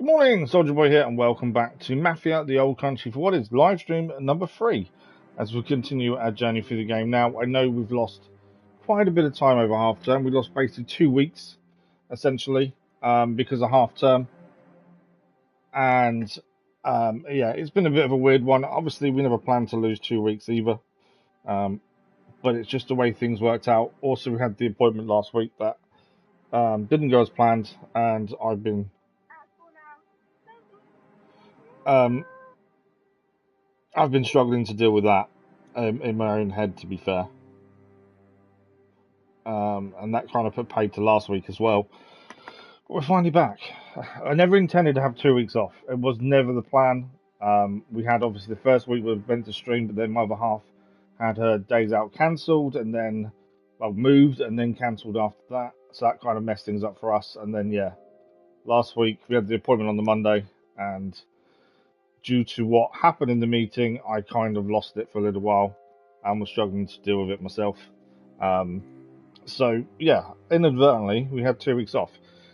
Good morning, Soldier Boy here, and welcome back to Mafia, the Old Country, for what is live stream number 3, as we continue our journey through the game. Now, I know we've lost quite a bit of time over half term. We lost basically 2 weeks, essentially, because of half term. And, yeah, it's been a bit of a weird one. Obviously, we never planned to lose 2 weeks either, but it's just the way things worked out. Also, we had the appointment last week that didn't go as planned, and I've been struggling to deal with that in my own head, to be fair. And that kind of put paid to last week as well. But we're finally back. I never intended to have 2 weeks off. It was never the plan. We had obviously the first week we were meant to stream, but then my other half had her days out cancelled and then, moved and then cancelled after that. So that kind of messed things up for us. And then, yeah, last week we had the appointment on the Monday, and due to what happened in the meeting, I kind of lost it for a little while and was struggling to deal with it myself. So, yeah, inadvertently, we had 2 weeks off.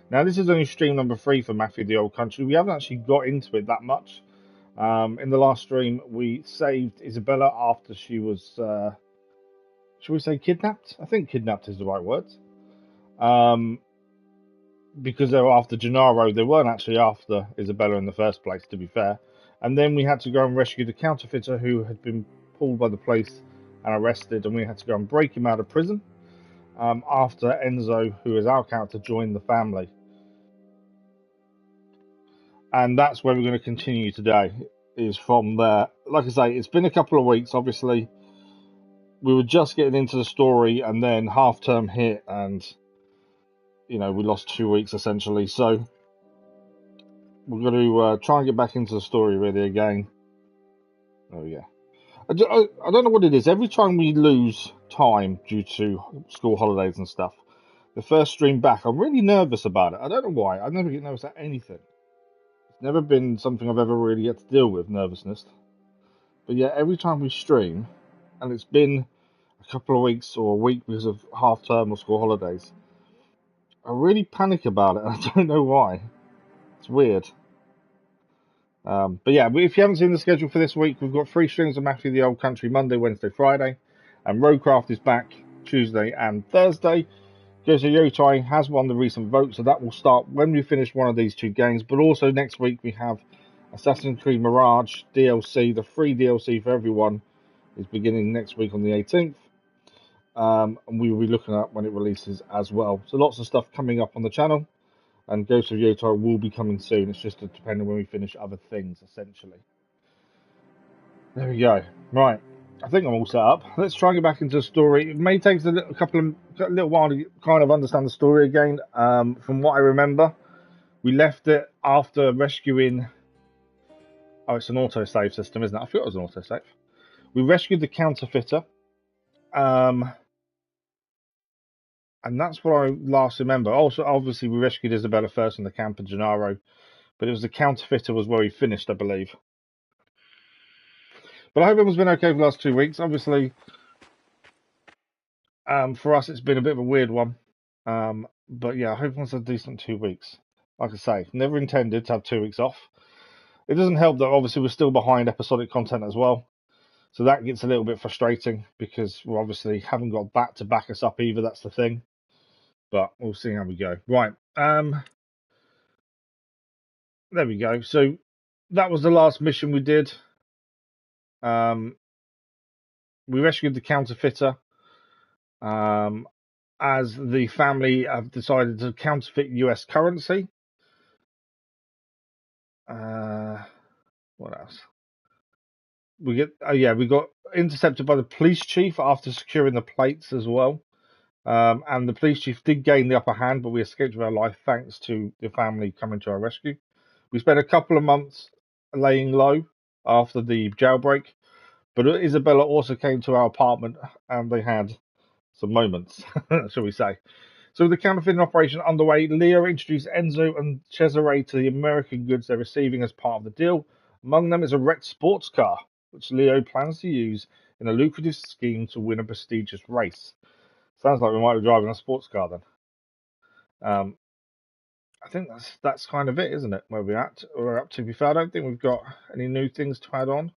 Now, this is only stream number 3 for Mafia, the Old Country. We haven't actually got into it that much. In the last stream, we saved Isabella after she was, should we say kidnapped? I think kidnapped is the right word. Because they were after Gennaro, they weren't actually after Isabella in the first place, to be fair. And then we had to go and rescue the counterfeiter who had been pulled by the police and arrested, and we had to go and break him out of prison after Enzo, who is our character, joined the family. And that's where we're going to continue today, is from there. Like I say, it's been a couple of weeks, obviously. We were just getting into the story, and then half-term hit, and, we lost 2 weeks, essentially. So we're going to try and get back into the story, really, again. Oh, yeah. I don't know what it is. Every time we lose time due to school holidays and stuff, the first stream back, I'm really nervous about it. I don't know why. I never get nervous at anything. It's never been something I've ever really had to deal with, nervousness. But yeah, every time we stream, and it's been a couple of weeks or a week because of half term or school holidays, I really panic about it. I don't know why. It's weird. But yeah, if you haven't seen the schedule for this week, we've got 3 streams of Mafia the Old Country, Monday, Wednesday, Friday, and Roadcraft is back Tuesday and Thursday. Gozo Yotai has won the recent vote, so that will start when we finish one of these 2 games. But also next week we have Assassin's Creed Mirage DLC, the free DLC for everyone, is beginning next week on the 18th. And we will be looking at when it releases as well. So lots of stuff coming up on the channel. And Ghost of Yotai will be coming soon. It's just depending when we finish other things, essentially. There we go. Right. I think I'm all set up. Let's try and get back into the story. It may take us a little while to kind of understand the story again. From what I remember, we left it after rescuing... Oh, it's an autosave system, isn't it? I thought it was an autosave. We rescued the counterfeiter. And that's what I last remember. Also, obviously, we rescued Isabella first in the camp of Gennaro, but it was the counterfeiter was where we finished, I believe. But I hope everyone's been okay for the last 2 weeks. Obviously, for us, it's been a bit of a weird one. But yeah, I hope everyone's had a decent 2 weeks. Like I say, never intended to have 2 weeks off. It doesn't help that obviously we're still behind episodic content as well. So that gets a little bit frustrating because we obviously haven't got that to back us up either. That's the thing. But we'll see how we go. Right. There we go. So that was the last mission we did. We rescued the counterfeiter. As the family have decided to counterfeit US currency. What else? We got intercepted by the police chief after securing the plates as well. And the police chief did gain the upper hand, but we escaped with our life thanks to the family coming to our rescue. We spent a couple of months laying low after the jailbreak, but Isabella also came to our apartment and they had some moments, shall we say. So with the counterfeiting operation underway, Leo introduced Enzo and Cesare to the American goods they're receiving as part of the deal. Among them is a wrecked sports car, which Leo plans to use in a lucrative scheme to win a prestigious race. Sounds like we might be driving a sports car then. I think that's kind of it, isn't it? Where we're up to be fair. I don't think we've got any new things to add on.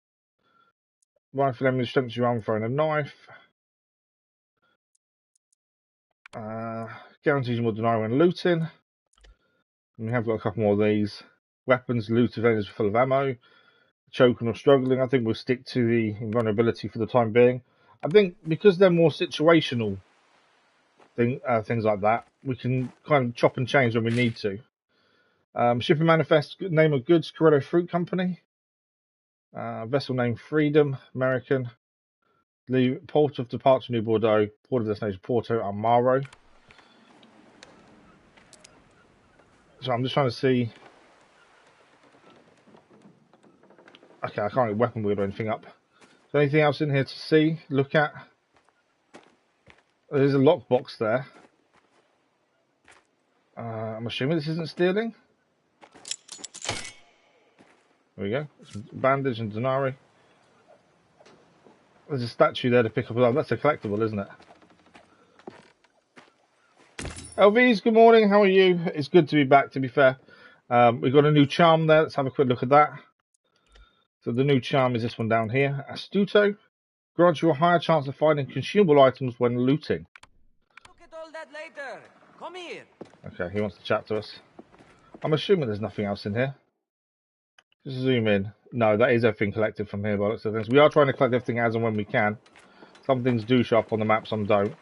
Rifle enemy strengths your arm throwing a knife. Guarantees more deny when looting. And we have got a couple more of these. Weapons, loot if enemies are full of ammo. Choking or struggling. I think we'll stick to the invulnerability for the time being. I think because they're more situational things like that, we can kind of chop and change when we need to. Shipping manifest, name of goods, Corretto Fruit Company. Vessel name Freedom, American. The port of departure New Bordeaux. Port of destination Porto Amaro. So I'm just trying to see. Okay, I can't get weapon wheel or anything up. Is there anything else in here to see, look at? There's a lockbox there. I'm assuming this isn't stealing. There we go. Some bandage and Tannery. There's a statue there to pick up. Oh, that's a collectible, isn't it? LVs, good morning. How are you? It's good to be back, to be fair. We've got a new charm there. Let's have a quick look at that. So the new charm is this one down here. Astuto. Grants you a higher chance of finding consumable items when looting. Look at all that later. Come here. Okay, he wants to chat to us. I'm assuming there's nothing else in here. Just zoom in. No, that is everything collected from here by the looks of things. We are trying to collect everything as and when we can. Some things do show up on the map, some don't.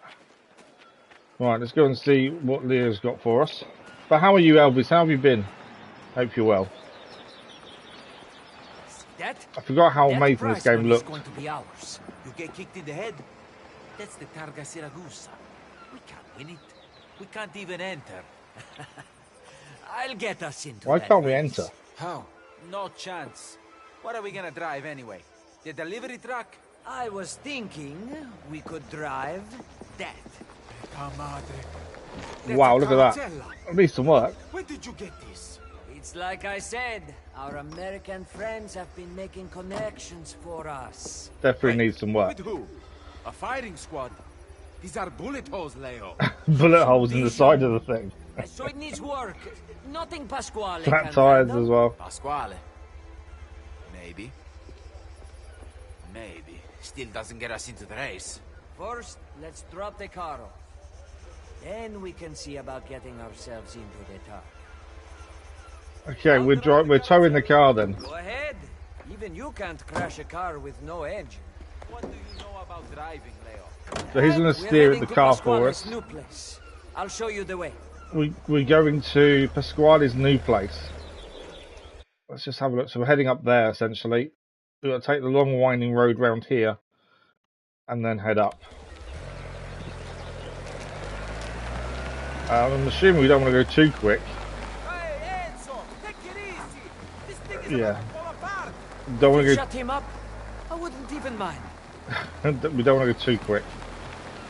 Right, let's go and see what Leah's got for us. But how are you, Elvis? How have you been? Hope you're well. I forgot how amazing this game looked. Going to be ours. You get kicked in the head. That's the Targa Siragusa. We can't win it. We can't even enter. I'll get us into Why can't we enter? How? No chance. What are we gonna drive anyway? The delivery truck? I was thinking we could drive that. Wow, look at that. That needs some work. Where did you get this? It's like I said, our American friends have been making connections for us. Definitely needs some work. With who? A firing squad. These are bullet holes, Leo. Bullet holes in the side of the thing. So it needs work. Nothing Pasquale. Flat tires as well. Pasquale. Maybe. Maybe. Still doesn't get us into the race. First, let's drop the car off. Then we can see about getting ourselves into the truck. Okay, we're towing the car then. Go ahead. Even you can't crash a car with no engine. What do you know about driving, Leo? So he's going to steer the car for us. New place. I'll show you the way. We're going to Pasquale's new place. Let's just have a look. So we're heading up there, essentially. We're going to take the long winding road round here and then head up. I'm assuming we don't want to go too quick. Hey, Enzo, take it easy. This thing is Yeah. about to fall apart. Don't want to Shut him up. I wouldn't even mind. go. We don't want to go too quick,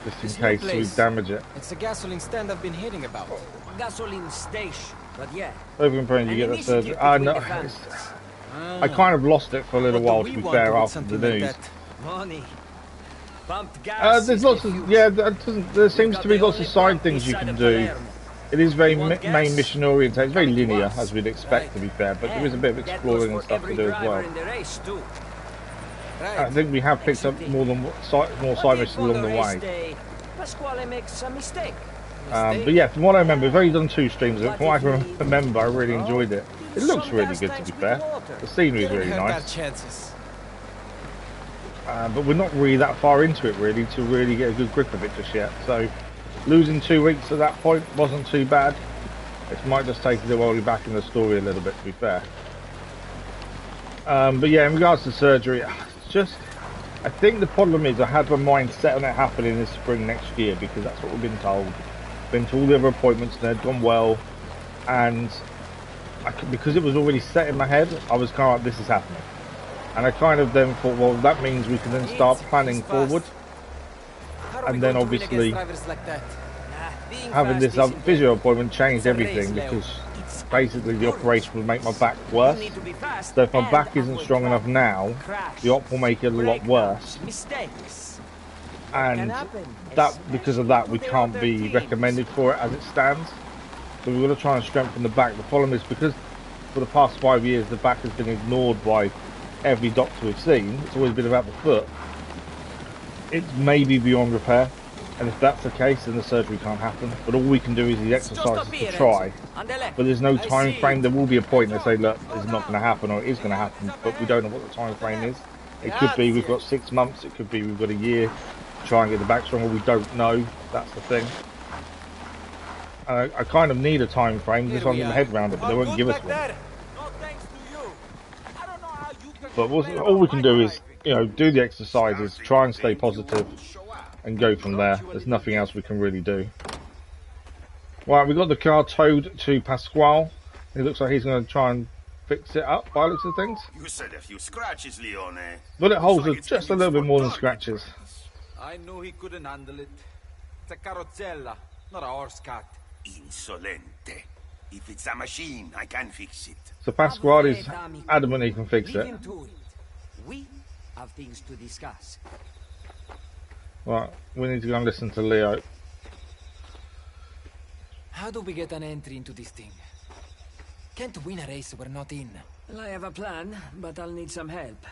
just in case we damage it. It's the gasoline stand I've been hearing about. Gasoline station, but yeah. Open praying you get the surgery. No, I kind of lost it for a little while, to be fair, after the news. Money. Pumped gas. There's lots of there seems to be lots of side things you can do. It is very main mission oriented. It's very linear, as we'd expect, to be fair, but there is a bit of exploring and stuff to do as well. I think we have picked up more side missions along the way. Pasquale makes a mistake. But yeah, from what I remember, we've only done 2 streams of it. From what I remember, I really enjoyed it. It looks really good, to be fair. The scenery is really nice. But we're not really that far into it, really, to really get a good grip of it just yet. So losing 2 weeks at that point wasn't too bad. It might just take a little while back in the story a little bit, to be fair. But yeah, in regards to surgery, I think the problem is I had my mind set on it happening this spring next year, because that's what we've been told. Been to all the other appointments and they'd gone well, and because it was already set in my head, I was kind of like, this is happening. And I kind of then thought, well, that means we can then start planning forward. And then obviously having this physio appointment changed everything, because basically the operation would make my back worse. So if my back isn't strong enough now, the op will make it a lot worse. And that, because of that, we can't be recommended for it as it stands. So we've got to try and strengthen the back. The problem is because for the past 5 years the back has been ignored by every doctor we've seen. It's always been about the foot. It's maybe beyond repair, and if that's the case, then the surgery can't happen. But all we can do is these exercises to try. But there's no time frame. There will be a point they say, look, it's not going to happen, or it is going to happen, but we don't know what the time frame is. It could be we've got 6 months. It could be we've got a year to try and get the back stronger. We don't know. That's the thing. I kind of need a time frame just so I can get my head around it, but they won't give us one. But all we can do is, you know, do the exercises, try and stay positive, and go from there. There's nothing else we can really do. Right, we got the car towed to Pasquale. It looks like he's going to try and fix it up by the looks of things. You said a few scratches, Leone. Bullet holes are just a little bit more than scratches. I knew he couldn't handle it. It's a carrozzella, not a horse cart. Insolente. If it's a machine, I can fix it. So Pasquale is adamant he can fix it. We have things to discuss. Right, we need to go and listen to Leo. How do we get an entry into this thing? Can't win a race we're not in. Well, I have a plan, but I'll need some help.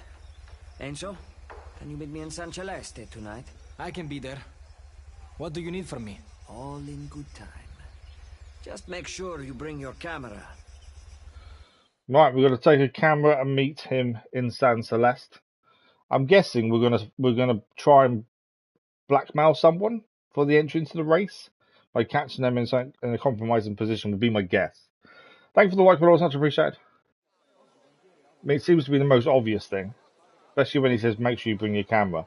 Enzo, can you meet me in San Celeste tonight? I can be there. What do you need from me? All in good time. Just make sure you bring your camera. Right, we're going to take a camera and meet him in San Celeste. I'm guessing we're gonna try and blackmail someone for the entry into the race by catching them in a compromising position would be my guess. Thank you for the like, but much appreciated. I mean, it seems to be the most obvious thing, especially when he says make sure you bring your camera.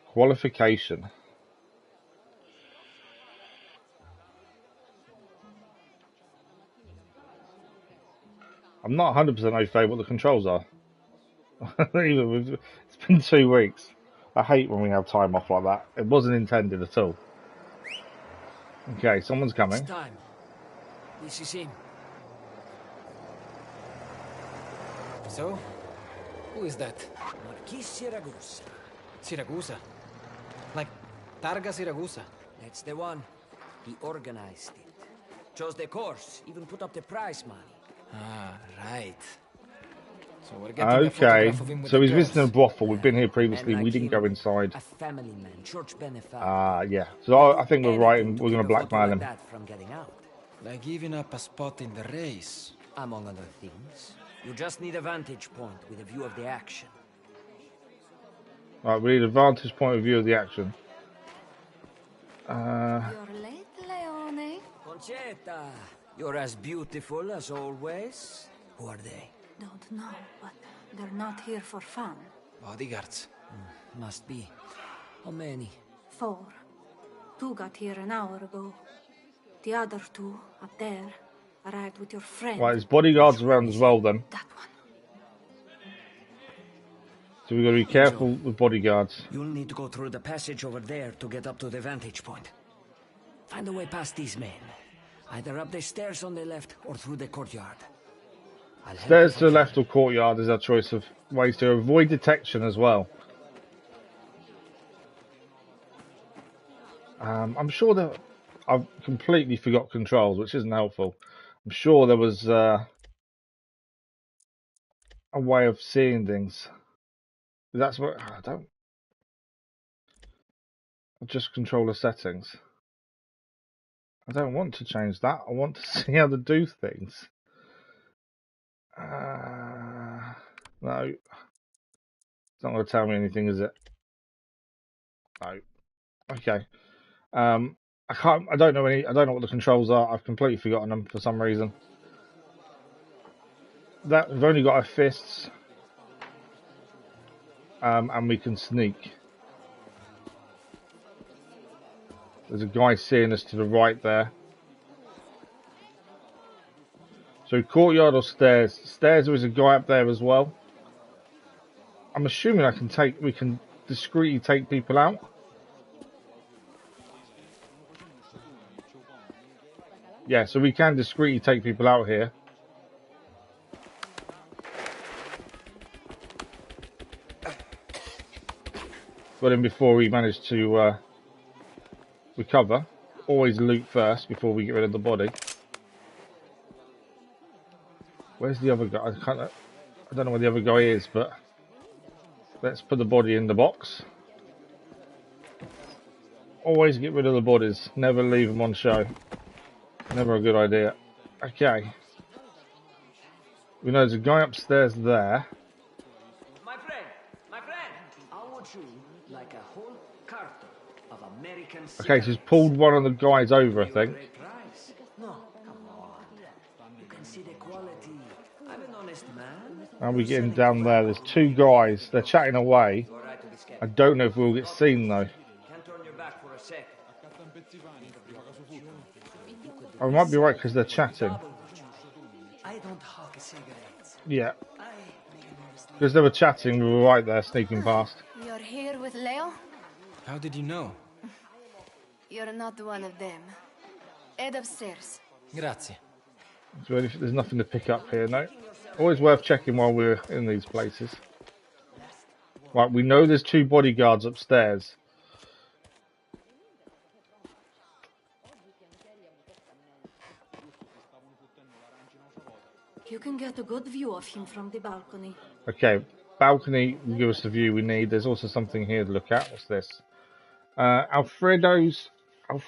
Qualification. I'm not 100% au fait what the controls are. It's been 2 weeks. I hate when we have time off like that. It wasn't intended at all. Okay, someone's coming. It's time. This is him. So? Who is that? Marquis Siragusa. Siragusa? Like Targa Siragusa? That's the one. He organized it. Chose the course, even put up the prize money. Ah, right. So we're getting a photograph of him with so the he's girls. visiting a brothel. We've been here previously. We didn't go inside. A family man, church benefactor. Ah, yeah. So I think we're right, and we're going to blackmail him. From getting out. By giving up a spot in the race. Among other things. You just need a vantage point with a view of the action. Right, we need a vantage point of view of the action. You're late, Leone. Concetta, you're as beautiful as always. Who are they? Don't know, but they're not here for fun. Bodyguards. Must be. How many? 4. 2 got here an hour ago. The other 2, up there, arrived with your friend. Right, there's bodyguards around as well then. That one. So we've got to be careful with bodyguards. You'll need to go through the passage over there to get up to the vantage point. Find a way past these men. Either up the stairs on the left or through the courtyard. Stairs to the left or courtyard is our choice of ways to avoid detection as well. I'm sure that I've completely forgot controls, which isn't helpful. I'm sure there was a way of seeing things. That's what I don't. I'll just control the settings. I don't want to change that. I want to see how to do things. No, it's not going to tell me anything, is it? No. Okay. I can't. I don't know any. I don't know what the controls are. I've completely forgotten them for some reason. That we've only got our fists, and we can sneak. There's a guy seeing us to the right there. So courtyard or stairs? Stairs. There is a guy up there as well. I'm assuming we can discreetly take people out. Yeah, so we can discreetly take people out here. Got him before he managed to recover. Always loot first before we get rid of the body. Where's the other guy? I don't know where the other guy is, but let's put the body in the box. Always get rid of the bodies. Never leave them on show. Never a good idea. Okay. We know there's a guy upstairs there. My friend, I want you like a whole carton of American cigarettes. Okay, she's pulled one of the guys over, I think. No, come on. You can see the quality. I'm an honest man. How are we getting down there? There's two guys. They're chatting away. I don't know if we'll get seen though. Can't turn your back for a sec. I might be right because they're chatting. I don't hawk cigarettes. Yeah. Because they were chatting, we were right there sneaking past. You're here with Leo? How did you know? You're not one of them. Head upstairs. Grazie. So there's nothing to pick up here, no. Always worth checking while we're in these places. Right, we know there's two bodyguards upstairs. You can get a good view of him from the balcony. Okay, balcony will give us the view we need. There's also something here to look at. What's this? Alfredo. Good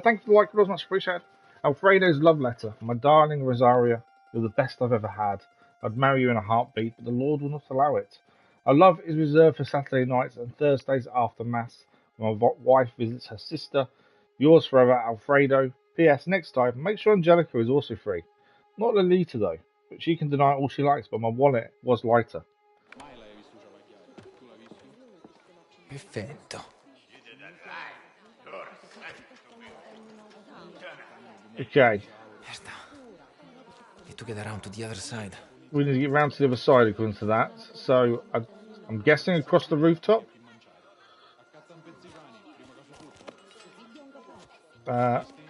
thank you for the like, it was much appreciated. Alfredo's love letter. My darling Rosaria, you're the best I've ever had. I'd marry you in a heartbeat, but the Lord will not allow it. Our love is reserved for Saturday nights and Thursdays after Mass, when my wife visits her sister. Yours forever, Alfredo. P.S. Next time, make sure Angelica is also free. Not Lolita though, but she can deny all she likes, but my wallet was lighter. Perfetto. Okay. Need to get around to the other side. We need to get round to the other side according to that. So I'm guessing across the rooftop.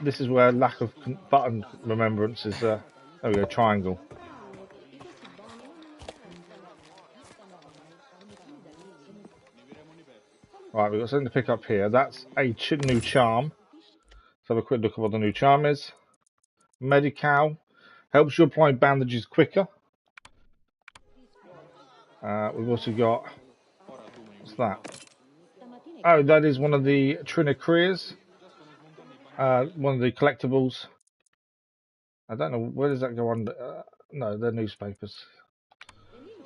This is where lack of button remembrance is. There we go, triangle. Right, we've got something to pick up here. That's a new charm. Let's have a quick look at what the new charm is. Medical. Helps you apply bandages quicker. We've also got... What's that? Oh, that is one of the Trinacreas. One of the collectibles. I don't know, where does that go on? No, they're newspapers.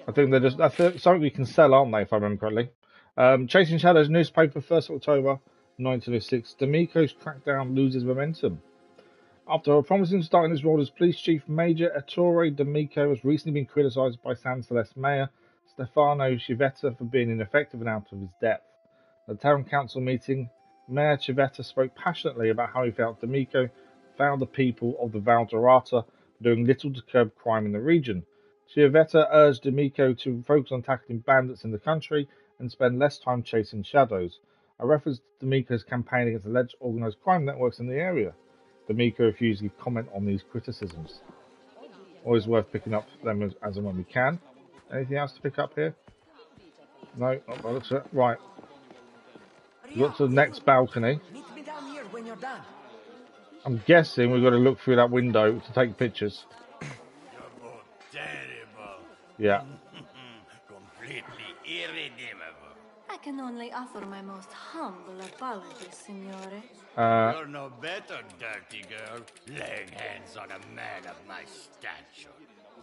I think they're just... something we can sell, aren't they, if I remember correctly? Chasing Shadows newspaper, 1st of October, 1906. D'Amico's crackdown loses momentum. After a promising start in his role as police chief, Major Ettore D'Amico has recently been criticised by San Celeste Mayor Stefano Civetta for being ineffective and out of his depth. At the town council meeting, Mayor Civetta spoke passionately about how he felt D'Amico found the people of the Val d'Orata doing little to curb crime in the region. Civetta urged D'Amico to focus on tackling bandits in the country and spend less time chasing shadows, a reference to D'Amico's campaign against alleged organised crime networks in the area. D'Amico refused to comment on these criticisms. Always worth picking up them as and when we can. Anything else to pick up here? No, not by the looks of it. Right. We've got to the next balcony. Meet me down here when you're done. I'm guessing we've got to look through that window to take pictures. Terrible. Yeah. Completely irredeemable. I can only offer my most humble apologies, signore. You're no better, dirty girl. Laying hands on a man of my stature.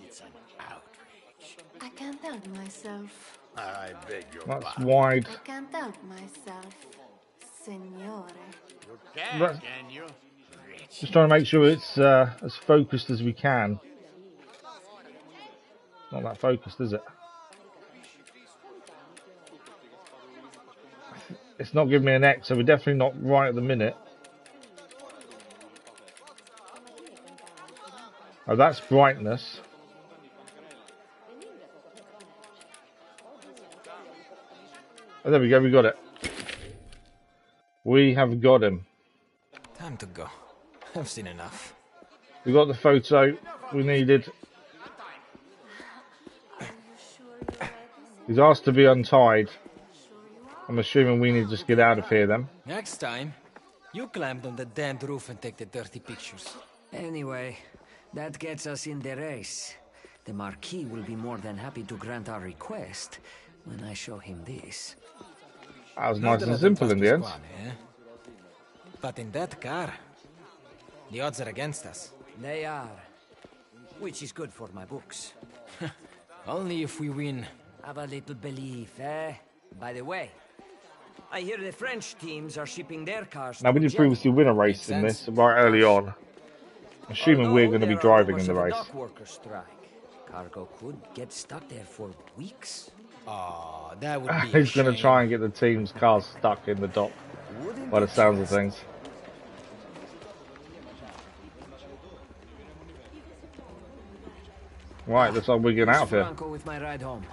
It's an outrage. I can't help myself. I beg your That's pardon. wide. I can't help myself, signore. You can you? Rich. Just trying to make sure it's as focused as we can. Not that focused, is it? It's not giving me an X, so we're definitely not right at the minute. Oh, that's brightness. Oh, there we go, we got it. We have got him. Time to go. I've seen enough. We got the photo we needed. He's asked to be untied. I'm assuming we need to just get out of here then. Next time, you climbed on the damned roof and take the dirty pictures. Anyway, That gets us in the race. The Marquis will be more than happy to grant our request when I show him this. That was nice and simple in the end. But in that car, the odds are against us. They are. Which is good for my books. Only if we win. Have a little belief, eh? By the way, I hear the French teams are shipping their cars. Now, we did previously win a race in this right early on. Assuming we're going to be driving in the race. Dock worker strike. Cargo could get stuck there for weeks. Oh, that would be He's going to try and get the team's cars stuck in the dock, by the sounds of things. Right, looks like we're getting out of here. With my ride home.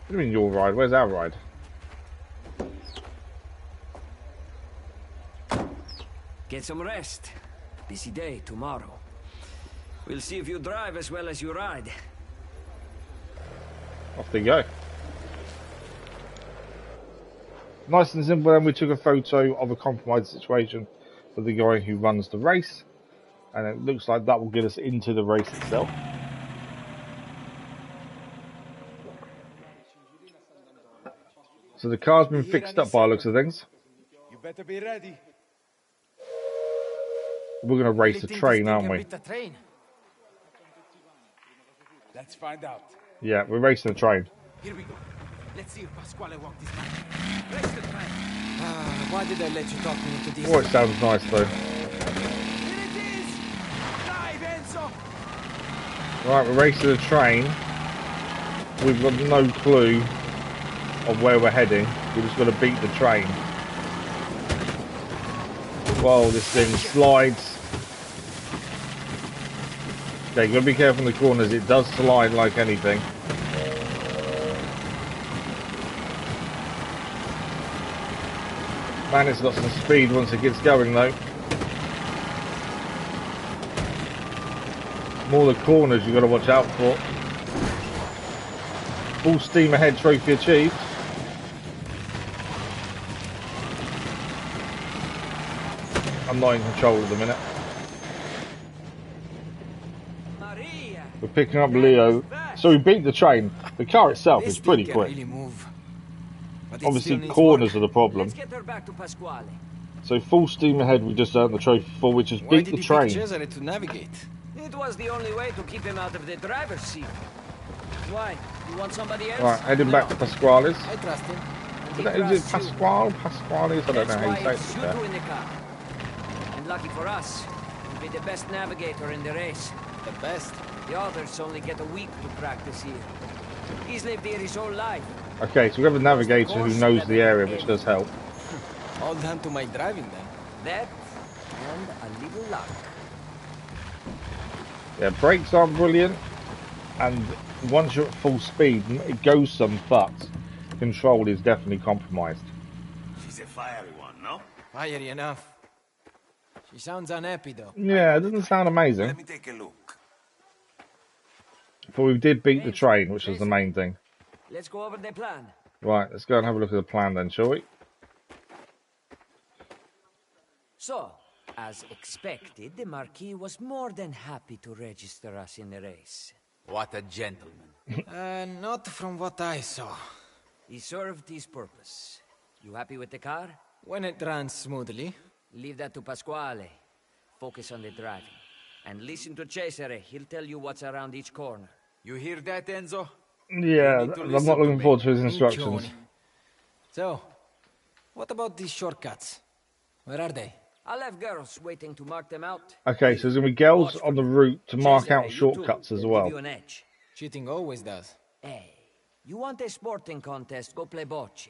What do you mean your ride? Where's our ride? Get some rest. Busy day tomorrow. We'll see if you drive as well as you ride. Off they go. Nice and simple, then we took a photo of a compromised situation for the guy who runs the race. And it looks like that will get us into the race itself. So the car's been fixed up by the looks of things. You better be ready. We're going to race a train, aren't we? Let's find out. Yeah, we're racing a train. Here we go. Let's see if Pasquale walked his back. Race the train. Why did I let you talk me into this? Oh, it sounds nice though. Here it is! Drive, Enzo! Right, we're racing a train. We've got no clue of where we're heading. We've just got to beat the train. Whoa, this thing slides. Okay, you've got to be careful in the corners. It does slide like anything. Man, it's got some speed once it gets going though. More the corners you've got to watch out for. Full steam ahead, trophy achieved. I'm not in control at the minute. We're picking up Leo. So we beat the train. The car itself is pretty quick. Really move. But Obviously corners are the problem. Let's get her back to Pasquale. So full steam ahead we just earned the trophy for, which is Why beat did the you train. pick Cesare to navigate? It was the only way to keep him out of the driver's seat. Why? You want somebody else? Right, heading back to Pasquale's. I trust him. Is it Pasquale? Pasquale's? I don't know how you say it's it you there. two in the car. And lucky for us, you'll be the best navigator in the race. The best. The others only get a week to practice here. He's lived here his whole life. Okay, so we have a navigator who knows the area, which does help. All down to my driving then. That and a little luck. Yeah, brakes aren't brilliant, and once you're at full speed, it goes some, but control is definitely compromised. She's a fiery one, no? Fiery enough. She sounds unhappy though. Yeah, it doesn't sound amazing, Let me take a look. but we did beat the train, which was the main thing. Let's go over the plan. Right, let's go and have a look at the plan then, shall we? So, as expected, the Marquis was more than happy to register us in the race. What a gentleman. Not from what I saw. He served his purpose. You happy with the car? When it runs smoothly. Leave that to Pasquale. Focus on the driving. And listen to Cesare. He'll tell you what's around each corner. You hear that, Enzo? Yeah, I'm not looking forward to his instructions. So, what about these shortcuts? Where are they? I'll have girls waiting to mark them out. Okay, so there's going to be girls on the route to mark Cesare, out you shortcuts too. as They'll well. give you an edge. Cheating always does. Hey, you want a sporting contest, go play bocce.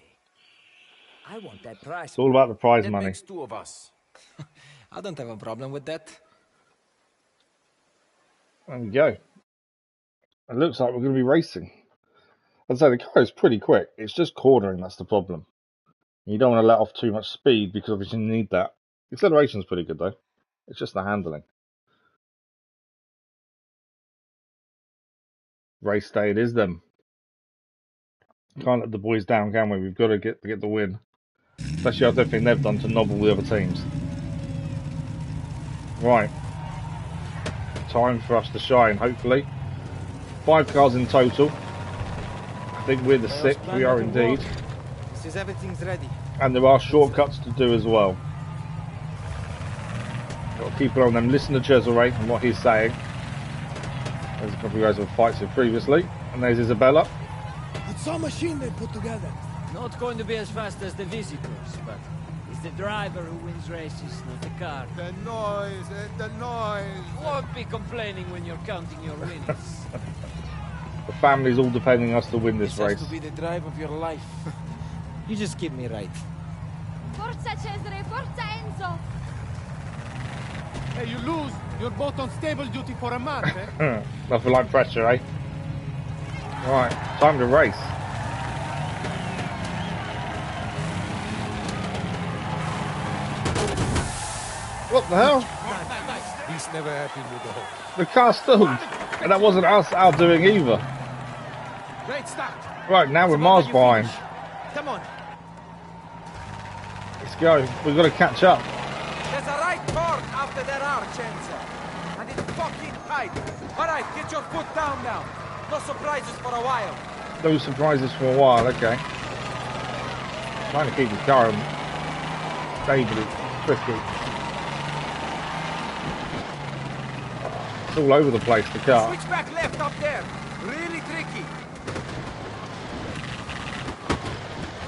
I want that prize. It's all about the prize That money. makes two of us. I don't have a problem with that. There we go. It looks like we're going to be racing. I'd say the car is pretty quick. It's just cornering that's the problem. You don't want to let off too much speed because obviously you need that. The acceleration's pretty good though. It's just the handling. Race day it is then. Can't let the boys down, can we? We've got to get the win. Especially after everything they've done to nobble the other teams. Right. Time for us to shine, hopefully. 5 cars in total. I think we're the 6th, we are indeed. Says everything's ready. And there are shortcuts to do as well. Got to keep it on them. Listen to Cesare and what he's saying. There's a couple of guys who have fights with previously. And there's Isabella. It's some machine they put together. Not going to be as fast as the visitors, but it's the driver who wins races, not the car. The noise. Won't be complaining when you're counting your winnings. The family's all depending on us to win this This race. has to be the drive of your life. You just keep me right. Forza Cesare, forza Enzo! Hey, you lose. You're both on stable duty for a month, eh? Nothing like pressure, eh? Right, time to race. What the hell? This never happened with the whole. The car stalled. And that wasn't us out doing either. Great start. Right, now we're miles behind. Come on. Let's go. We've got to catch up. There's a right turn after that arch, Enzo. And it's fucking tight. Alright, get your foot down now. No surprises for a while. No surprises for a while, okay. Trying to keep the car stable, tricky. It's all over the place, the car. Switch back left up there. Really tricky.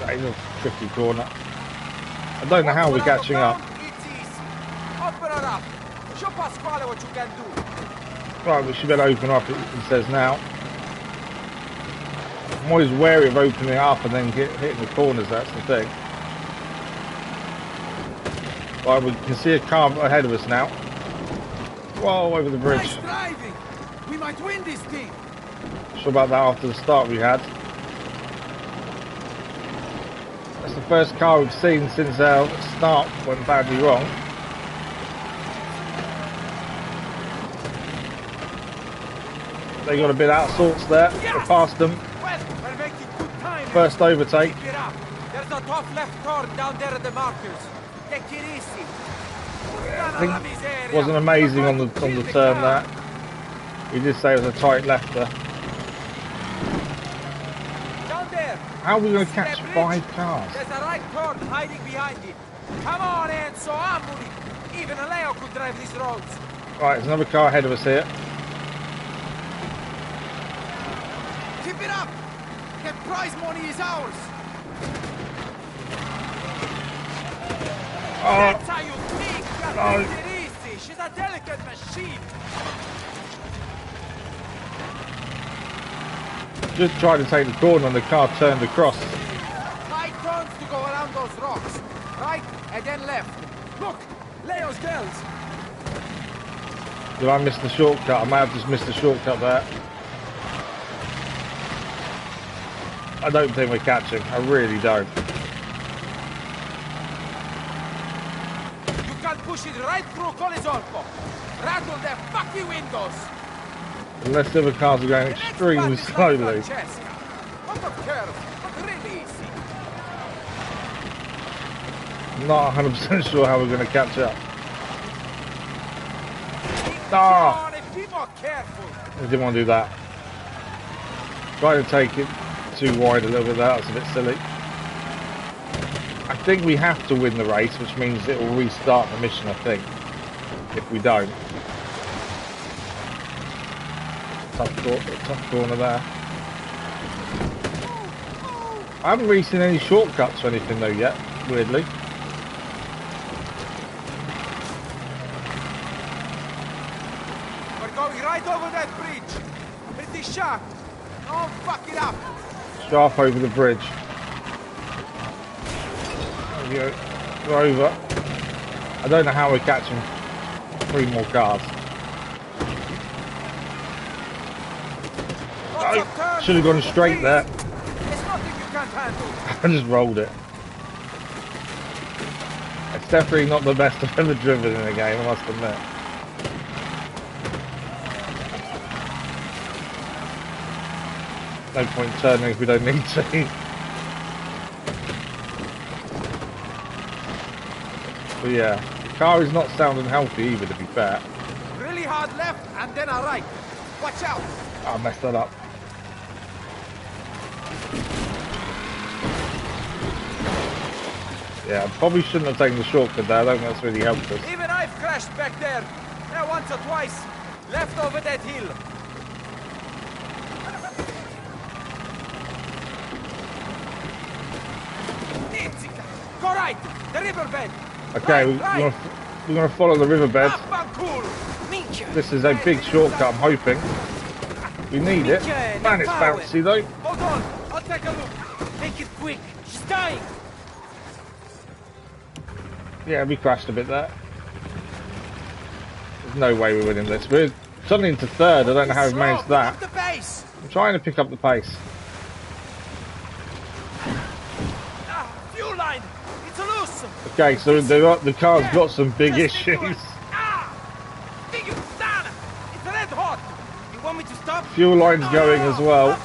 That is a tricky corner. I don't know how we're catching up. It's easy. Open her up. Show Pasquale what you can do. Right, we should better open up, it says now. I'm always wary of opening it up and then hitting the corners, that's the thing. Right, we can see a car ahead of us now. Whoa, over the bridge. Nice driving. We might win this thing. Sure about that after the start we had. That's the first car we've seen since our start went badly wrong. They got a bit out of sorts there. Yes! We passed them. Well, we're making good time. First overtake. Keep it up. There's a tough left turn down there at the markers. Take it easy. I think it wasn't amazing on the turn there. He did say it was a tight left there. Down there. How are we going to See that catch bridge? 5 cars? There's a right turn hiding behind it. Come on, Enzo, Amuli. Even a Leo could drive these roads. Right, there's another car ahead of us here. Keep it up. That prize money is ours. That's how you think. Oh. Take it easy. She's a delicate machine. Just tried to take the corner and the car turned across. Tight turns to go around those rocks. Right and then left. Look, Leo's girls. Did I miss the shortcut? I may have just missed the shortcut there. I don't think we're catching. I really don't. You can push it right through Colizolfo. Rattle their fucking windows. Unless the other cars are going extremely slowly. Not of curve, but really easy. I'm not 100% sure how we're going to catch up. Ah! Be more careful. I didn't want to do that. Try to take it too wide a little bit there. That's a bit silly. I think we have to win the race, which means it will restart the mission, I think. If we don't. Tough corner there. I haven't really seen any shortcuts or anything though yet, weirdly. We're going right over that bridge. Pretty sharp. Don't fuck it up. Sharp over the bridge. There we go. We're over. I don't know how we're catching 3 more cars. I should have gone straight there. There's nothing you can't handle. I just rolled it. It's definitely not the best I've ever driven in a game, I must admit. No point turning if we don't need to. But yeah, Car is not sounding healthy either, to be fair. Really hard left and then a right. Watch out. I messed that up. Yeah, I probably shouldn't have taken the shortcut there. I don't think that's really helped us. Even I've crashed back there. Yeah, once or twice. Left over that hill. Go right. The riverbed. Okay, Right, we're gonna follow the riverbed. Cool. This is a big shortcut, I'm hoping. We need it. Man, it's bouncy though. Hold on. I'll take a look. Make it quick. She's dying. Yeah, we crashed a bit there. There's no way we're winning this. We're suddenly into third. I don't know how we've managed that. I'm trying to pick up the pace. Fuel line. It's loose. Okay, so the car's got some big issues. It's red hot. You want me to stop? Fuel line's going as well.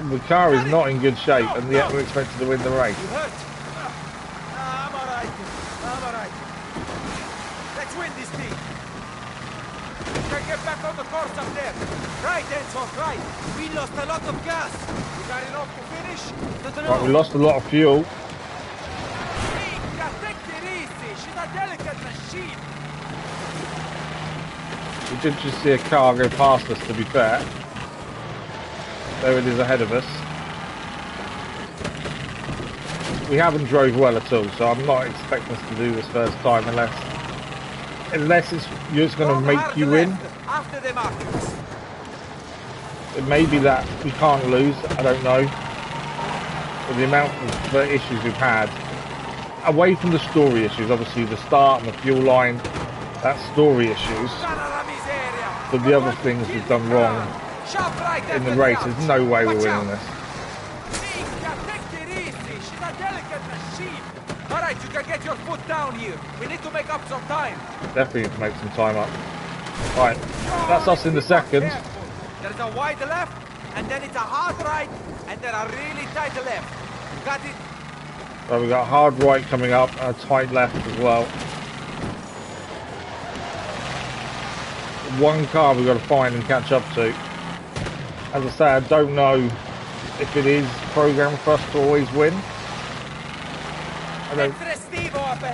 The car is not in good shape, and yet we're expected to win the race. You hurt? I'm alright. I'm alright. Let's win this thing. We can get back on the course up there. Right, Enzo, right. We lost a lot of gas. We got enough to finish? Right, we lost a lot of fuel. Take it easy. She's a delicate machine. We did just see a car go past us, to be fair. There it is ahead of us. We haven't drove well at all, so I'm not expecting us to do this first time unless it's just going to make you win. After the markers. It may be that we can't lose, I don't know. With the amount of issues we've had, away from the story issues, obviously the start and the fuel line, that's story issues. But the other things we've done wrong in the race, there's no way we're winning this. Alright, you can get your foot down here. We need to make up some time. Definitely need to make some time up. Right, that's us in the second. There's a wide left, and then it's a hard right, and then a really tight left. You got it? So we've got a hard right coming up and a tight left as well. One car we've got to find and catch up to. As I say, I don't know if it is programmed for us to always win. I don't,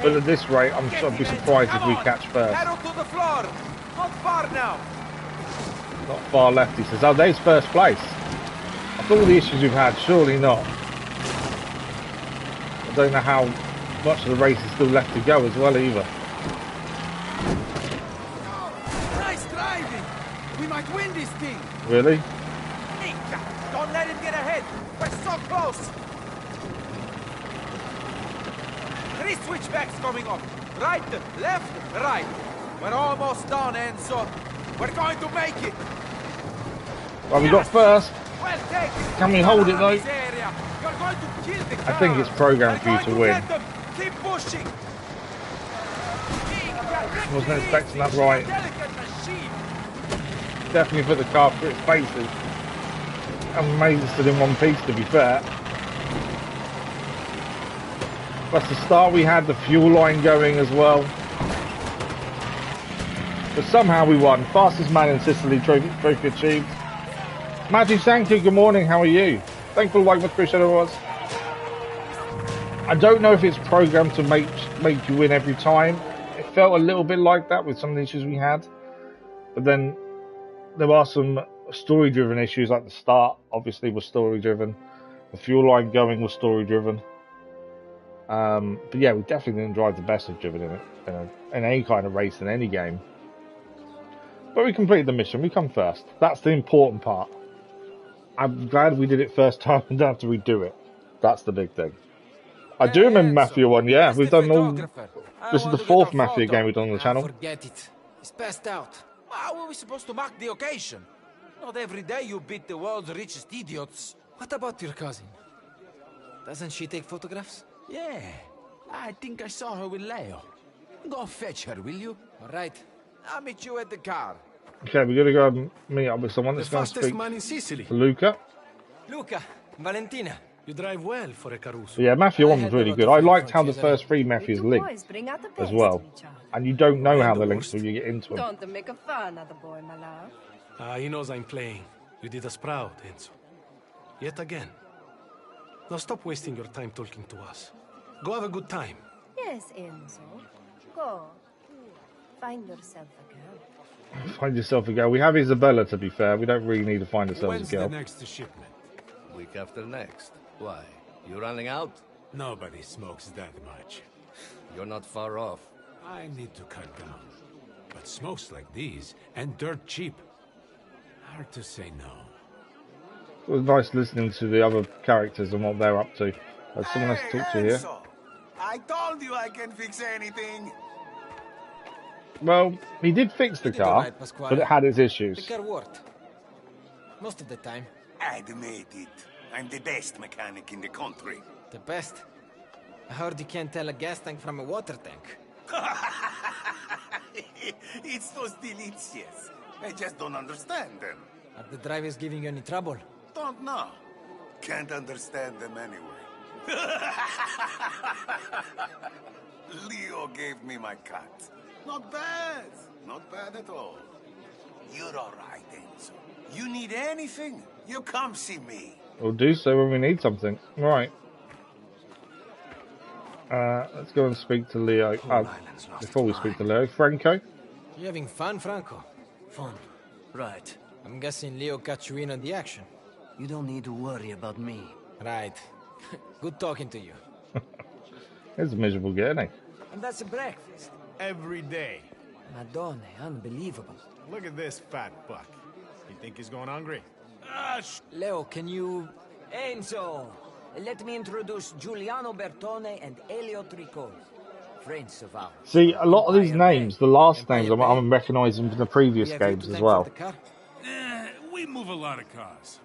but at this rate, I'd be surprised if we catch first. Pedal to the floor. Not far now. Not far left, he says. Oh, there's first place. After all the issues we've had, surely not. I don't know how much of the race is still left to go as well either. Nice driving. We might win this thing. Really? Don't let him get ahead. We're so close. 3 switchbacks coming up. Right, left, right. We're almost done, Enzo. We're going to make it. Well, we got first. Well taken. Can we hold it though? You're going to kill the car. I think it's programmed for you to win. Keep pushing. Wasn't expecting that right. Definitely put the car through its paces. And made it still in one piece, to be fair. Plus the start we had the fuel line going as well. But somehow we won. Fastest man in Sicily, trophy achieved. Magic Sanku, good morning, how are you? Thank you for the like, much appreciated it was. I don't know if it's programmed to make you win every time. It felt a little bit like that with some of the issues we had. But then there are some story-driven issues, like the start obviously was story-driven. The fuel line going was story-driven. But yeah, we definitely didn't drive the best of driven in it, in any kind of race in any game. But we completed the mission. We come first. That's the important part. I'm glad we did it first time and don't have to redo it. That's the big thing. I do remember Mafia 1, yeah. We've done all... This is the 4th Mafia game we've done on the channel. Forget it. He's passed out. How are we supposed to mark the occasion? Not every day you beat the world's richest idiots. What about your cousin? Doesn't she take photographs? Yeah, I think I saw her with Leo. Go fetch her, will you? All right. I'll meet you at the car. Okay, we're going to go and meet up with someone that's going to speak man in Sicily. to Luca. Luca, Valentina. You drive well for a Caruso. But yeah, Mafia 1 was really good. I liked how the first three Mafias linked as well. And you don't know how they're linked until you get into them. Don't make a fun of the boy, my love. He knows I'm playing. You did us proud, Enzo. Yet again. Now stop wasting your time talking to us. Go have a good time. Yes, Enzo. Go. Find yourself a girl. Find yourself a girl. We have Isabella, to be fair. We don't really need to find ourselves When's a girl. the next shipment? Week after next. Why? You running out? Nobody smokes that much. You're not far off. I need to cut down. But smokes like these, and dirt cheap. Hard to say no. It was nice listening to the other characters and what they're up to. There's someone else to talk to here. I told you I can fix anything. Well, he did fix the car, but it had its issues. The car worked. Most of the time. Admit it. I'm the best mechanic in the country. The best? I heard you can't tell a gas tank from a water tank. It's those delicious. I just don't understand them. Are the drivers giving you any trouble? Don't know. Can't understand them anyway. Leo gave me my cut. Not bad. Not bad at all. You're all right, Enzo. You need anything, you come see me. We'll do so when we need something. Right. Let's go and speak to Leo. Before we speak to Leo, Franco? You having fun, Franco? Fun. Right. I'm guessing Leo got you in on the action. You don't need to worry about me. Right. Good talking to you. It's a miserable guy, isn't he? And that's a breakfast. Every day. Madonna, unbelievable. Look at this fat buck. You think he's going hungry? Leo, can you... Enzo! Let me introduce Giuliano Bertone and Elio Tricoli. Friends of ours. See, a lot of these names, the last names, I'm recognising from the previous games as well. We move a lot of cars.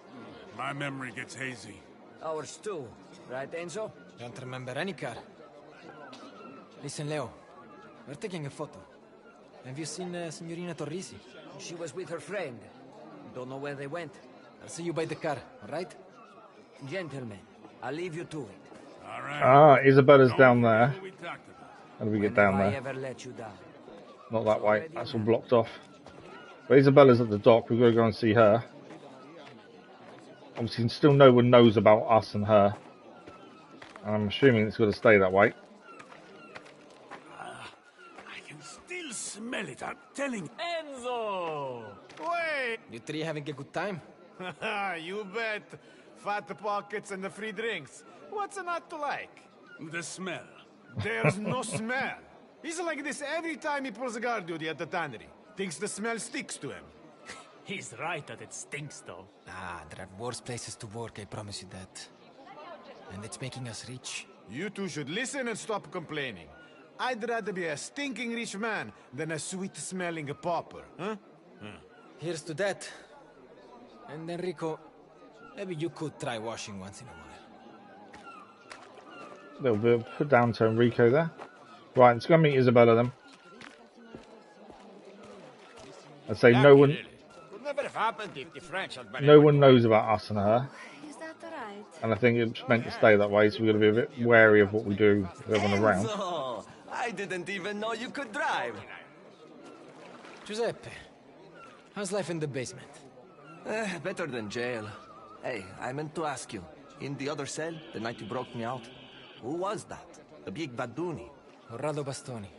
My memory gets hazy. Ours too, right, Enzo? Don't remember any car. Listen, Leo. We're taking a photo. Have you seen Signorina Torrisi? She was with her friend. Don't know where they went. I'll see you by the car, alright? Gentlemen, I'll leave you to it. All right. Ah, Isabella's down there. What we talked about. How do we get down I there? ever let you down. Not that way. That's all blocked off. But Isabella's at the dock. We've got to go and see her. Obviously, still no one knows about us and her. And I'm assuming it's got to stay that way. I can still smell it. I'm telling Enzo! Wait! You three having a good time? You bet. Fat pockets and the free drinks. What's not to like? the smell. There's no smell. He's like this every time he pulls a guard duty at the tannery. Thinks the smell sticks to him. He's right that it stinks, though. Ah, there are worse places to work, I promise you that. And it's making us rich. You two should listen and stop complaining. I'd rather be a stinking rich man than a sweet-smelling pauper, huh? Here's to that. And Enrico, maybe you could try washing once in a while. Little bit of put down to Enrico there. Right, let's go meet Isabella then. I'd say no one knows about us and her. Is that right? And I think it's meant to stay that way, so we've got to be a bit wary of what we do with everyone around. Enzo, I didn't even know you could drive. Giuseppe, how's life in the basement? Better than jail. Hey, I meant to ask you. In the other cell, the night you broke me out, who was that? The big Baduni? Corrado Bastoni.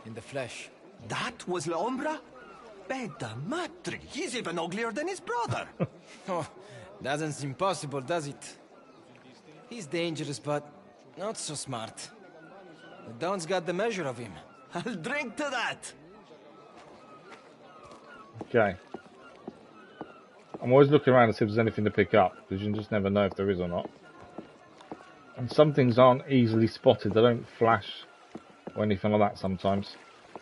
In the flesh. That was La Ombra? Beta matri, he's even uglier than his brother. Oh, doesn't seem possible, does it? He's dangerous, but not so smart. The Don's got the measure of him. I'll drink to that. Okay. I'm always looking around to see if there's anything to pick up, because you just never know if there is or not. And some things aren't easily spotted. They don't flash or anything like that sometimes.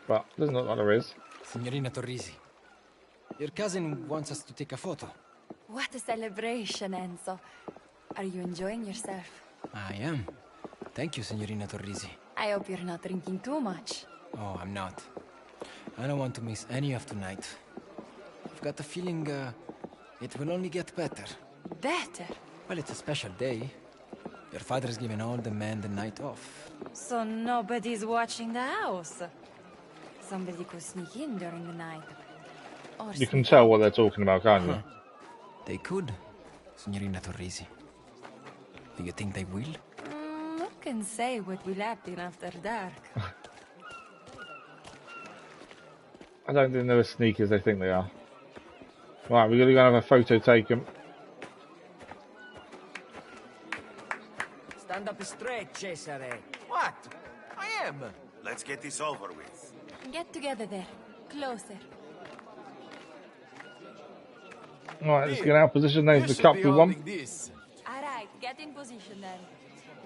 But it doesn't look like there is. Signorina Torrisi, your cousin wants us to take a photo. What a celebration, Enzo. Are you enjoying yourself? I am. Thank you, Signorina Torrisi. I hope you're not drinking too much. Oh, I'm not. I don't want to miss any of tonight. I've got the feeling it will only get better. Better? Well, it's a special day. Your father's giving all the men the night off. So nobody's watching the house. Somebody could sneak in during the night. Or You can tell what they're talking about, can't you? They could, Signorina Torrisi. Do you think they will? Who can say what will happen after dark? I don't think they're as sneaky as they think they are. Right, we're going to go have a photo taken. Stand up straight, Cesare. What? I am. Let's get this over with. Get together there. Closer. Right, let's get our position. There's the cup we won. Alright, get in position then.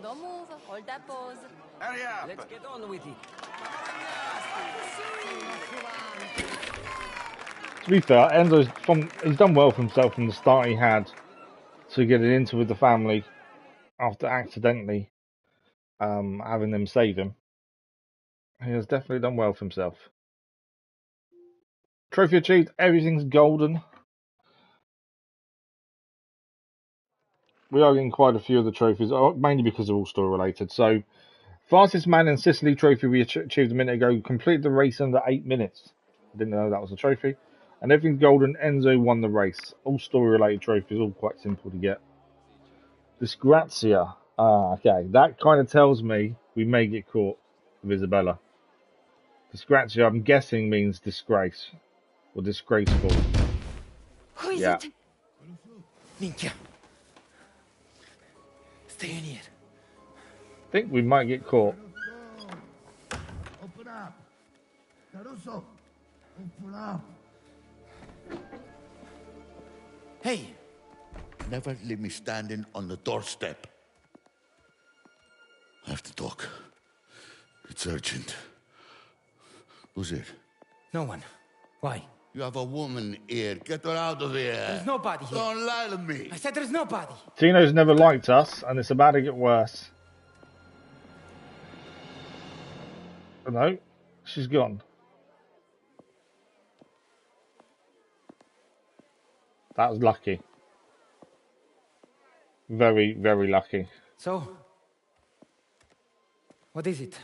Don't move, hold that pose. Hurry up! Let's get on with it. To be fair, he's done well for himself from the start he had to get it into with the family after accidentally having them save him. He has definitely done well for himself. Trophy achieved, everything's golden. We are getting quite a few of the trophies, mainly because they're all story related. So, fastest man in Sicily trophy we achieved a minute ago, completed the race under 8 minutes. I didn't know that was a trophy. And everything's golden, Enzo won the race. All story related trophies, all quite simple to get. Disgrazia. Okay, that kind of tells me we may get caught with Isabella. Disgrazia, I'm guessing, means disgrace. Or disgraceful. Who is Yeah. it? Minchia. Stay in here. I think we might get caught. Open up. Caruso, open up. Hey! Never leave me standing on the doorstep. I have to talk. It's urgent. Who's it? No one. Why? You have a woman here. Get her out of here. There's nobody here. Don't lie to me. I said there's nobody. Tino's never liked us, and it's about to get worse. Oh, no, she's gone. That was lucky. Very, very lucky. So, what is it?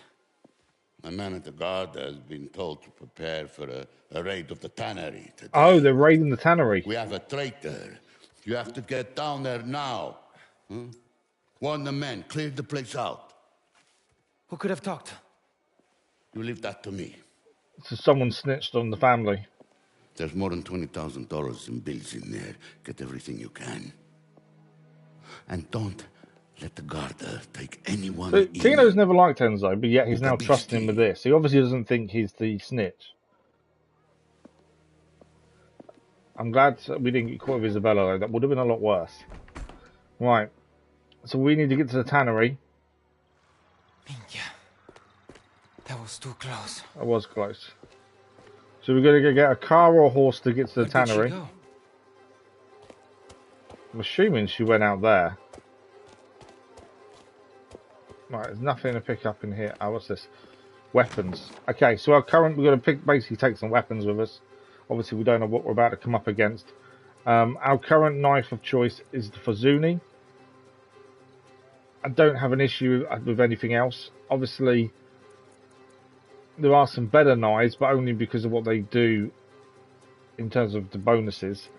My man at the guard has been told to prepare for a raid of the Tannery today. Oh, they're raiding the Tannery. We have a traitor. You have to get down there now. Warn the men. Clear the place out. Who could have talked? You leave that to me. So someone snitched on the family. There's more than $20,000 in bills in there. Get everything you can. And don't let the guard take anyone So, in. Tino's never liked Enzo, but yet he's now trusting him with this. He obviously doesn't think he's the snitch. I'm glad we didn't get caught with Isabella, though. That would have been a lot worse. Right. So we need to get to the Tannery. Minchia. That was too close. That was close. So we're going to go get a car or a horse to get to the Where did Tannery. she go? I'm assuming she went out there. Right, there's nothing to pick up in here. Oh, what's this? Weapons. Okay, so our current, we're going to basically take some weapons with us. Obviously, we don't know what we're about to come up against. Our current knife of choice is the Fazuni. I don't have an issue with anything else. Obviously, there are some better knives, but only because of what they do in terms of the bonuses.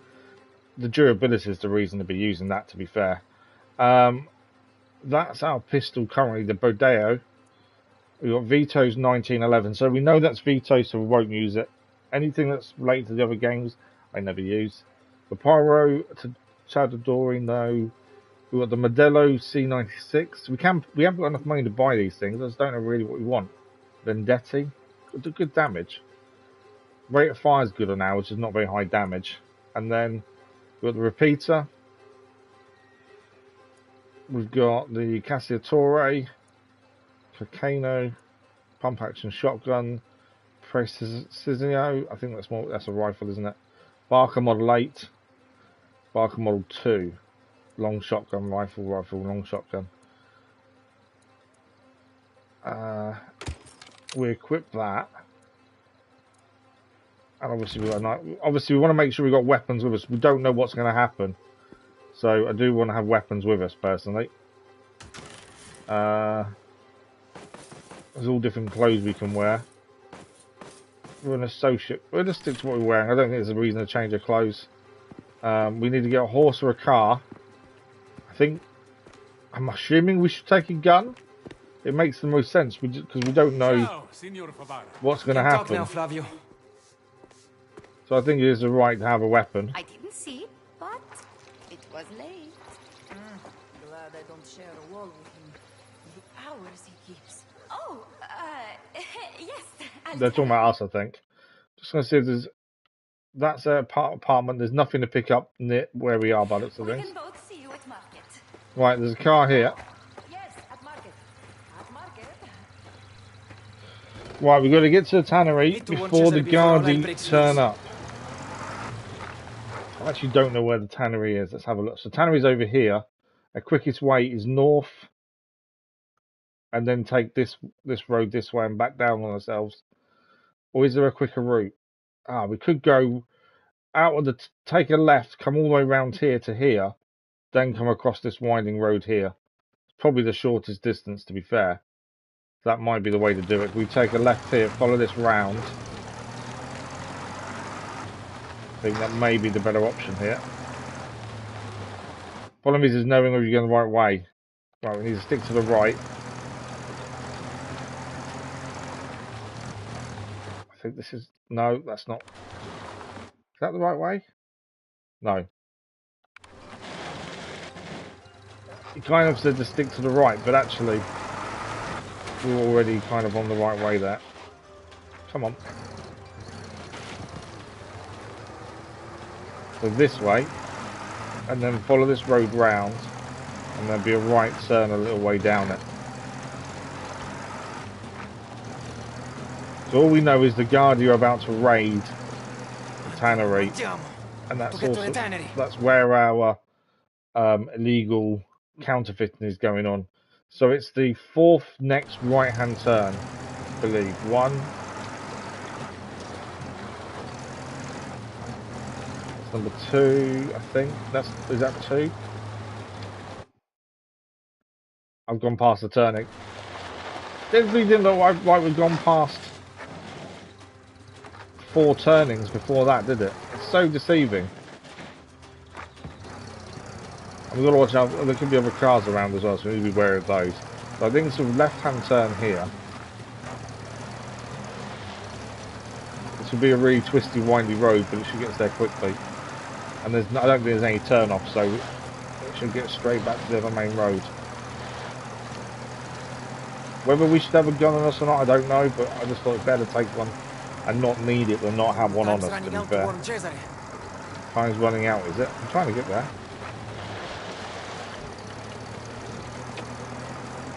The durability is the reason to be using that, to be fair. That's our pistol currently, the Bodeo. We've got Vito's 1911, so we know that's Vito, so we won't use it. Anything that's related to the other games, I never use. The Pyro to Chadadori, no. We've got the Modelo C96. We haven't got enough money to buy these things. I just don't know really what we want. Vendetti, do good damage. Rate of fire is good on ours, which is not very high damage. And then we've got the Repeater. We've got the Cacciatore, Cacano, Pump Action Shotgun, Precisionio. I think that's a rifle, isn't it? Barker Model 8, Barker Model 2, long shotgun, rifle, long shotgun. We equip that, and obviously we want to make sure we've got weapons with us. We don't know what's going to happen, so I do want to have weapons with us personally. There's all different clothes we can wear. We're an associate. We'll just stick to what we're wearing. I don't think there's a reason to change our clothes. We need to get a horse or a car. I'm assuming we should take a gun. It makes the most sense because we don't know what's going to happen. Now, Flavio. So I think it is the right to have a weapon. I didn't see, but it was late. Glad I don't share a wall with him. The hours he keeps. Oh, yes. They're talking about us, I think. Just going to see if there's... That's a apartment. There's nothing to pick up near where we are, by the looks of things. We can both see you at market. Right, there's a car here. Yes, at market. At market. Right, we've got to get to the tannery before the Guardi turn up. I actually don't know where the tannery is. Let's have a look. So tannery's over here. Our quickest way is north, and then take this road this way and back down on ourselves. Or is there a quicker route? We could go out of the... take a left, come all the way around here to here, then come across this winding road here. It's probably the shortest distance, to be fair. That might be the way to do it. We take a left here, follow this round. I think that may be the better option here. Problem is knowing whether you're going the right way. Right, we need to stick to the right. I think this is... No, that's not... Is that the right way? No. He kind of said to stick to the right, but actually we're already kind of on the right way there. Come on. So this way, and then follow this road round, and there'll be a right turn a little way down it. So all we know is the Guardi are about to raid the tannery, and that's also that's where our illegal counterfeiting is going on. So it's the fourth next right-hand turn, I believe. One. That's number 2, I think. Is that 2? I've gone past the turning. Definitely didn't look like we've gone past 4 turnings before that, did it? It's so deceiving. And we've got to watch out. There could be other cars around as well, so we need to be wary of those. So I think it's a left-hand turn here. This will be a really twisty, windy road, but it should get us there quickly. And I don't think there's any turn-off, so it should get straight back to the other main road. Whether we should have a gun on us or not, I don't know, but I just thought it's better to take one and not need it than not have one on us, to be fair. Time's running out, is it? I'm trying to get there.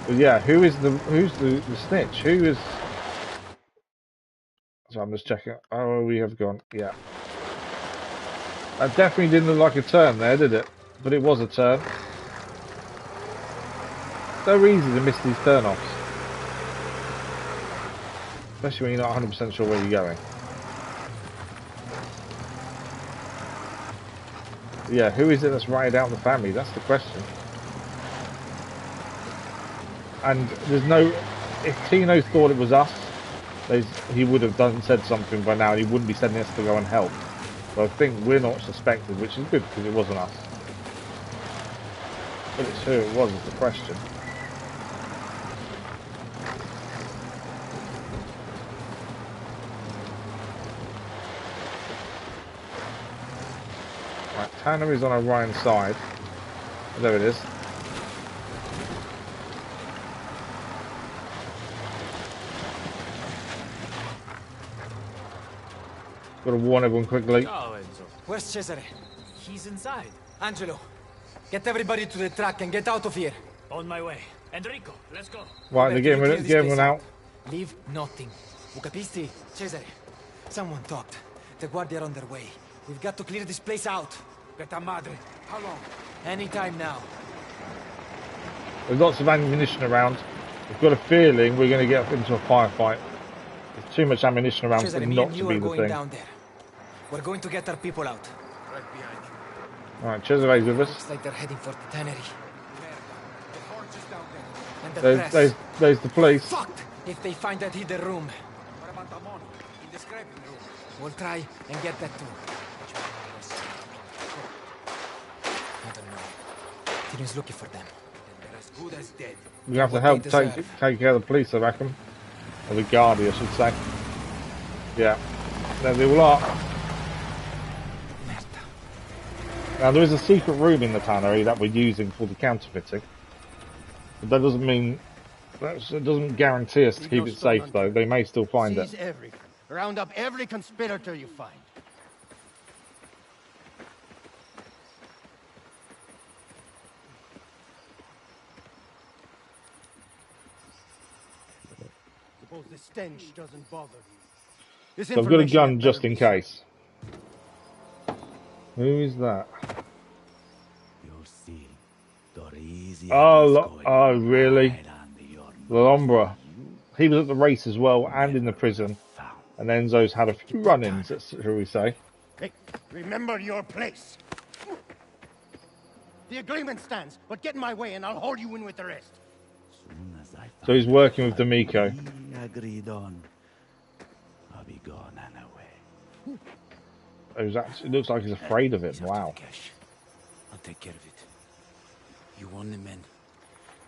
But yeah, who's the snitch? Who is... So I'm just checking. Oh, we have gone. Yeah. That definitely didn't look like a turn there, did it? But it was a turn. So easy to miss these turn-offs. Especially when you're not 100% sure where you're going. Yeah, who is it that's ratted out the family? That's the question. And there's no... If Tino thought it was us, he would have said something by now, and he wouldn't be sending us to go and help. So I think we're not suspected, which is good, because it wasn't us. But it's who it was is the question. Right, Tannery's on our right side. There it is. Got to warn everyone quickly. Where's Cesare? He's inside. Angelo, get everybody to the truck and get out of here. On my way. Enrico, let's go. Right, they're getting everyone out. Leave nothing. Capisti? Cesare, someone talked. The Guardia are on their way. We've got to clear this place out. Beta madre. How long? Anytime now. There's lots of ammunition around. We've got a feeling we're going to get into a firefight. There's too much ammunition around for it not to be the thing. Down there. We're going to get our people out. Right behind you. Alright, Cesare's with us. Looks like they're heading for the tannery. The horse is down there. And the press. There's the police. Fucked if they find that hidden room. What about the money? In the scraping room? We'll try and get that too. I don't know. Tina's looking for them. They're as good as dead. We have to help take care of the police, I reckon. Or the guardia, I should say. Yeah. There they all are. Now there is a secret room in the tannery that we're using for the counterfeiting. But that doesn't mean... It doesn't guarantee us to keep it safe, though. They may still find it. Everything. Round up every conspirator you find. Suppose the stench doesn't bother you. So I've got a gun just in case. Who is that? You'll see. Torrisi Oh, really? L'Ombra. He was at the race as well, and in the prison. And Enzo's had a few run-ins, shall we say. Hey, remember your place. The agreement stands, but get in my way and I'll haul you in with the rest. So he's working with D'Amico. Agreed on. I'll be gone anyway. It looks like he's afraid of it. Wow. I'll take care of it. You want the men.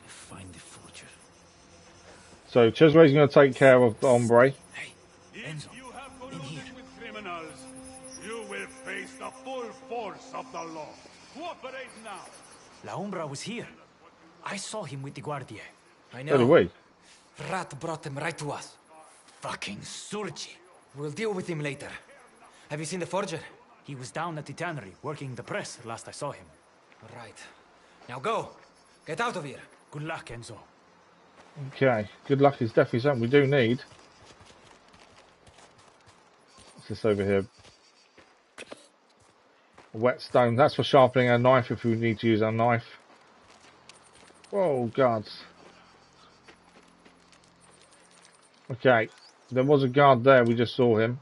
Find the forger. So Cesare's going to take care of the hombre. If you have colluded with criminals, you will face the full force of the law. Cooperate now. La Umbra was here. I saw him with the Guardia. I know. So do we. Rat brought him right to us. Fucking Surgi. We'll deal with him later. Have you seen the forger? He was down at the tannery, working the press last I saw him. Right. Now go. Get out of here. Good luck, Enzo. Okay. Good luck is definitely something we do need. What's this over here? A whetstone. That's for sharpening our knife if we need to use our knife. Whoa, guards. Okay. There was a guard there. We just saw him.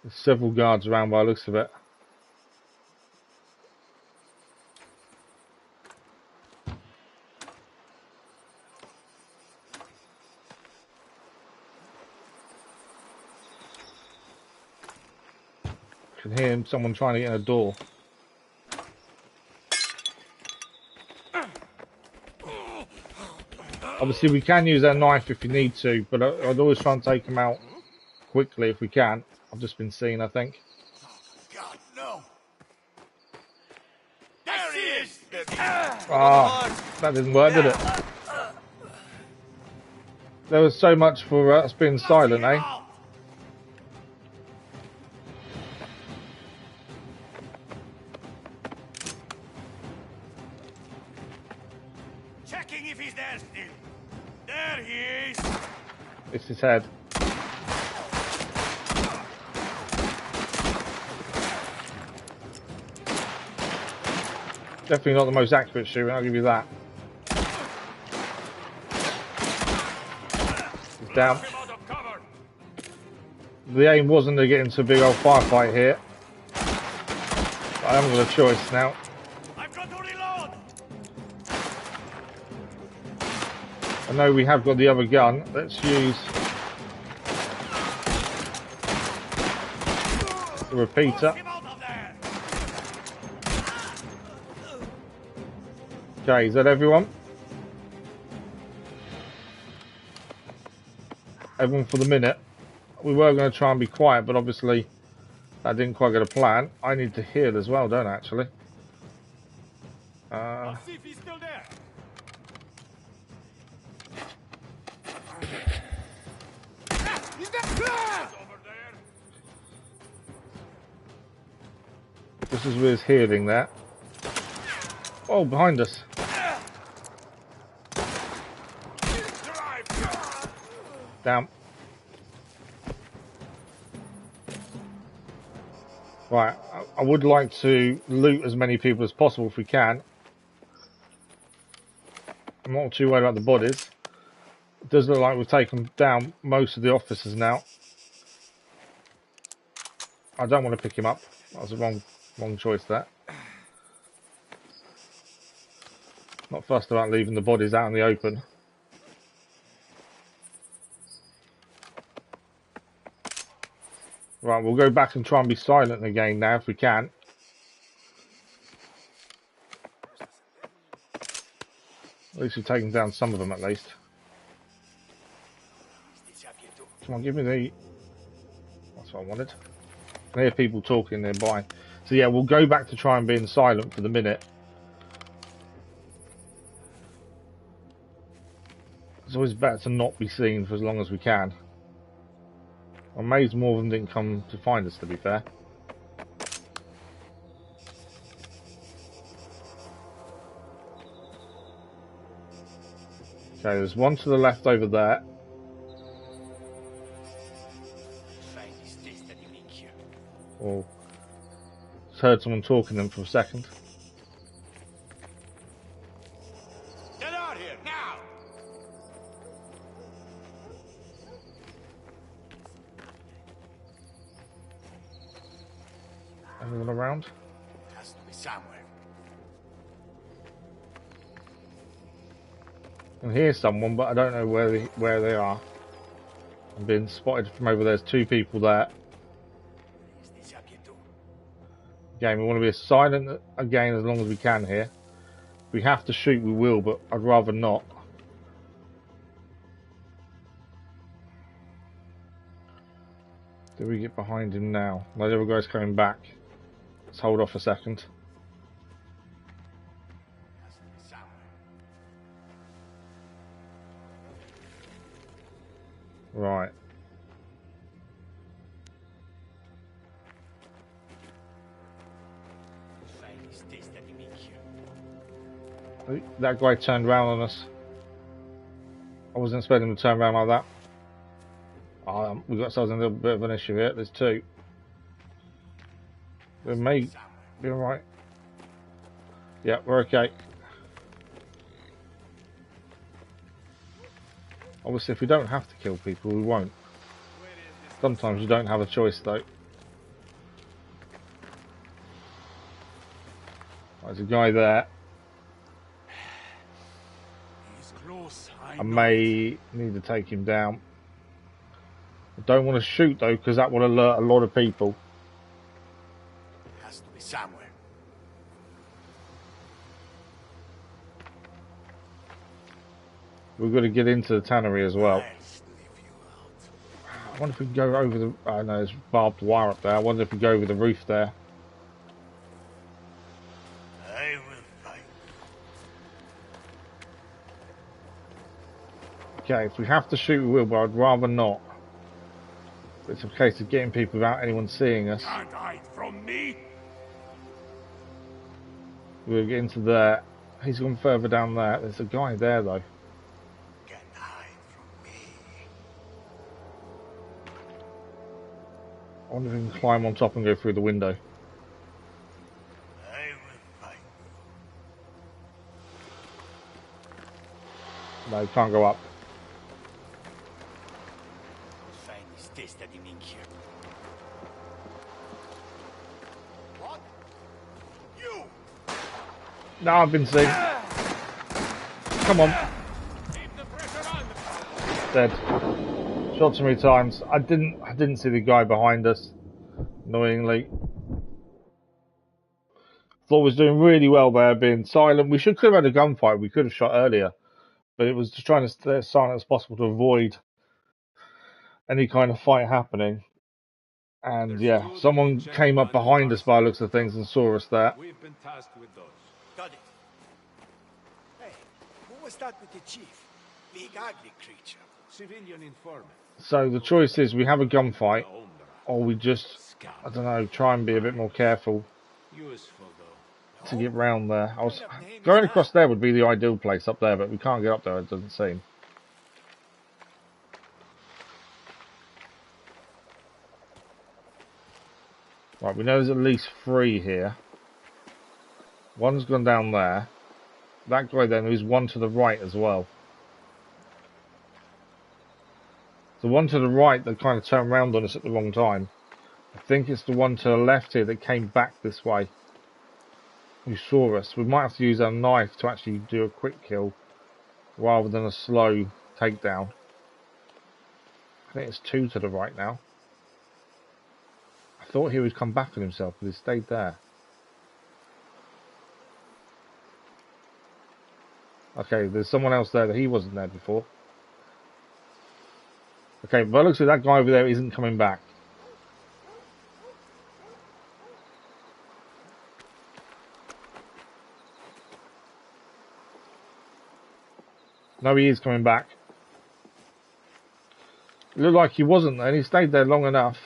There's several guards around by the looks of it. I can hear someone trying to get in a door. Obviously we can use our knife if you need to, but I'd always try and take them out quickly if we can. I've just been seen, I think. God, no. There he is. Ah, that didn't work, did it? There was so much for us being silent, eh? Checking if he's there still. There he is. It's his head. Definitely not the most accurate shooting, I'll give you that. He's down. The aim wasn't to get into a big old firefight here. But I haven't got a choice now. I've got to reload. I know we have got the other gun. Let's use the repeater. Okay, is that everyone? Everyone for the minute. We were going to try and be quiet, but obviously that didn't quite get a plan. I need to heal as well, don't I, actually? I'll see if he's still there. He's there! Over there. This is with his healing there. Oh, behind us. Down. Right, I would like to loot as many people as possible if we can. I'm not too worried about the bodies. It does look like we've taken down most of the officers now. I don't want to pick him up. That was the wrong choice there. Not fussed about leaving the bodies out in the open. Right, we'll go back and try and be silent again now if we can. At least we've taken down some of them at least. Come on, give me the... That's what I wanted. I can hear people talking nearby. So yeah, we'll go back to try and being silent for the minute. It's always better to not be seen for as long as we can. I'm amazed more of them didn't come to find us, to be fair. Okay, there's one to the left over there. Oh, just heard someone talking to them for a second. Get out here now! Anyone around? Has to be somewhere. I can hear someone, but I don't know where they are. I'm being spotted from over there. There's two people there. Again, we want to be as silent again as long as we can here. If we have to shoot, we will, but I'd rather not. Do we get behind him now? No, the other guy's coming back. Let's hold off a second. Right. That guy turned around on us. I wasn't expecting him to turn around like that. We've got ourselves in a little bit of an issue here. There's two. We may be alright. Yeah, we're okay. Obviously, if we don't have to kill people, we won't. Sometimes you don't have a choice, though. There's a guy there. I may need to take him down. I don't want to shoot, though, because that will alert a lot of people. Has to be somewhere. We've got to get into the tannery as well. I wonder if we can go over the... I know there's barbed wire up there. I wonder if we go over the roof there. I will fight. Okay, if we have to shoot, we will, but I'd rather not. It's a case of getting people without anyone seeing us. Can't hide from me. We'll get into there. He's gone further down there. There's a guy there, though. I wonder if we can climb on top and go through the window. I will fight. No, can't go up. You. No, I've been seen. Come on. Dead. Shot so many times. I didn't see the guy behind us. Annoyingly. Thought was doing really well there, being silent. We could have had a gunfight. We could have shot earlier, but it was just trying to stay as silent as possible to avoid any kind of fight happening. And yeah, someone came up behind us by the looks of things and saw us there. We've been tasked with those. Got it. Hey, who was that with the chief? Big ugly creature. Civilian informant. So the choice is we have a gunfight, or we just, I don't know, try and be a bit more careful to get round there. Going across there would be the ideal place up there, but we can't get up there, it doesn't seem. Right, we know there's at least 3 here. One's gone down there. That guy then, there's one to the right as well. The one to the right that kind of turned around on us at the wrong time. I think it's the one to the left here that came back this way. who saw us. We might have to use our knife to actually do a quick kill rather than a slow takedown. I think it's 2 to the right now. I thought he would come back on himself, but he stayed there. Okay, there's someone else there that he wasn't there before. Okay, but it looks like that guy over there isn't coming back. No, he is coming back. It looked like he wasn't there, and he stayed there long enough.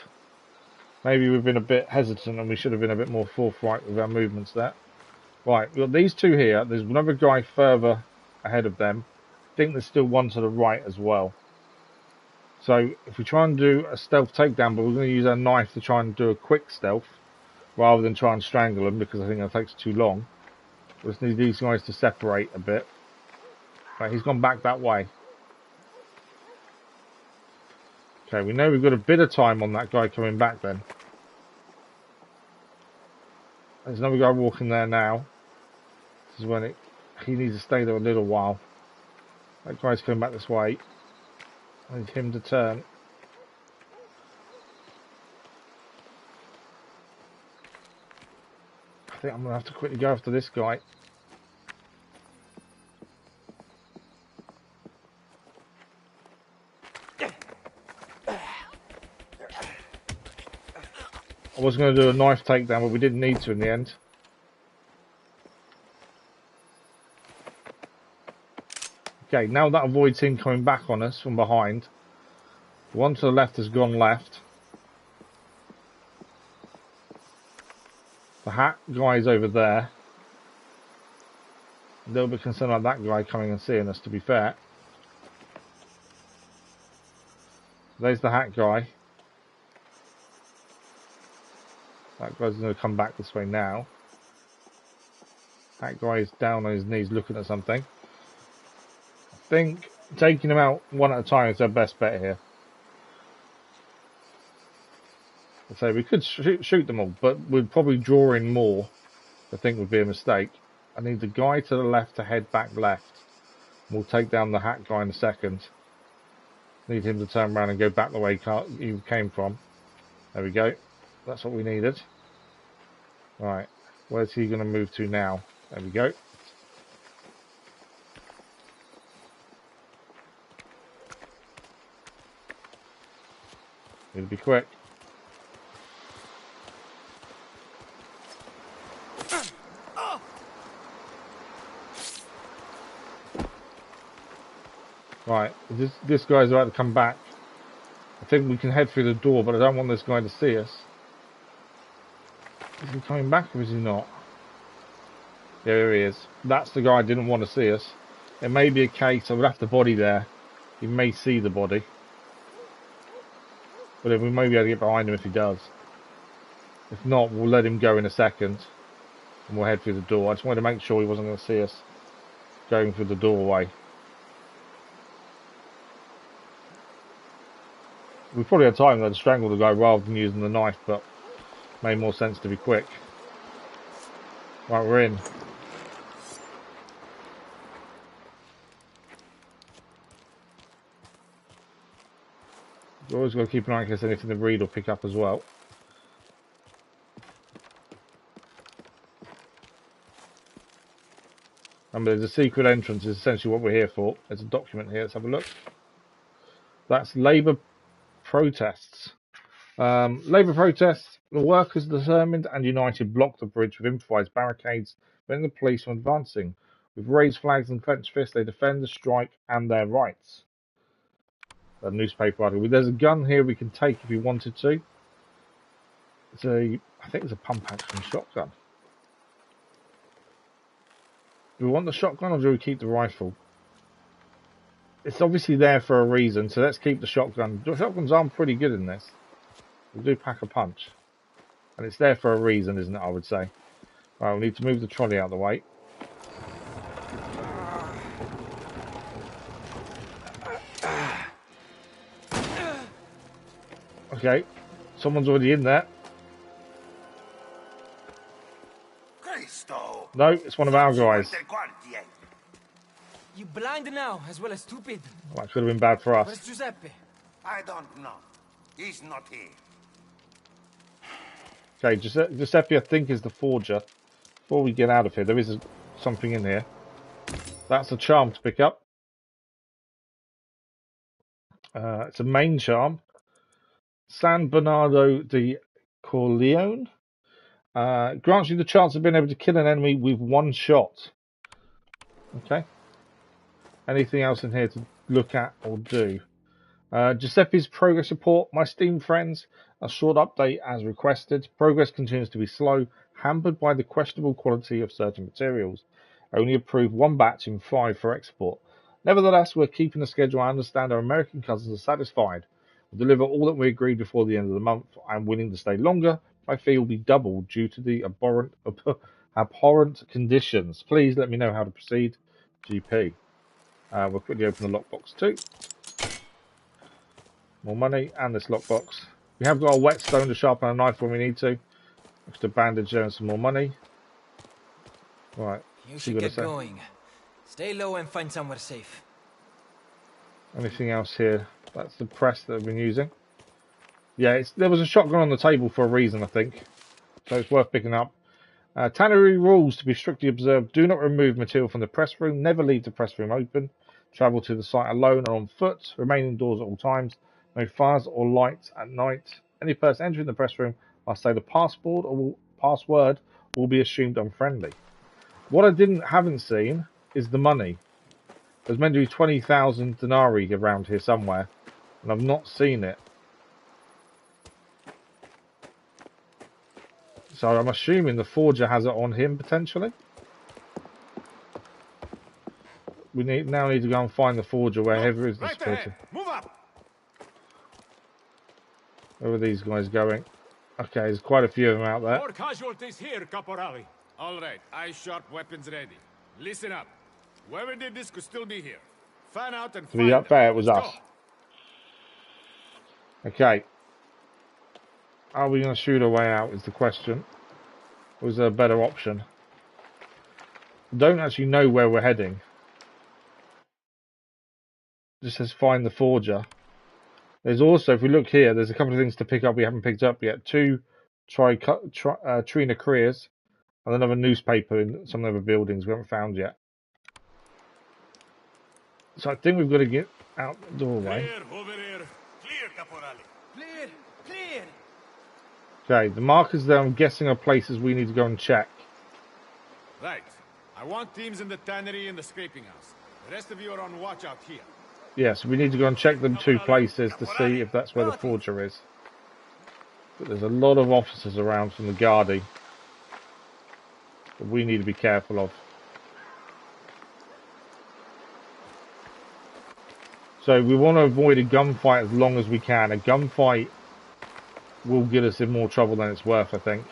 Maybe we've been a bit hesitant and we should have been a bit more forthright with our movements there. Right, we've got these two here. There's another guy further ahead of them. I think there's still one to the right as well. So if we try and do a stealth takedown, but we're going to use our knife to try and do a quick stealth rather than try and strangle them, because I think that takes too long. We just need these guys to separate a bit. Right, he's gone back that way. Okay, we know we've got a bit of time on that guy coming back then. There's another guy walking there now. This is when he needs to stay there a little while. That guy's coming back this way. I need him to turn. I think I'm going to have to quickly go after this guy. I was going to do a knife takedown, but we didn't need to in the end. Okay, now that avoids him coming back on us from behind. The one to the left has gone left. The hat guy's over there. A little bit concerned about that guy coming and seeing us, to be fair. There's the hat guy. That guy's going to come back this way now. That guy is down on his knees looking at something. I think taking them out one at a time is our best bet here. So we could shoot them all, but we'd probably draw in more. I think would be a mistake. I need the guy to the left to head back left. We'll take down the hat guy in a second. Need him to turn around and go back the way he came from. There we go. That's what we needed. Right, where's he going to move to now? There we go. Need to be quick. Right, this guy's about to come back. I think we can head through the door, but I don't want this guy to see us. Is he coming back or is he not? There he is. That's the guy who didn't want to see us. It may be a case of we'll have the body there. He may see the body. But we may be able to get behind him if he does. If not, we'll let him go in a second. And we'll head through the door. I just wanted to make sure he wasn't going to see us going through the doorway. We probably had time though to strangle the guy rather than using the knife, but made more sense to be quick. Right, we're in. You've always got to keep an eye in case anything to read or pick up as well. Remember, there's a secret entrance is essentially what we're here for. There's a document here, let's have a look. That's Labour protests. Labour protests. The workers determined and united blocked the bridge with improvised barricades, preventing the police from advancing. With raised flags and clenched fists, they defend the strike and their rights. A newspaper article. There's a gun here we can take if we wanted to. I think it's a pump action shotgun. Do we want the shotgun or do we keep the rifle? It's obviously there for a reason, so let's keep the shotgun. The shotguns are pretty good in this. We do pack a punch. And it's there for a reason, isn't it, I would say. Right, we need to move the trolley out of the way. Okay, someone's already in there. No, it's one of our guys. You blind now, as well as stupid. Well, that could have been bad for us. Where's Giuseppe? I don't know. He's not here. Okay, Giuseppe, I think, is the forger. Before we get out of here, there is something in here. That's a charm to pick up. It's a main charm. San Bernardo di Corleone. Grants you the chance of being able to kill an enemy with one shot. Okay. Anything else in here to look at or do? Giuseppe's progress report. My Steam friends, a short update as requested. Progress continues to be slow, hampered by the questionable quality of certain materials. Only approved one batch in 5 for export. Nevertheless, we're keeping the schedule. I understand our American cousins are satisfied. We'll deliver all that we agreed before the end of the month. I'm willing to stay longer. My fee will be doubled due to the abhorrent conditions. Please let me know how to proceed. GP. We'll quickly open the lockbox too. More money and this lockbox. We have got a whetstone to sharpen a knife when we need to. Extra bandage there and some more money. Right. You should get going. Stay low and find somewhere safe. Anything else here? That's the press that I've been using. Yeah, there was a shotgun on the table for a reason, I think. So it's worth picking up. Tannery rules to be strictly observed. Do not remove material from the press room. Never leave the press room open. Travel to the site alone or on foot. Remain indoors at all times. No fires or lights at night. Any person entering the press room must say the password will be assumed unfriendly. What I haven't seen is the money. There's meant to be 20,000 denarii around here somewhere, and I've not seen it. So I'm assuming the forger has it on him potentially. We now need to go and find the forger wherever is the security. Move up. Where are these guys going? Okay, there's quite a few of them out there. More casualties here, Caporale. All right, eye-sharp weapons ready. Listen up. Whoever did this could still be here. Fan out and to be up there, it was us. Okay. Are we going to shoot our way out is the question. Or is there a better option? I don't actually know where we're heading. It just says find the forger. There's also, if we look here, there's a couple of things to pick up we haven't picked up yet. 2 Trina careers and another newspaper in some of the buildings we haven't found yet. So I think we've got to get out the doorway. Clear, over here. Clear, Caporale. Clear, clear. Okay, the markers there, I'm guessing, are places we need to go and check. Right. I want teams in the tannery and the scraping house. The rest of you are on watch out here. Yes, we need to go and check them 2 places to see if that's where the forger is. But there's a lot of officers around from the Gardaí that we need to be careful of. So we want to avoid a gunfight as long as we can. A gunfight will get us in more trouble than it's worth, I think.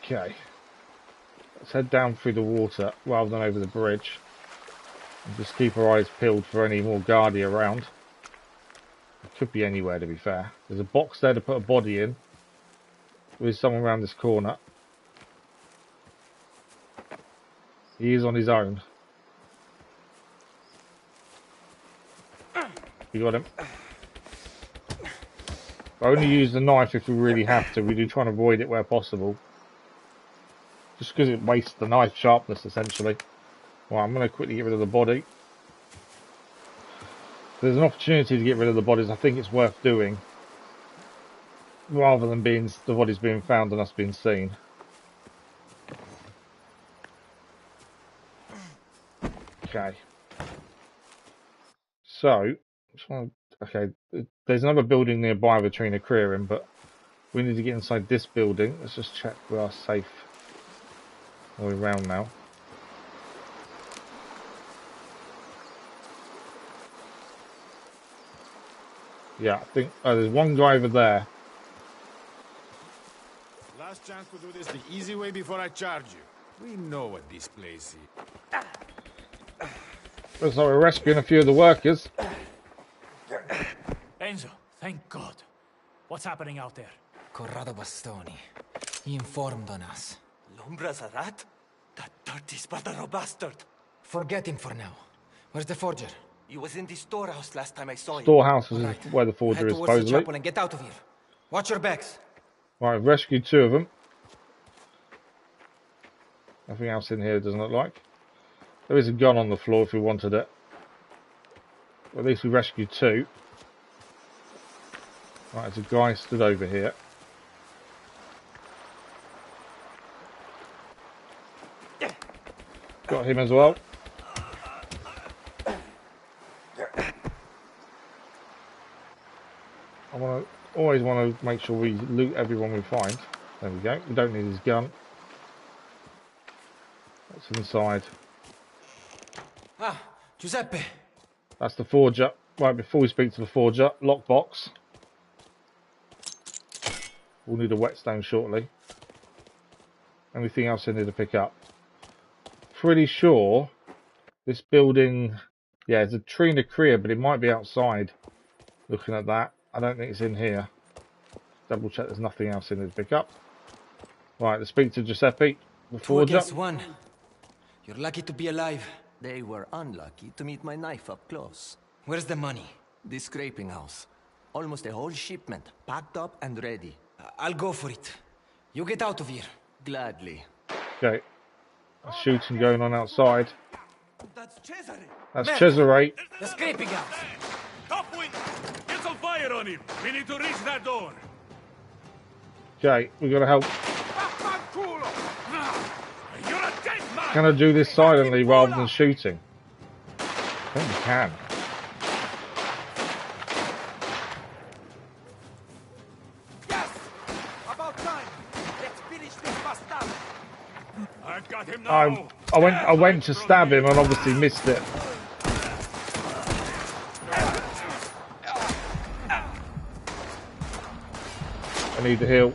Okay. Let's head down through the water rather than over the bridge. And just keep our eyes peeled for any more Gardaí around. It could be anywhere, to be fair. There's a box there to put a body in. There's someone around this corner. He is on his own. We got him. I only use the knife if we really have to. We do try and avoid it where possible. Just because it wastes the knife sharpness, essentially. Well, I'm going to quickly get rid of the body. If there's an opportunity to get rid of the bodies, I think it's worth doing. Rather than the bodies being found and us being seen. Okay. So, okay, there's another building nearby with Trina Career in, but we need to get inside this building. Let's just check we are safe all the way around now. Yeah, I think there's one guy over there. last chance to do this the easy way before I charge you. We know what this place is. Looks like we're rescuing a few of the workers. Enzo, thank God. What's happening out there? Corrado Bastoni. He informed on us. L'ombra's a rat? That dirty Spadaro bastard! Forget him for now. Where's the forger? He was in the storehouse last time I saw him. Storehouse is where the forger is, Head towards the supposedly. chapel and get out of here. Watch your backs. Right, I've rescued 2 of them. Nothing else in here, it doesn't look like. There is a gun on the floor if we wanted it. Well, at least we rescued 2. Right, there's a guy stood over here. Got him as well. Always want to make sure we loot everyone we find. There we go. We don't need his gun. That's inside. Ah, Giuseppe. That's the forger. Right, before we speak to the forger, lockbox. We'll need a whetstone shortly. Anything else I need to pick up? Pretty sure this building, yeah, it's a Trina Crea, but it might be outside. Looking at that, I don't think it's in here. Double check there's nothing else in it to pick up. Right, let's speak to Giuseppe, the forger. 2 against 1. You're lucky to be alive. They were unlucky to meet my knife up close. Where's the money? The scraping house. Almost a whole shipment, packed up and ready. I'll go for it. You get out of here. Gladly. Okay. A shooting going on outside. That's Cesare. That's Cesare. The scraping house. Upwind! Get some fire on him! We need to reach that door! Okay, we gotta help. You're a dead man! Can I do this silently rather than shooting? I think we can. Yes! About time! Let's finish this bastard! I've got him now! I went to stab him and obviously missed it. I need to heal.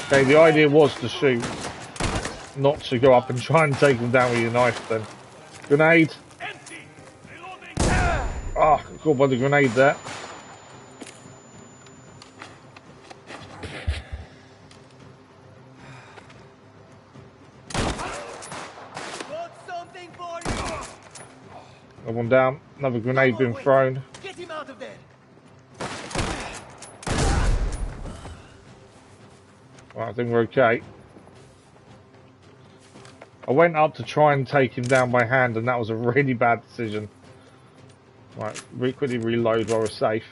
Okay, the idea was to shoot, not to go up and try and take him down with your knife then. Grenade! Ah, oh, got by the grenade there. Another one down, another grenade being thrown. Get him out of there! Right, I think we're okay. I went up to try and take him down by hand and that was a really bad decision. Right, quickly reload while we're safe.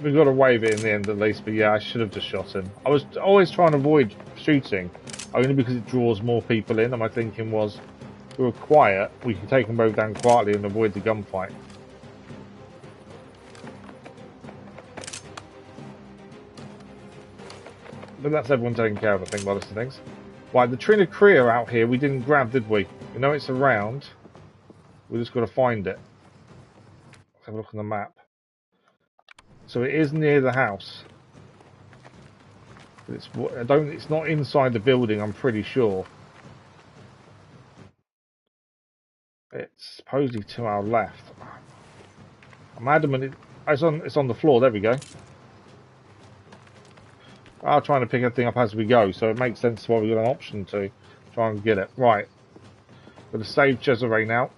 We got away with it in the end at least, but yeah, I should have just shot him. I was always trying to avoid shooting, only because it draws more people in, and my thinking was, if we were quiet, we could take them both down quietly and avoid the gunfight. But that's everyone taken care of, I think, by the things. Right, the Trina Crea out here, we didn't grab, did we? We know it's around. We just got to find it. Let's have a look on the map. So it is near the house. But it's not inside the building, I'm pretty sure. It's supposedly to our left. I'm adamant it's on the floor, there we go. I'm trying to pick everything up as we go, so it makes sense why we've got an option to try and get it. Right. Got to save Cesare now.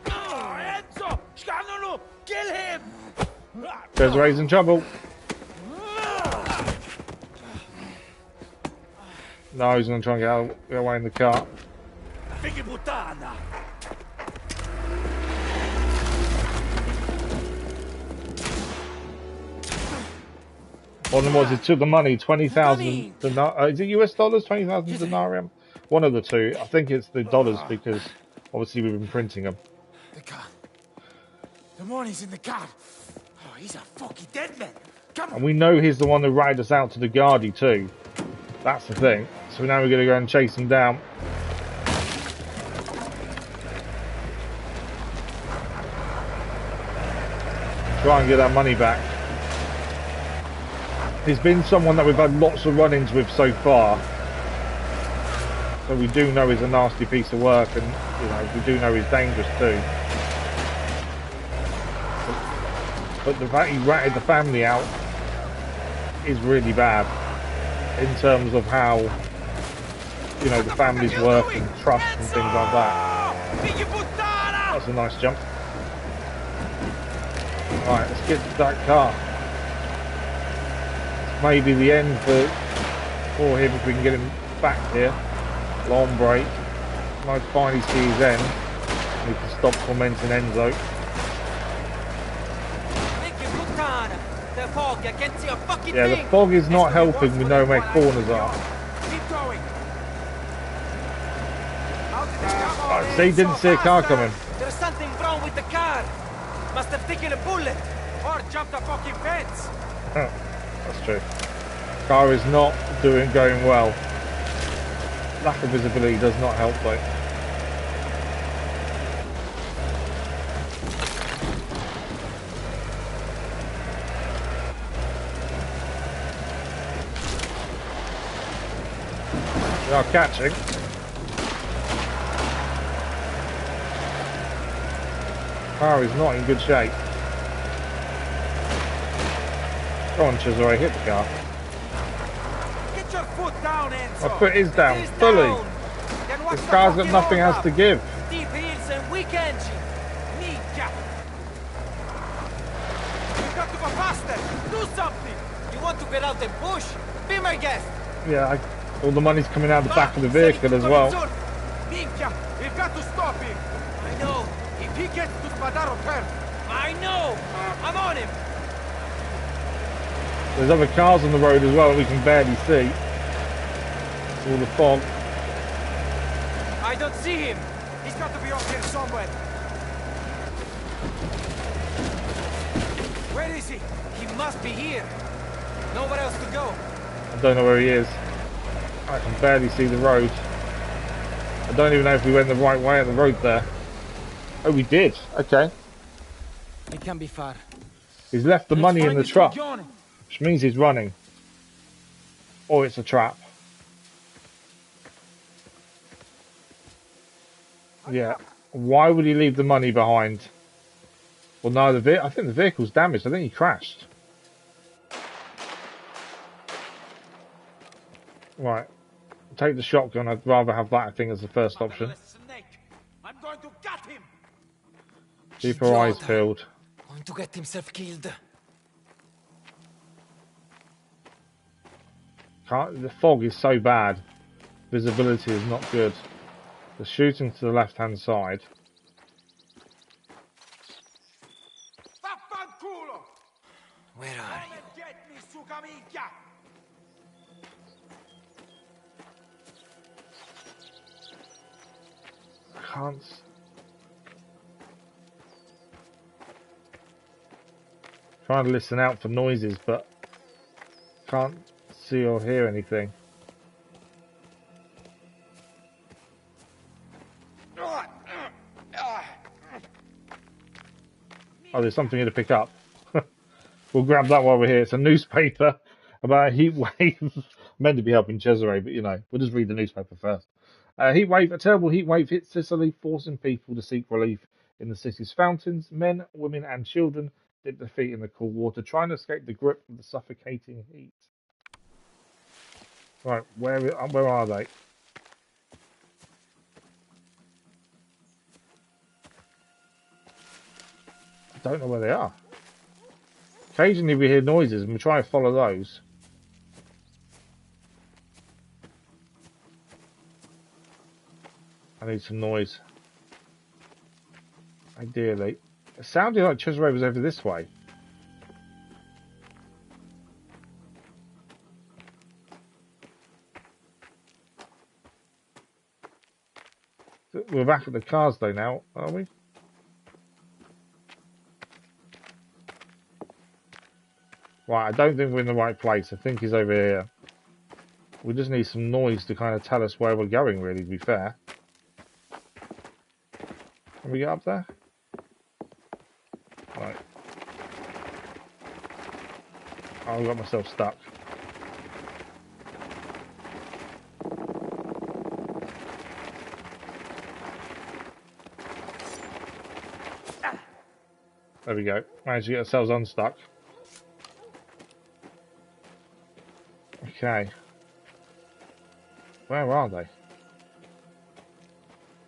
Enzo! Scannolo! Kill him! Cesare's in trouble. No, he's going to try and get away in the car. Fighi puttana! One of them was, he took the money, 20,000 dinar. Is it US dollars? 20,000 denarium? One of the two. I think it's the dollars because obviously we've been printing them. The money's in the car. Oh, he's a fucking dead man. Come on. And we know he's the one who ratted us out to the Guardi too. That's the thing. So now we're going to go and chase him down. Try and get our money back. He's been someone that we've had lots of run-ins with so far. So we do know he's a nasty piece of work, and you know, we do know he's dangerous too. But the fact he ratted the family out is really bad in terms of how, you know, the families work and trust and things like that. That's a nice jump. Right, let's get to that car. Maybe the end for him if we can get him back here. Long break. Nice finally see his end. We can stop tormenting Enzo. Yeah, the fog is not helping. We know where corners are. Right, see, didn't see a car coming. There's something wrong with the car. Must have taken a bullet or jumped a fucking fence. That's true. Car is not going well. Lack of visibility does not help though. We are catching. Car is not in good shape. Go on, Cesare, hit the car. Get your foot down, Enzo. My foot is down, fully. This car's got nothing else to give. Deep heels and weak engine. Minchia. You've got to go faster. Do something. You want to get out and push? Be my guest. Yeah, all the money's coming out the back of the vehicle as well. Minchia, we've got to stop him. I know. If he gets to Spadaro first. I know. I'm on him. There's other cars on the road as well that we can barely see. All the fog. I don't see him. He's got to be up here somewhere. Where is he? He must be here. Nowhere else to go. I don't know where he is. I can barely see the road. I don't even know if we went the right way at the road there. Oh, we did. Okay. It can't be far. He's left the money in the truck, which means he's running. Or it's a trap. Yeah. Why would he leave the money behind? Well, no, I think the vehicle's damaged. I think he crashed. Right. Take the shotgun. I'd rather have that, I think, as the first option. I'm going to gut him. Keep her eyes peeled. Going to get himself killed. The fog is so bad. Visibility is not good. The shooting to the left-hand side. Where are you? I can't. Trying to listen out for noises, but can't see or hear anything. Oh, there's something here to pick up. We'll grab that while we're here. It's a newspaper about a heat wave. Meant to be helping Cesare, but you know, we'll just read the newspaper first. A terrible heat wave hit Sicily, forcing people to seek relief in the city's fountains. Men, women, and children dip their feet in the cool water, trying to escape the grip of the suffocating heat. Right, where are they? I don't know where they are. Occasionally we hear noises and we try to follow those. I need some noise. Ideally. It sounded like Cesare was over this way. We're back at the cars though now, are we? Right, I don't think we're in the right place. I think he's over here. We just need some noise to kind of tell us where we're going, really, to be fair. Can we get up there? Right. Oh, I got myself stuck. There we go. Managed to get ourselves unstuck. Okay. Where are they?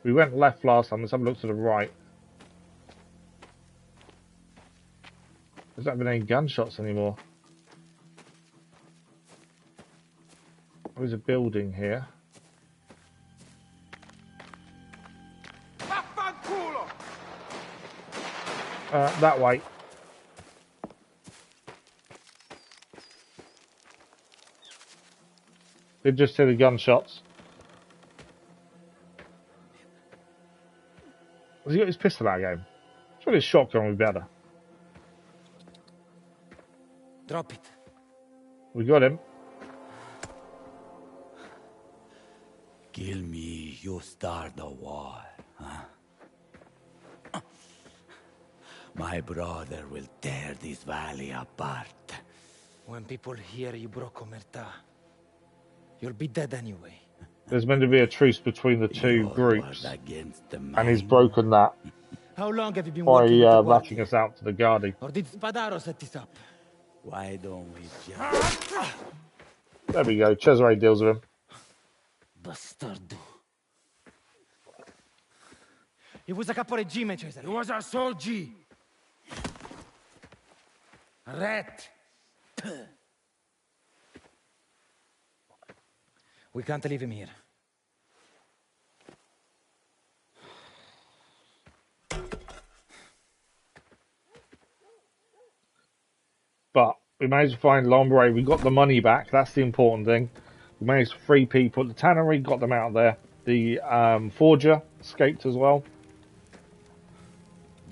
We went left last time. Let's have a look to the right. There's not been any gunshots anymore. There's a building here. That way. Did just hear the gunshots. Has he got his pistol out again? Surely his shotgun would be better. Drop it. We got him. Kill me, you start the war, huh? My brother will tear this valley apart. When people hear you broke Omerta, you'll be dead anyway. There's meant to be a truce between the two groups, and he's broken that. How long have you been by working with the ratting us out to the Guardi. Or did Spadaro set this up? Why don't we just... There we go. Cesare deals with him. Bastardo. He was a caporegime, Cesare. He was a soldier. A rat. We can't leave him here. But we managed to find Lombre. We got the money back. That's the important thing. We managed to free people. The Tannery got them out of there. The Forger escaped as well.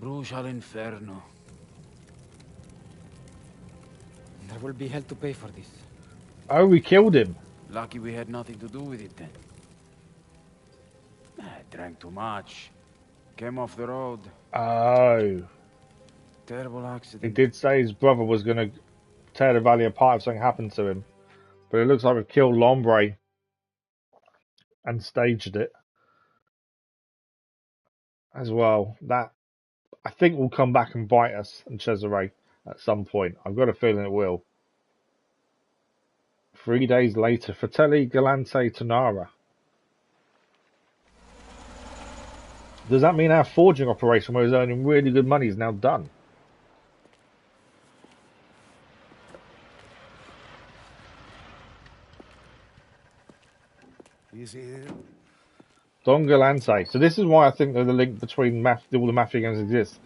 Bruce all'inferno. There will be hell to pay for this. Oh, we killed him. Lucky we had nothing to do with it then. I drank too much. Came off the road. Oh. Terrible accident. He did say his brother was going to tear the valley apart if something happened to him. But it looks like we've killed Lombre and staged it as well. That, I think, will come back and bite us and Cesare at some point. I've got a feeling it will. 3 days later, Fratelli Galante Tanara. Does that mean our forging operation, where he's earning really good money, is now done? He's here. Don Galante. So this is why I think that the link between all the Mafia games exists.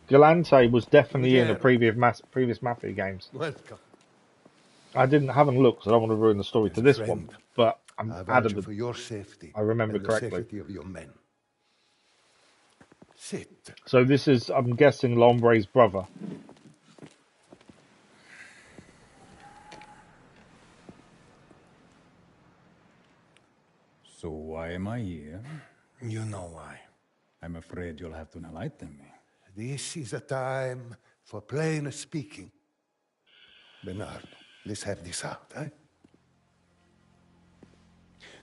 Galante was definitely in the previous Mafia games. Welcome. I haven't looked, so I don't want to ruin the story to this one. But I'm adamant for your safety. I remember and correctly. The safety of your men. Sit. So this is, I'm guessing, Lombre's brother. So why am I here? You know why. I'm afraid you'll have to enlighten me. This is a time for plain speaking. Bernardo, let's have this out, eh?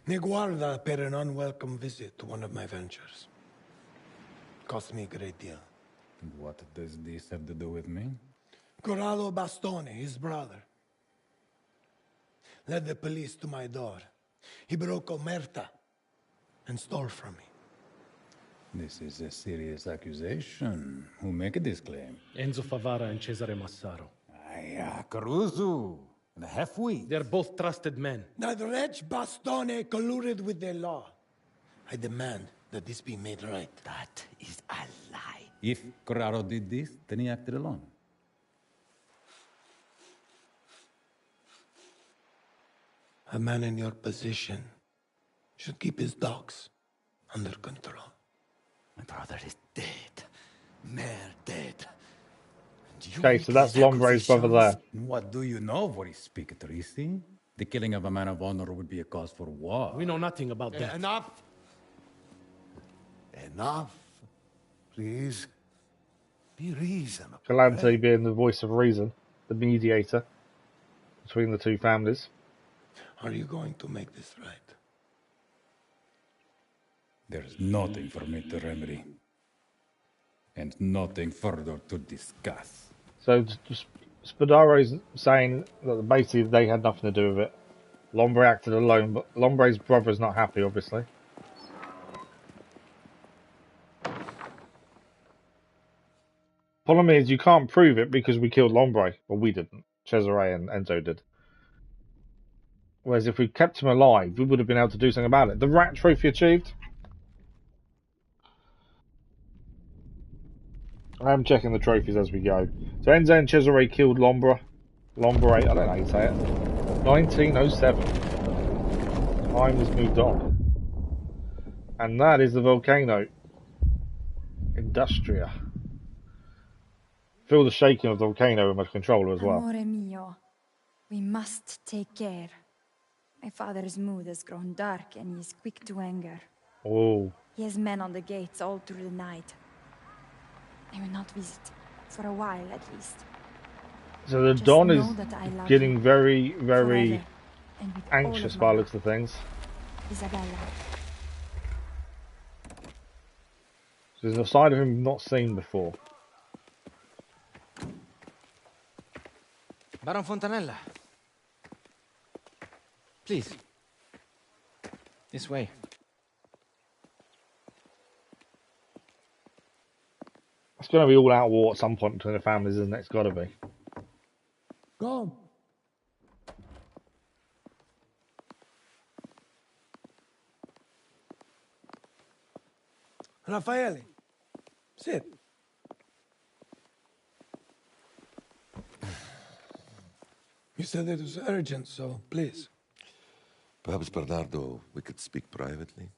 Ne guarda per an unwelcome visit to one of my ventures. Cost me a great deal. And what does this have to do with me? Corrado Bastone, his brother, led the police to my door. He broke Omerta and stole from me. This is a serious accusation. Who make this claim? Enzo Favara and Cesare Massaro. Caruso, the half-wit. They're both trusted men. That wretch Bastone colluded with the law. I demand that this be made right. That is a lie. If Corrado did this, then he acted alone. A man in your position should keep his dogs under control. My brother is dead. Mere dead. Okay, so that's Lombre's brother there. What do you know of what he speak, Torrisi? The killing of a man of honor would be a cause for war. We know nothing about that. Enough! Enough! Please, be reasonable. Galante being the voice of reason, the mediator between the two families. Are you going to make this right? There's nothing for me to remedy. And nothing further to discuss. So Spadaro's saying that basically they had nothing to do with it. Lombre acted alone, but Lombre's brother's not happy, obviously. Problem is, you can't prove it because we killed Lombre. Well, we didn't. Cesare and Enzo did. Whereas if we kept him alive, we would have been able to do something about it. The rat trophy achieved. I am checking the trophies as we go. So Enzo and Cesare killed Lombre, I don't know how you say it. 1907. Time has moved on. And that is the volcano. Industria. Feel the shaking of the volcano with my controller as well. Amore mio, we must take care. My father's mood has grown dark and he is quick to anger. Oh. He has men on the gates all through the night. I will not visit, for a while at least. So the Just Don is getting very, very anxious by the looks of things. Isabella. So there's a side of him not seen before. Baron Fontanella. Please. This way. It's going to be all out war at some point between the families, isn't it? It's got to be. Go. Raffaele, sit. You said it was urgent, so please. Perhaps, Bernardo, we could speak privately?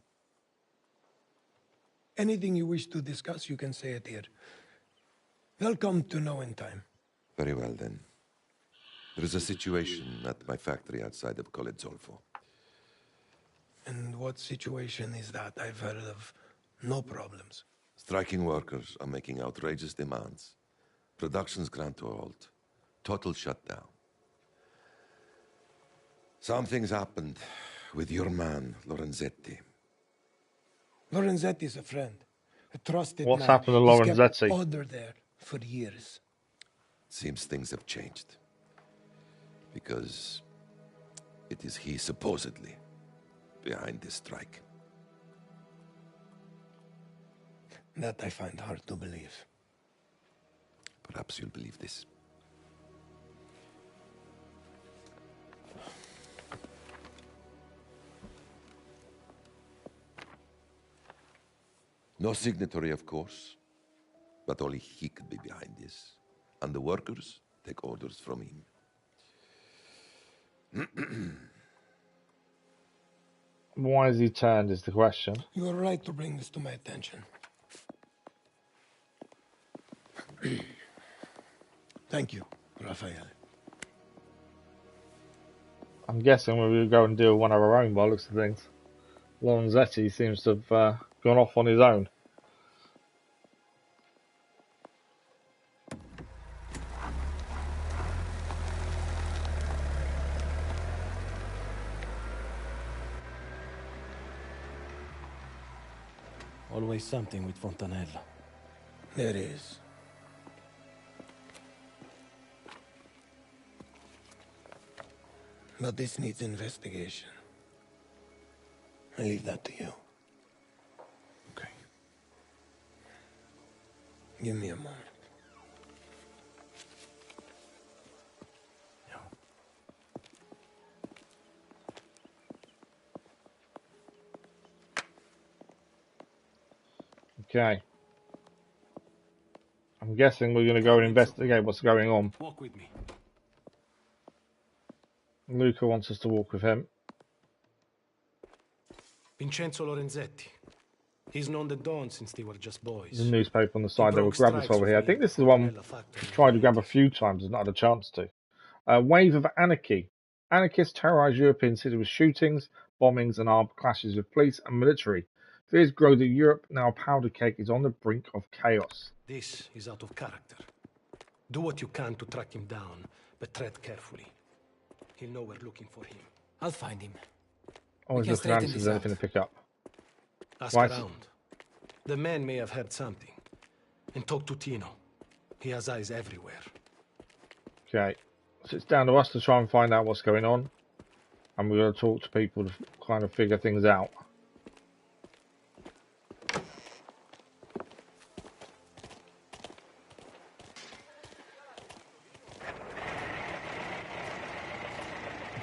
Anything you wish to discuss, you can say it here. Welcome to know in time. Very well, then. There is a situation at my factory outside of Colezzolfo. And what situation is that? I've heard of no problems. Striking workers are making outrageous demands. Production's ground to a halt. Total shutdown. Something's happened with your man, Lorenzetti. Lorenzetti's a friend. A trusted What's man. happened to He's kept Lorenzetti? order there for years. Seems things have changed. Because it is he, supposedly, behind this strike. That I find hard to believe. Perhaps you'll believe this. No signatory, of course, but only he could be behind this. And the workers take orders from him. Why has he turned is the question. You are right to bring this to my attention. Thank you, Raffaele. I'm guessing we will go and do one of our own by the looks of things. Lorenzetti seems to have gone off on his own. Always something with Fontanella. There is. But this needs investigation. I leave that to you. Okay. Give me a moment. Okay. I'm guessing we're going to go and investigate what's going on. Walk with me. Luca wants us to walk with him. Vincenzo Lorenzetti. He's known the Don since they were just boys. There's a newspaper on the side. They will grab this over here. I think this is the one I've tried to grab a few times and not had a chance to. Wave of anarchy. Anarchists terrorise European cities with shootings, bombings, and armed clashes with police and military. Fears grow that Europe, now a powder keg, is on the brink of chaos. This is out of character. Do what you can to track him down, but tread carefully. He'll know we're looking for him. I'll find him. Always look around if there's anything to pick up. Ask around. The man may have heard something. And talk to Tino. He has eyes everywhere. Okay. So it's down to us to try and find out what's going on. And we're going to talk to people to kind of figure things out.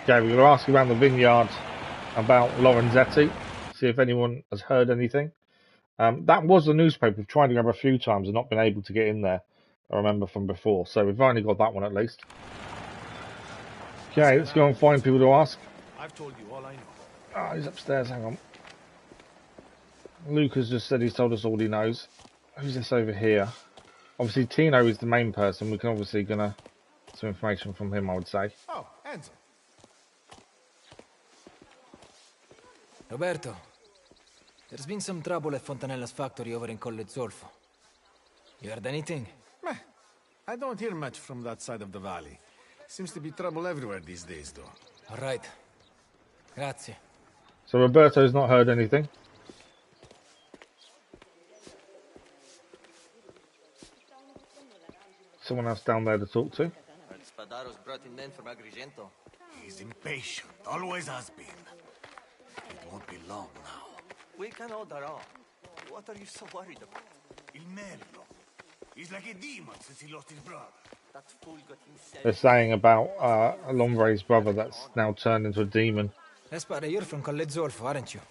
Okay, we're going to ask around the vineyard about Lorenzetti, see if anyone has heard anything. That was the newspaper. We've tried to grab a few times and not been able to get in there, I remember from before. So we've only got that one at least. Okay, let's go and find people to ask. I've told you all I know. Oh, he's upstairs, hang on. Lucas just said he's told us all he knows. Who's this over here? Obviously Tino is the main person. We can obviously get some information from him, I would say. Oh, Enzo. Roberto, there's been some trouble at Fontanella's factory over in Colle Zolfo. You heard anything? Meh, I don't hear much from that side of the valley. Seems to be trouble everywhere these days, though. All right. Grazie. So Roberto's not heard anything. Someone else down there to talk to. Spadaro's brought in men from Agrigento. He's impatient, always has been. It won't be long now. We can hold our own. What are you so worried about? Il Merlo. He's like a demon since he lost his brother. That fool got himself. They're saying about Lombre's brother that's now turned into a demon. Espada, you're from Colle Zolfo, aren't you?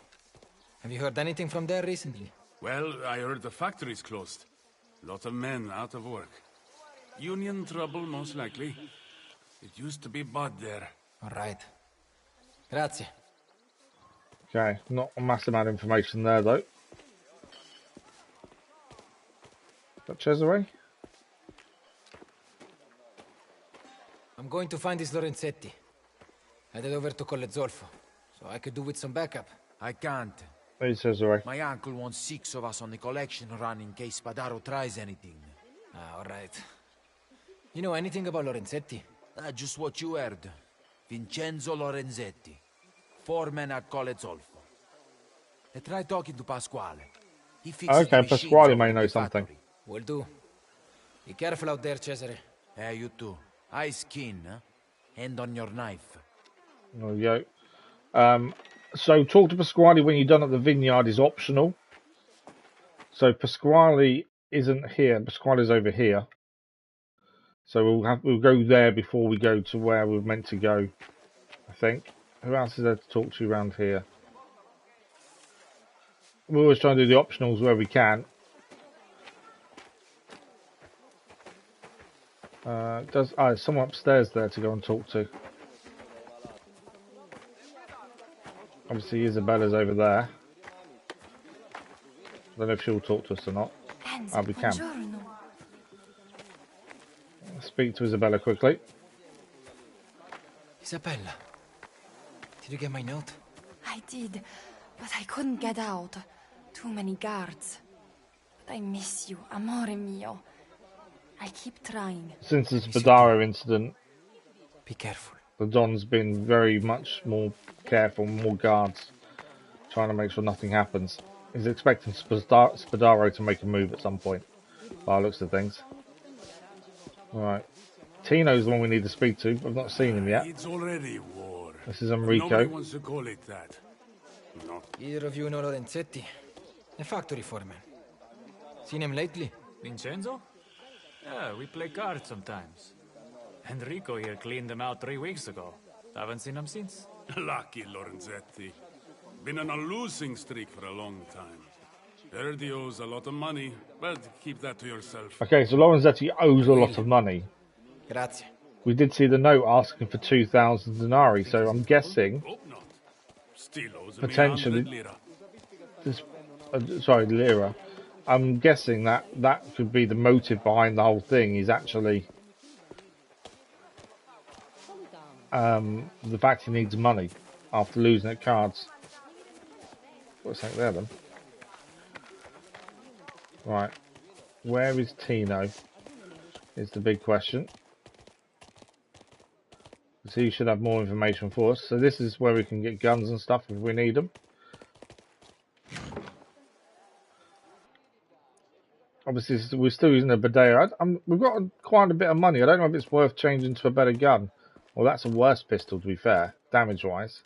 Have you heard anything from there recently? Well, I heard the factory's closed. Lot of men out of work. Union trouble, most likely. It used to be bad there. All right. Grazie. Okay, not a massive amount of information there, though. Is that Cesare? I'm going to find this Lorenzetti. Headed over to Colle Zolfo, so I could do with some backup. I can't. Hey, Cesare. My uncle wants 6 of us on the collection run in case Spadaro tries anything. Ah, all right. You know anything about Lorenzetti? Just what you heard. Vincenzo Lorenzetti. Foreman at Colle Zolfo. Try talking to Pasquale. He fixes okay, Pasquale may know something. Will do. Be careful out there, Cesare. Hey, you too. Eyes keen, huh? Hand on your knife. There we go. So talk to Pasquale when you're done at the vineyard is optional. So Pasquale isn't here. Pasquale's over here. So we'll go there before we go to where we're meant to go, I think. Who else is there to talk to around here? We're always trying to do the optionals where we can. There's someone upstairs there to go and talk to. Obviously Isabella's over there. I don't know if she'll talk to us or not. We can. Speak to Isabella quickly. Isabella, did you get my note? I did, but I couldn't get out. Too many guards. But I miss you, amore mio. I keep trying. Since the Spadaro incident, be careful. The Don's been very much more careful, more guards, trying to make sure nothing happens. He's expecting Spadaro to make a move at some point, by the looks of things. Alright. Tino's the one we need to speak to. I've not seen him yet. It's already war. This is Enrico. Nobody wants to call it that. No. Either of you know Lorenzetti? A factory foreman. Seen him lately? Vincenzo? Yeah, we play cards sometimes. Enrico here cleaned them out 3 weeks ago. Haven't seen him since. Lucky Lorenzetti. Been on a losing streak for a long time. Heard he owes a lot of money, but keep that to yourself. Okay, so Lorenzetti owes a lot of money. Grazie. We did see the note asking for 2,000 denarii, so I'm guessing Still owes potentially this sorry, lira. I'm guessing that could be the motive behind the whole thing. Is actually the fact he needs money after losing at cards. What's that there then? Right, where is Tino? Is the big question. So you should have more information for us. So this is where we can get guns and stuff if we need them. Obviously, we're still using a Badeo. We've got quite a bit of money. I don't know if it's worth changing to a better gun. Well, that's a worse pistol, to be fair, damage-wise.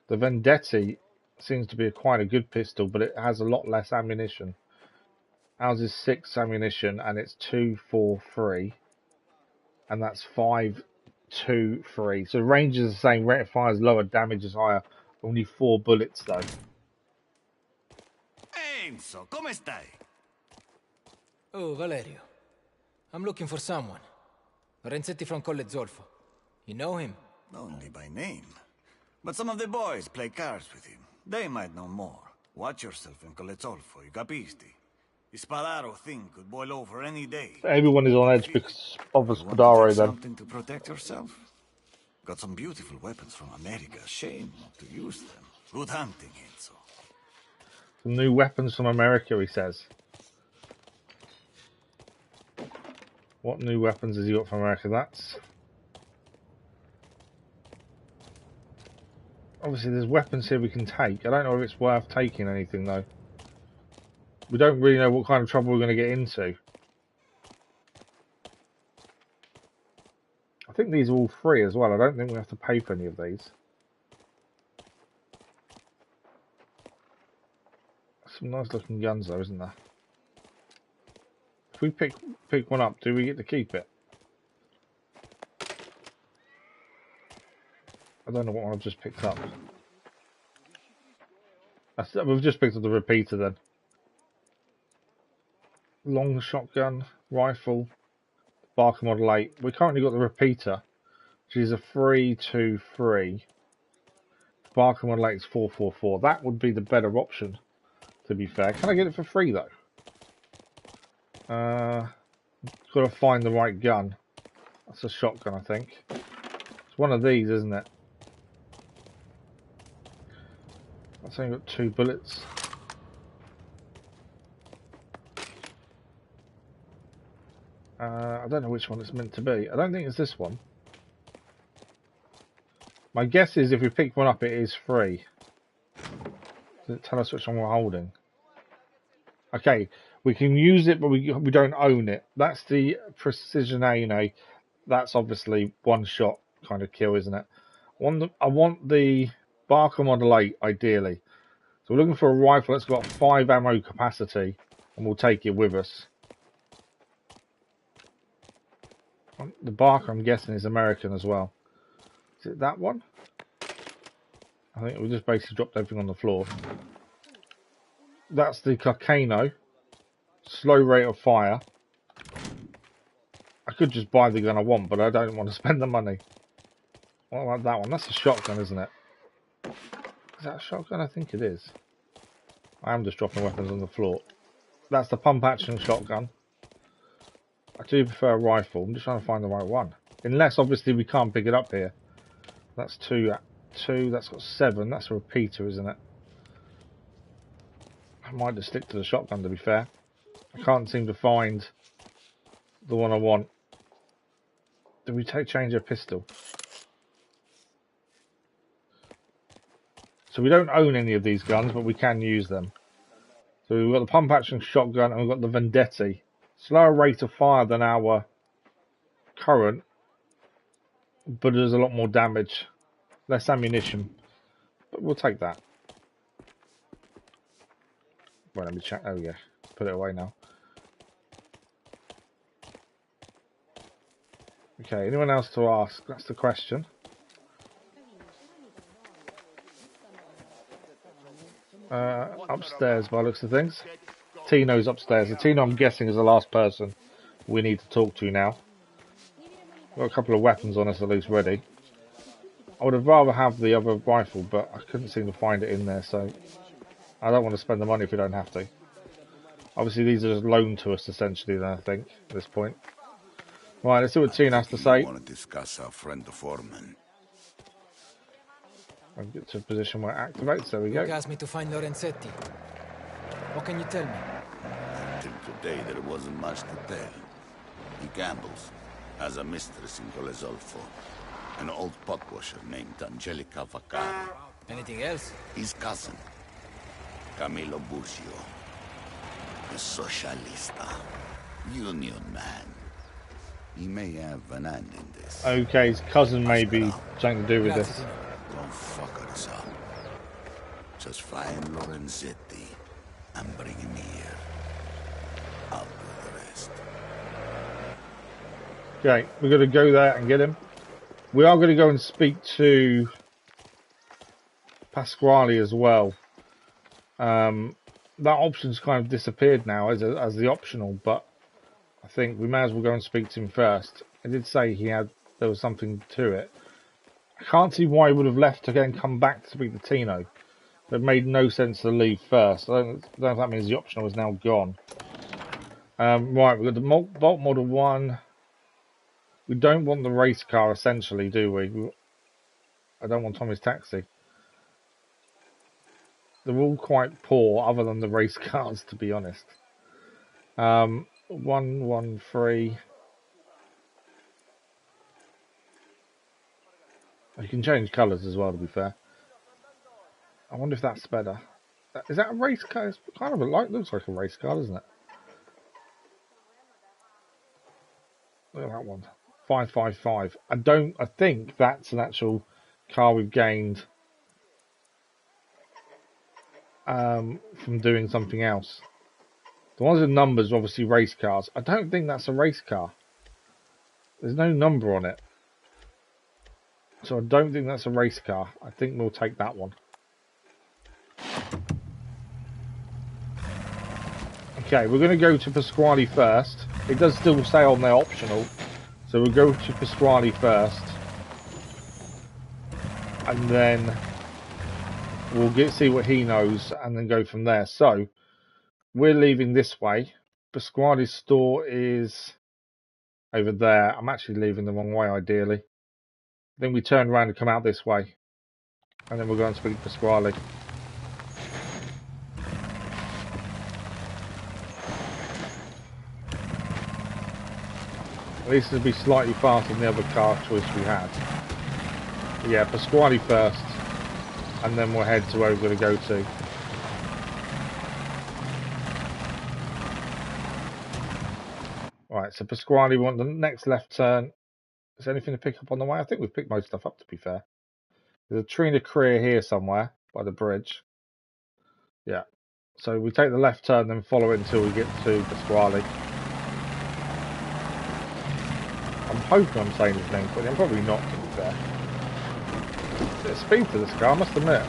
The Vendetti seems to be quite a good pistol, but it has a lot less ammunition. Ours is 6 ammunition, and it's 2-4-3. And that's 5-2-3. So range is the same, rate of fire is lower, damage is higher. Only 4 bullets, though. Enzo, come stai? Oh, Valerio. I'm looking for someone. Renzetti from Colle Zolfo. You know him? Only by name. But some of the boys play cards with him. They might know more. Watch yourself in Colle Zolfo, you capisti? The Spadaro thing could boil over any day. Everyone is on edge because of the Spadaro, then. Something to protect yourself? Got some beautiful weapons from America. Shame not to use them. Good hunting, Enzo. Some new weapons from America, he says. What new weapons has he got from America? That's... Obviously, there's weapons here we can take. I don't know if it's worth taking anything, though. We don't really know what kind of trouble we're going to get into. I think these are all free as well. I don't think we have to pay for any of these. Some nice looking guns though, isn't there? If we pick one up, do we get to keep it? I don't know what one I've just picked up. We've just picked up the repeater then. Long shotgun, rifle, Barker Model 8. We currently got the repeater, which is a 3-2-3. Barker Model 8 is 4-4-4. That would be the better option, to be fair. Can I get it for free though? Got to find the right gun. That's a shotgun, I think. It's one of these, isn't it? That's only got 2 bullets. I don't know which one it's meant to be. I don't think it's this one. My guess is if we pick one up, it is free. Does it tell us which one we're holding? Okay, we can use it, but we don't own it. That's the Precision A. That's obviously one shot kind of kill, isn't it? I want the Barker Model 8, ideally. So we're looking for a rifle that's got 5 ammo capacity, and we'll take it with us. The Barker, I'm guessing, is American as well. Is it that one? I think we just basically dropped everything on the floor. That's the Carcano. Slow rate of fire. I could just buy the gun I want, but I don't want to spend the money. What about that one? That's a shotgun, isn't it? Is that a shotgun? I think it is. I am just dropping weapons on the floor. That's the pump action shotgun. I do prefer a rifle. I'm just trying to find the right one. Unless, obviously, we can't pick it up here. That's 2. That's got 7. That's a repeater, isn't it? I might just stick to the shotgun, to be fair. I can't seem to find the one I want. Did we change a pistol? So we don't own any of these guns, but we can use them. So we've got the pump action shotgun and we've got the Vendetti. Slower rate of fire than our current, but there's a lot more damage. Less ammunition. But we'll take that. Well, let me check. Oh yeah, put it away now. Okay, anyone else to ask? That's the question. Upstairs by the looks of things. Tino's upstairs. The Tino, I'm guessing, is the last person we need to talk to now. Got a couple of weapons on us at least ready. I would have rather have the other rifle, but I couldn't seem to find it in there, so I don't want to spend the money if we don't have to. Obviously, these are just loaned to us, essentially, then, I think, at this point. Right, let's see what Tina has to say. I want to discuss our friend the foreman. I'll get to a position where it activates. There we go. You asked me to find Lorenzetti. What can you tell me? Until today, there wasn't much to tell. He gambles, has a mistress in Colezolfo, an old pot washer named Angelica Vaccari. Anything else? His cousin, Camillo Burcio, the socialista, union man. He may have an hand in this. Okay, his cousin may be something to do with this. Don't fuck us up. Just find Lorenzetti and bring him here. I'll do the rest. Okay, we're going to go there and get him. We are going to go and speak to Pasquale as well. That option's kind of disappeared now as the optional, but I think we may as well go and speak to him first. I did say there was something to it. I can't see why he would have left to again come back to speak to Tino. It made no sense to leave first. I don't know if that means the optional is now gone. Right, we've got the Bolt Model 1. We don't want the race car, essentially, do we? I don't want Tommy's taxi. They're all quite poor, other than the race cars, to be honest. 113. You can change colours as well, to be fair. I wonder if that's better. Is that a race car? It's kind of looks like a race car, doesn't it? Look at that one. 555. I think that's an actual car we've gained from doing something else. The ones with numbers are obviously race cars. I don't think that's a race car. There's no number on it. So I don't think that's a race car. I think we'll take that one. Okay, we're going to go to Pasquale first. It does still say on there optional. So we'll go to Pasquale first. And then we'll see what he knows and then go from there. So we're leaving this way. Pasquale's store is over there. I'm actually leaving the wrong way, ideally. Then we turn around and come out this way. And then we'll go and speak to Pasquale. At least it'll be slightly faster than the other car choice we had. But yeah, Pasquale first. And then we'll head to where we're going to go to. Right, so Pasquale, we want the next left turn. Is there anything to pick up on the way? I think we've picked most stuff up, to be fair. There's a Trina Career here somewhere by the bridge. Yeah. So we take the left turn, then follow it until we get to Pasquale. I'm hoping I'm saying his name correctly. I'm probably not, to be fair. A bit of speed to this car, I must admit.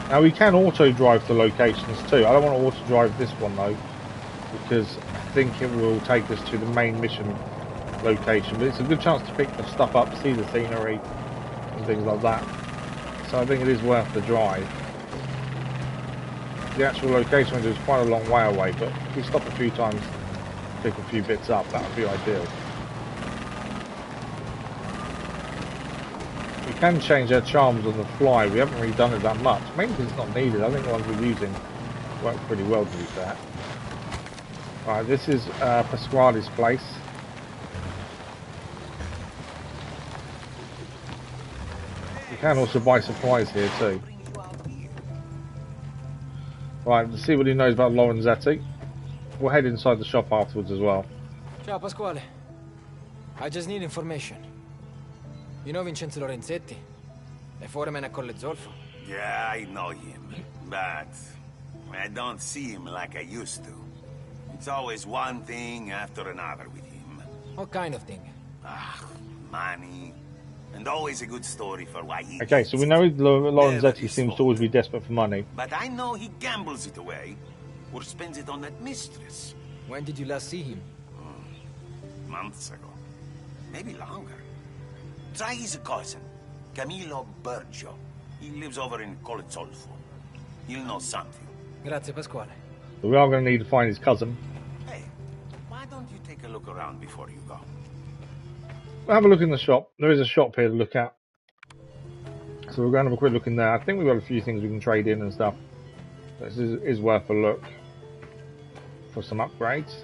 Now we can auto drive to locations too. I don't want to auto drive this one though, because I think it will take us to the main mission location. But it's a good chance to pick the stuff up, see the scenery and things like that. So I think it is worth the drive. The actual location is quite a long way away, but if we stop a few times, pick a few bits up, that would be ideal. We can change our charms on the fly. We haven't really done it that much, mainly because it's not needed. I think the ones we're using work pretty well, to be fair. Right, this is Pasquale's place. You can also buy supplies here too. Right, to see what he knows about Lorenzetti. We'll head inside the shop afterwards as well. Ciao, Pasquale. I just need information. You know Vincenzo Lorenzetti? The foreman at Colle Zolfo? Yeah, I know him, but I don't see him like I used to. It's always one thing after another with him. What kind of thing? Money. And always a good story for why he... Okay, so we know Lorenzetti seems to always be desperate for money. But I know he gambles it away, or spends it on that mistress. When did you last see him? Months ago. Maybe longer. Try his cousin, Camillo Burgio. He lives over in Colezzolfo. He'll know something. Grazie, Pasquale. But we are going to need to find his cousin. Hey, why don't you take a look around before you go? We'll have a look in the shop. There is a shop here to look at. So we're going to have a quick look in there. I think we've got a few things we can trade in and stuff. This is worth a look for some upgrades.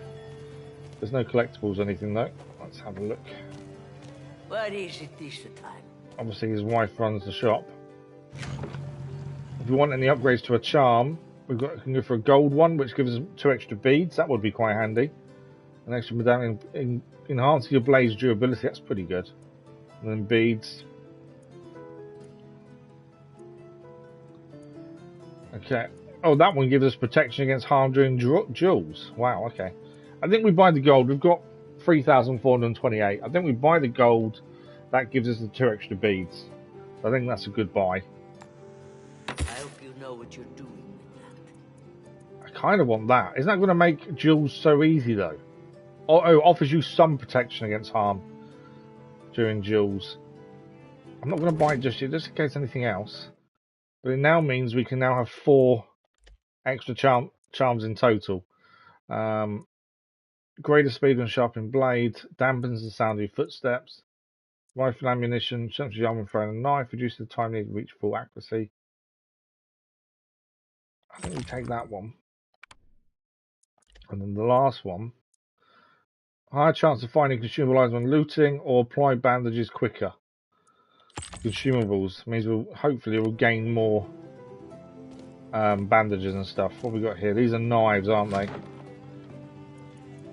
There's no collectibles or anything though. Let's have a look. What is it this time? Obviously his wife runs the shop. If we want any upgrades to a charm, we can go for a gold one, which gives us 2 extra beads. That would be quite handy. An extra medallion enhancing your blade's durability. That's pretty good. And then beads. Okay. Oh, that one gives us protection against harm during duels. Wow, okay. I think we buy the gold. We've got 3,428. I think we buy the gold. That gives us the 2 extra beads. So I think that's a good buy. I hope you know what you're doing with that. I kind of want that. Isn't that going to make duels so easy, though? Oh, offers you some protection against harm during duels. I'm not going to buy it just yet, just in case anything else. But it now means we can now have 4 extra charms in total. Greater speed and sharpened blade, dampens the sound of your footsteps. Rifle ammunition, shuts your arm and throw a knife, reduces the time needed to reach full accuracy. I think we take that one. And then the last one. Higher chance of finding consumable items when looting, or apply bandages quicker. Consumables means hopefully we'll gain more bandages and stuff. What we got here? These are knives, aren't they?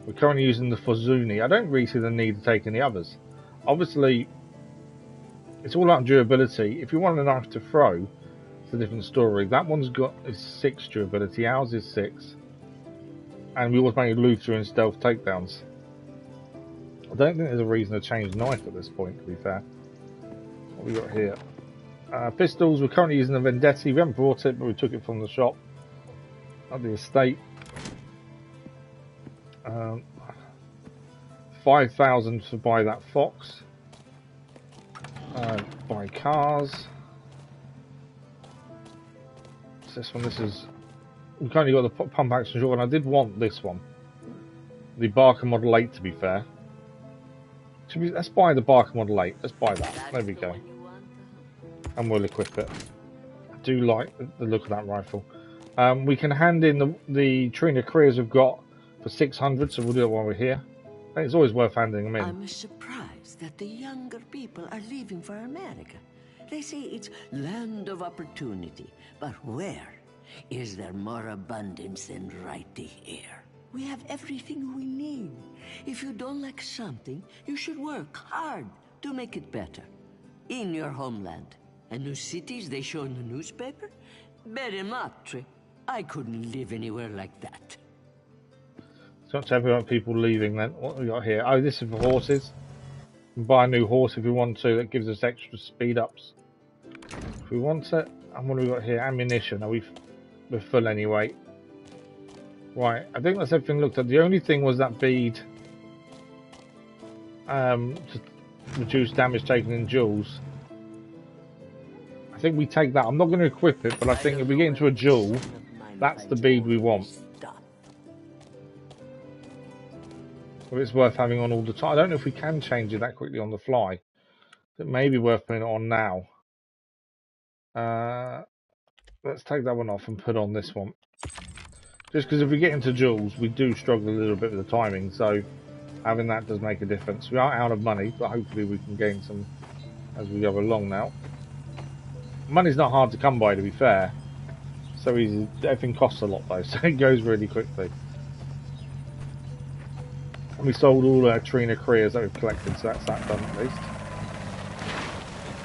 We're currently using the Forzuni. I don't really see the need to take any others. Obviously, it's all about durability. If you want a knife to throw, it's a different story. That one's got 6 durability. Ours is 6. And we always make loot through and stealth takedowns. I don't think there's a reason to change knife at this point, to be fair. What we got here? Pistols. We're currently using the Vendetti. We haven't brought it, but we took it from the shop at the estate. 5,000 to buy that Fox. Buy cars. What's this one? This is. We've currently got the pump action shotgun. I did want this one, the Barker Model 8. To be fair, let's buy the Barker Model 8. Let's buy that. There we go. And we'll equip it. I do like the look of that rifle. We can hand in the Trina Careers we've got for 600, so we'll do it while we're here. I think it's always worth handing them in. I'm surprised that the younger people are leaving for America. They say it's land of opportunity, but where is there more abundance than right here? We have everything we need. If you don't like something, you should work hard to make it better. In your homeland. And new cities they show in the newspaper? Bere matre. I couldn't live anywhere like that. It's not to everyone people leaving then. What have we got here? Oh, this is for horses. We can buy a new horse if we want to. That gives us extra speed ups. If we want it. And what have we got here? Ammunition. We're full anyway. Right, I think that's everything looked at. The only thing was that bead to reduce damage taken in duels. I think we take that. I'm not going to equip it, but I think if we get into a duel, that's the bead we want. So it's worth having on all the time. I don't know if we can change it that quickly on the fly. It may be worth putting it on now. Let's take that one off and put on this one. Just because if we get into duels, we do struggle a little bit with the timing, so having that does make a difference. We are out of money, but hopefully we can gain some as we go along now. Money's not hard to come by, to be fair. So easy. Everything costs a lot though, so it goes really quickly. And we sold all our Trina Careers that we've collected, so that's that done at least.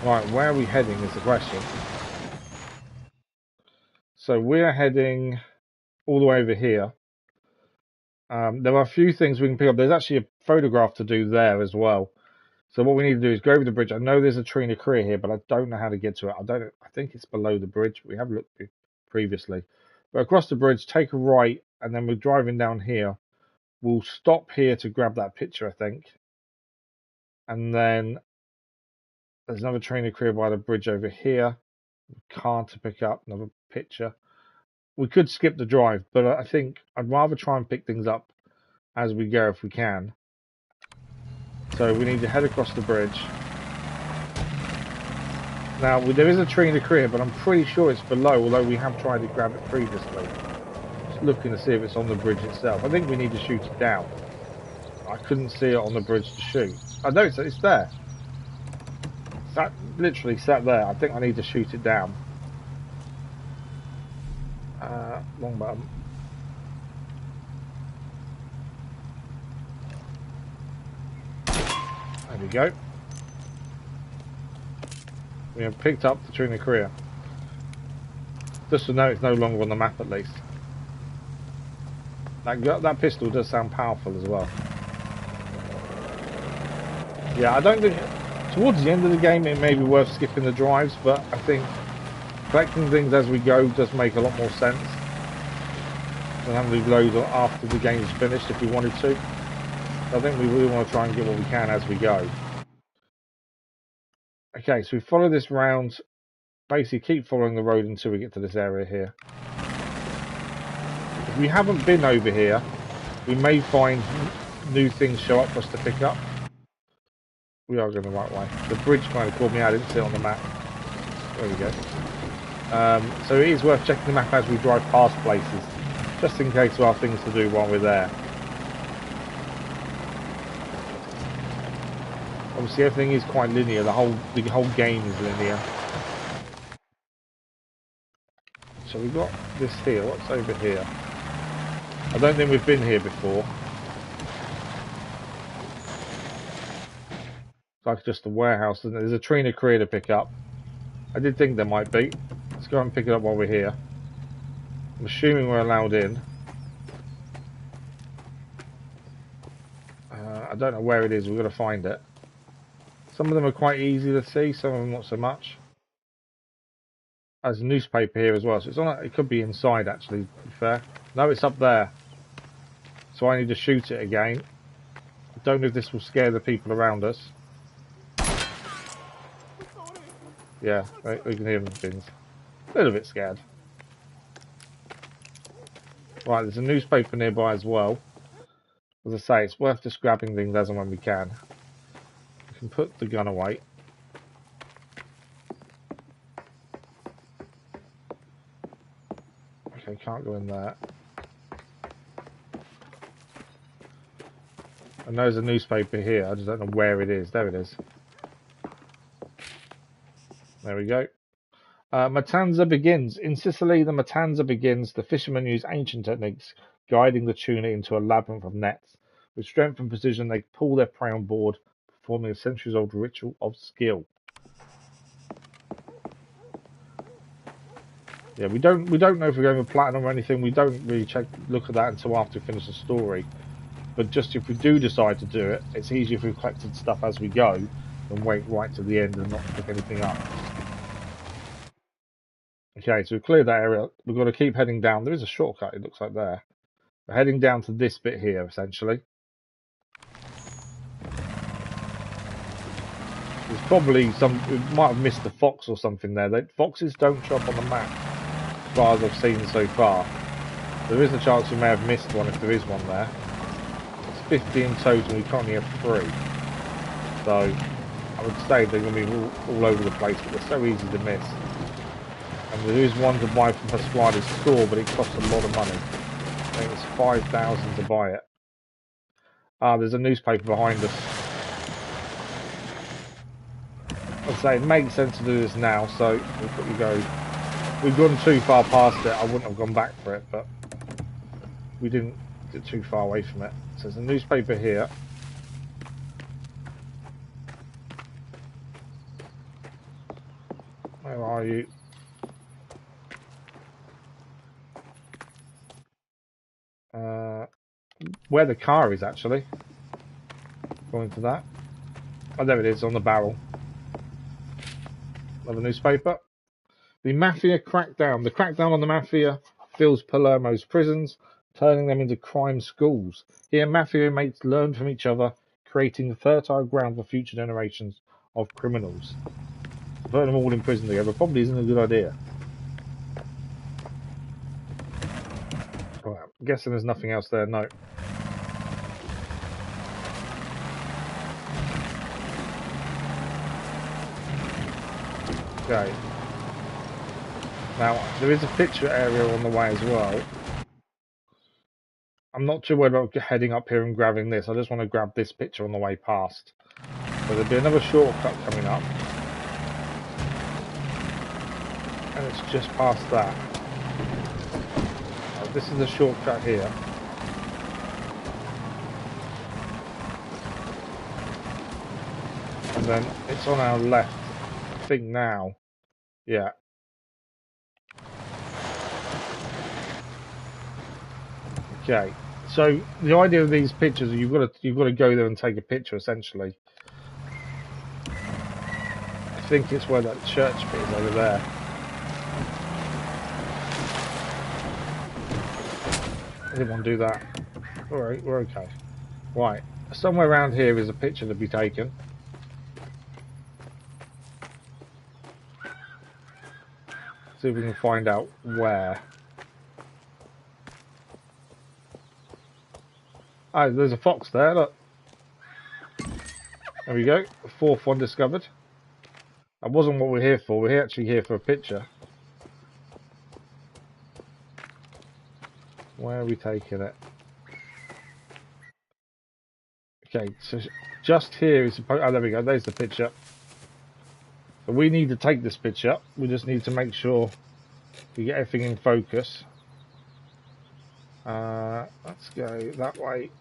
Right, where are we heading is the question. So we're heading all the way over here. There are a few things we can pick up. There's actually a photograph to do there as well. So what we need to do is go over the bridge. I know there's a Trina Career here, but I don't know how to get to it. I think it's below the bridge. We have looked previously. But across the bridge, take a right, and then we're driving down here. We'll stop here to grab that picture, I think. And then There's another trainer career by the bridge over here. Car to pick up, another picture. We could skip the drive, but I think I'd rather try and pick things up as we go if we can. So we need to head across the bridge. Now, there is a tree in the career, but I'm pretty sure it's below, although we have tried to grab it previously. Just looking to see if it's on the bridge itself. I think we need to shoot it down. I couldn't see it on the bridge to shoot. I know it's there. That literally sat there. I think I need to shoot it down. Wrong button. There we go. We have picked up the Trina Korea. Just to know it's no longer on the map at least. That pistol does sound powerful as well. Yeah, I don't think... Towards the end of the game it may be worth skipping the drives, but I think collecting things as we go does make a lot more sense than having to load after the game is finished if we wanted to. I think we really want to try and get what we can as we go. Okay, so we follow this round, basically keep following the road until we get to this area here. If we haven't been over here, we may find new things show up for us to pick up. We are going the right way. The bridge kind of called me out, I didn't see it on the map. There we go. So it is worth checking the map as we drive past places, just in case there are things to do while we're there. Obviously everything is quite linear, the whole game is linear. So we've got this here, what's over here? I don't think we've been here before. It's like just a warehouse, isn't it? There's a Trina Korea to pick up. I did think there might be. Let's go and pick it up while we're here. I'm assuming we're allowed in. I don't know where it is, we've got to find it. Some of them are quite easy to see, some of them not so much. There's a newspaper here as well, so it's on. It could be inside actually, to be fair. No, it's up there. So I need to shoot it again. I don't know if this will scare the people around us. Yeah, we can hear them things. A little bit scared. Right, there's a newspaper nearby as well. As I say, it's worth just grabbing things as and when we can. We can put the gun away. Okay, can't go in there. And there's a newspaper here, I just don't know where it is. There it is. There we go. Matanza begins. In Sicily, the Matanza begins. The fishermen use ancient techniques, guiding the tuna into a labyrinth of nets. With strength and precision, they pull their prey on board, performing a centuries-old ritual of skill. Yeah, we don't know if we're going for platinum or anything. We don't really look at that until after we finish the story. But just if we do decide to do it, it's easier if we've collected stuff as we go than wait right to the end and not pick anything up. Okay, so we've cleared that area. We've got to keep heading down. There is a shortcut, it looks like there. We're heading down to this bit here, essentially. There's probably we might have missed a fox or something there. Foxes don't show up on the map, as far as I've seen so far. There is a chance we may have missed one if there is one there. It's 50 in total, we currently have 3. So, I would say they're going to be all over the place, but they're so easy to miss. And there is one to buy from Pasquale's store, but it costs a lot of money. I think it's 5,000 to buy it. There's a newspaper behind us. I'd say it makes sense to do this now, so we'll quickly go. We've gone too far past it. I wouldn't have gone back for it, but we didn't get too far away from it. So there's a newspaper here. Where are you? Where the car is actually. Going to that. Oh, there it is on the barrel. Another newspaper. The Mafia crackdown. The crackdown on the Mafia fills Palermo's prisons, turning them into crime schools. Here, Mafia inmates learn from each other, creating a fertile ground for future generations of criminals. Putting them all in prison together probably isn't a good idea. Right, I'm guessing there's nothing else there. No. Okay. Now, there is a picture area on the way as well. I'm not too worried about heading up here and grabbing this. I just want to grab this picture on the way past. So there'll be another shortcut coming up. And it's just past that. This is a shortcut here. And then it's on our left, I think now. Yeah. Okay. So the idea of these pictures is you've got to go there and take a picture essentially. I think it's where that church bit is over there. I didn't want to do that. Alright, we're okay. Right. Somewhere around here is a picture to be taken. See if we can find out where. Oh, there's a fox there, look. There we go. The fourth one discovered. That wasn't what we're here for. We're actually here for a picture. Where are we taking it? Okay, so just here is... Oh, there we go. There's the picture. So we need to take this picture. We just need to make sure we get everything in focus. Let's go that way.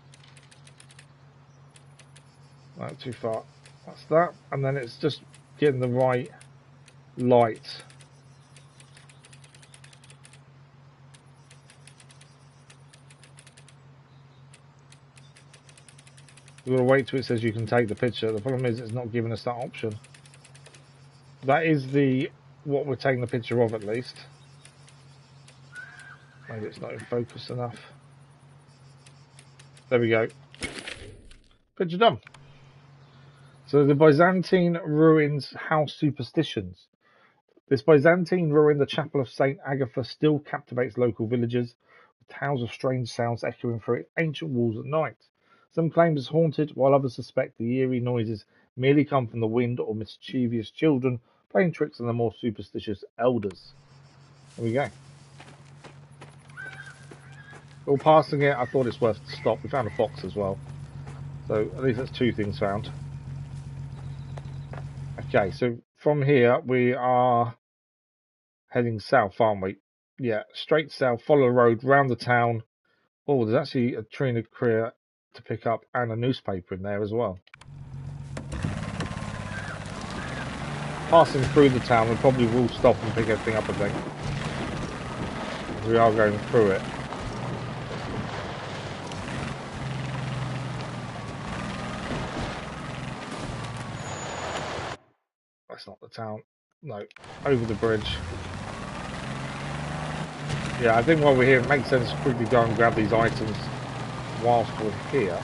Not too far. That's that. And then it's just getting the right light. We've got to wait till it says you can take the picture. The problem is it's not giving us that option. That is what we're taking the picture of, at least. Maybe it's not in focus enough. There we go. Picture done. So the Byzantine ruins house superstitions. This Byzantine ruin, the chapel of St. Agatha, still captivates local villagers, with tales of strange sounds echoing through its ancient walls at night. Some claim it's haunted, while others suspect the eerie noises merely come from the wind or mischievous children playing tricks on the more superstitious elders. There we go. All passing it, I thought it's worth to stop. We found a fox as well. So at least that's two things found. Okay, so from here we are heading south, aren't we? Yeah, straight south, follow the road, round the town. Oh, there's actually a train of career to pick up and a newspaper in there as well. Passing through the town, we probably will stop and pick everything up, I think. We are going through it. That's not the town. No, over the bridge. Yeah, I think while we're here, it makes sense to quickly go and grab these items whilst we're here.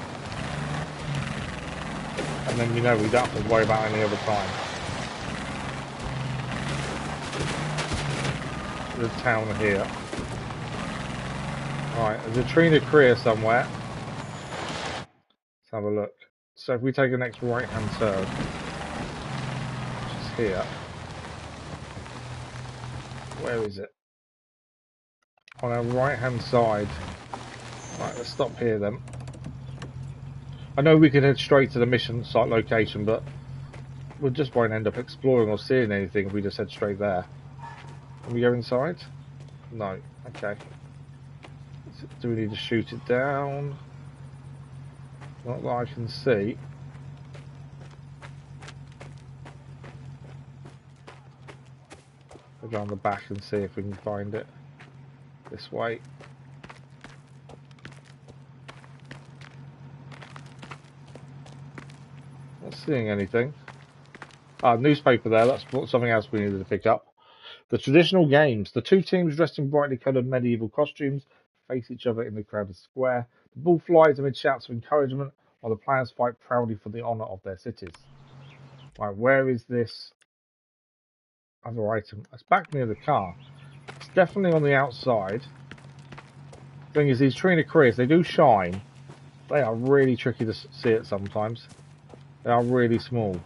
And then, you know, we don't have to worry about any other time. The town here. Alright, there's a Trina Korea somewhere. Let's have a look. So if we take the next right hand turn, which is here. Where is it? On our right hand side. Right, let's stop here then. I know we could head straight to the mission site location, but we just won't end up exploring or seeing anything if we just head straight there. Can we go inside? No. Okay. Do we need to shoot it down? Not that I can see. We'll go on the back and see if we can find it. This way. Not seeing anything. Ah, newspaper there. That's something else we needed to pick up. The traditional games. The two teams dressed in brightly coloured medieval costumes face each other in the crowded square. The ball flies amid shouts of encouragement while the players fight proudly for the honour of their cities. Right, where is this other item? It's back near the car. It's definitely on the outside. Thing is, these Trina Careers, they do shine. They are really tricky to see it sometimes. They are really small.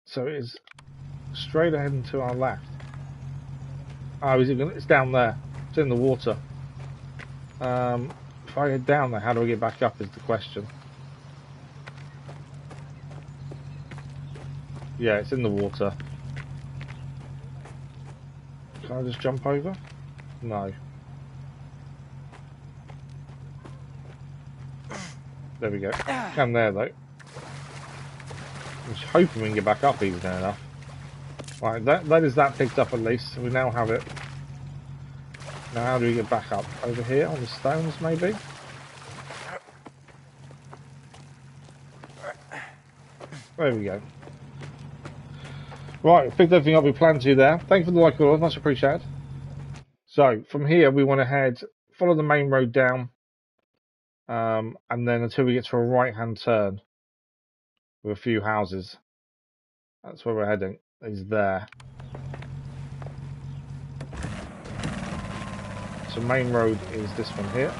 So it is straight ahead and to our left. Oh, is it gonna, it's down there. It's in the water. If I get down there, how do I get back up is the question. Yeah, it's in the water. Can I just jump over? No. There we go. Come there though. I'm just hoping we can get back up easy enough. Right, that is that picked up at least. So we now have it. Now how do we get back up? Over here on the stones maybe? There we go. Right, picked everything up we planned to there. Thank you for the like, much appreciated. So from here we want to head, follow the main road down, and then until we get to a right hand turn with a few houses. That's where we're heading, is there. So main road is this one here.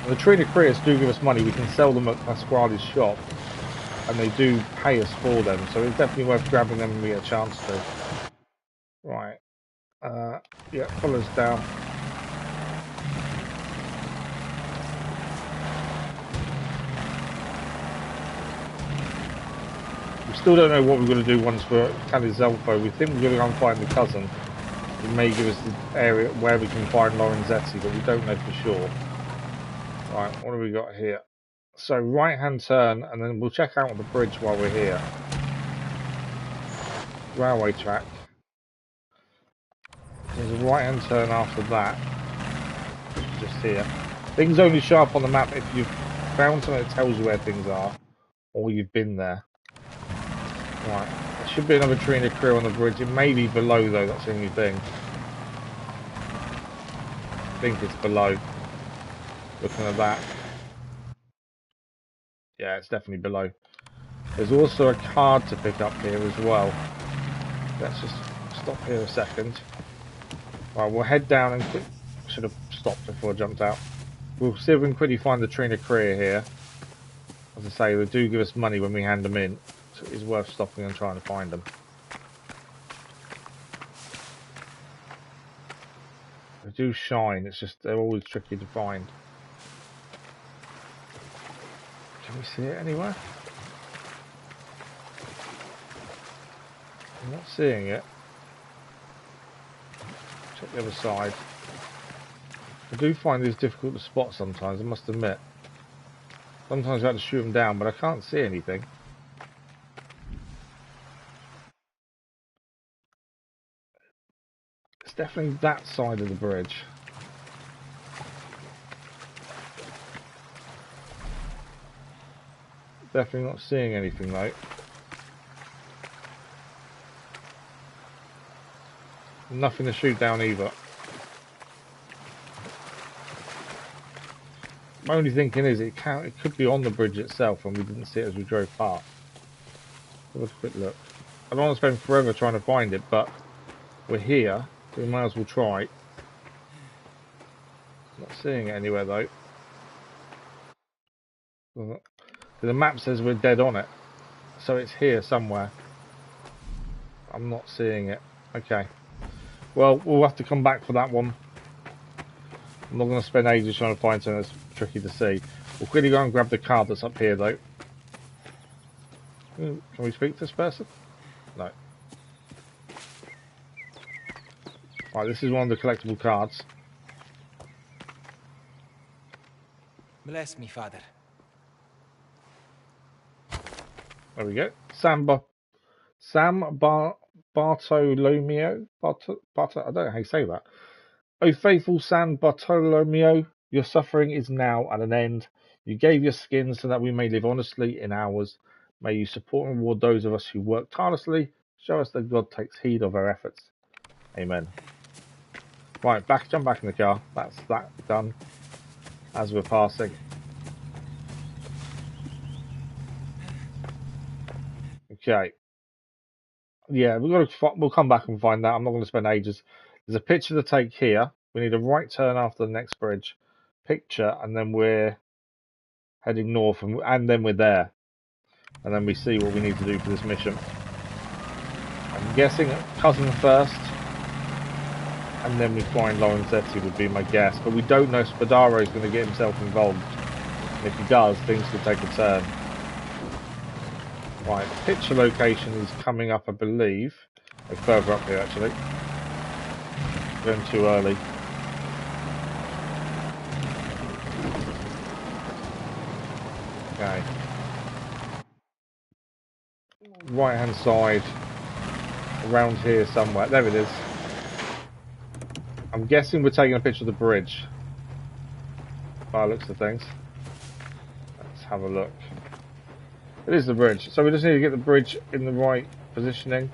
The Trina Careers do give us money. We can sell them at Pasquale's shop, and they do pay us for them. So it's definitely worth grabbing them when we get a chance to. Right. Yeah, follow us down. We still don't know what we're going to do once we're at Calizelfo. We think we're going to go and find the cousin. It may give us the area where we can find Lorenzetti, but we don't know for sure. Right, what have we got here? So right hand turn, and then we'll check out the bridge while we're here. Railway track. There's a right hand turn after that. Just here. Things only show up on the map if you've found something that tells you where things are, or you've been there. Right, there should be another Trina crew on the bridge. It may be below though, that's the only thing. I think it's below. Looking at that. Yeah, it's definitely below. There's also a card to pick up here as well. Let's just stop here a second. Right, we'll head down and quick. Should have stopped before I jumped out. We'll see if we can quickly find the Trina Career here. As I say, they do give us money when we hand them in, so it is worth stopping and trying to find them. They do shine, it's just they're always tricky to find. Can we see it anywhere? I'm not seeing it. Check the other side. I do find these difficult to spot sometimes, I must admit. Sometimes I have to shoot them down, but I can't see anything. It's definitely that side of the bridge. Definitely not seeing anything though. Nothing to shoot down either. My only thinking is it could be on the bridge itself and we didn't see it as we drove past. Have a quick look. I don't want to spend forever trying to find it, but we're here, so we might as well try. Not seeing it anywhere though. The map says we're dead on it, so it's here somewhere. I'm not seeing it. Okay. Well, we'll have to come back for that one. I'm not going to spend ages trying to find something that's tricky to see. We'll quickly go and grab the card that's up here though. Can we speak to this person? No. Right, this is one of the collectible cards. Bless me, father. There we go. Bartolomeo. I don't know how you say that. O faithful San Bartolomeo, your suffering is now at an end. You gave your skin so that we may live honestly in ours. May you support and reward those of us who work tirelessly. Show us that God takes heed of our efforts. Amen. Right, jump back in the car. That's that done. As we're passing. Okay. Yeah, we'll come back and find that. I'm not going to spend ages. There's a picture to take here. We need a right turn after the next bridge. Picture, and then we're heading north, and then we're there. And then we see what we need to do for this mission. I'm guessing cousin first, and then we find Lorenzetti would be my guess. But we don't know if Spadaro is going to get himself involved. And if he does, things could take a turn. Right, picture location is coming up, I believe. Further up here, actually. Going too early. Okay. Right hand side. Around here somewhere. There it is. I'm guessing we're taking a picture of the bridge. By the looks of things. Let's have a look. It is the bridge. So we just need to get the bridge in the right positioning.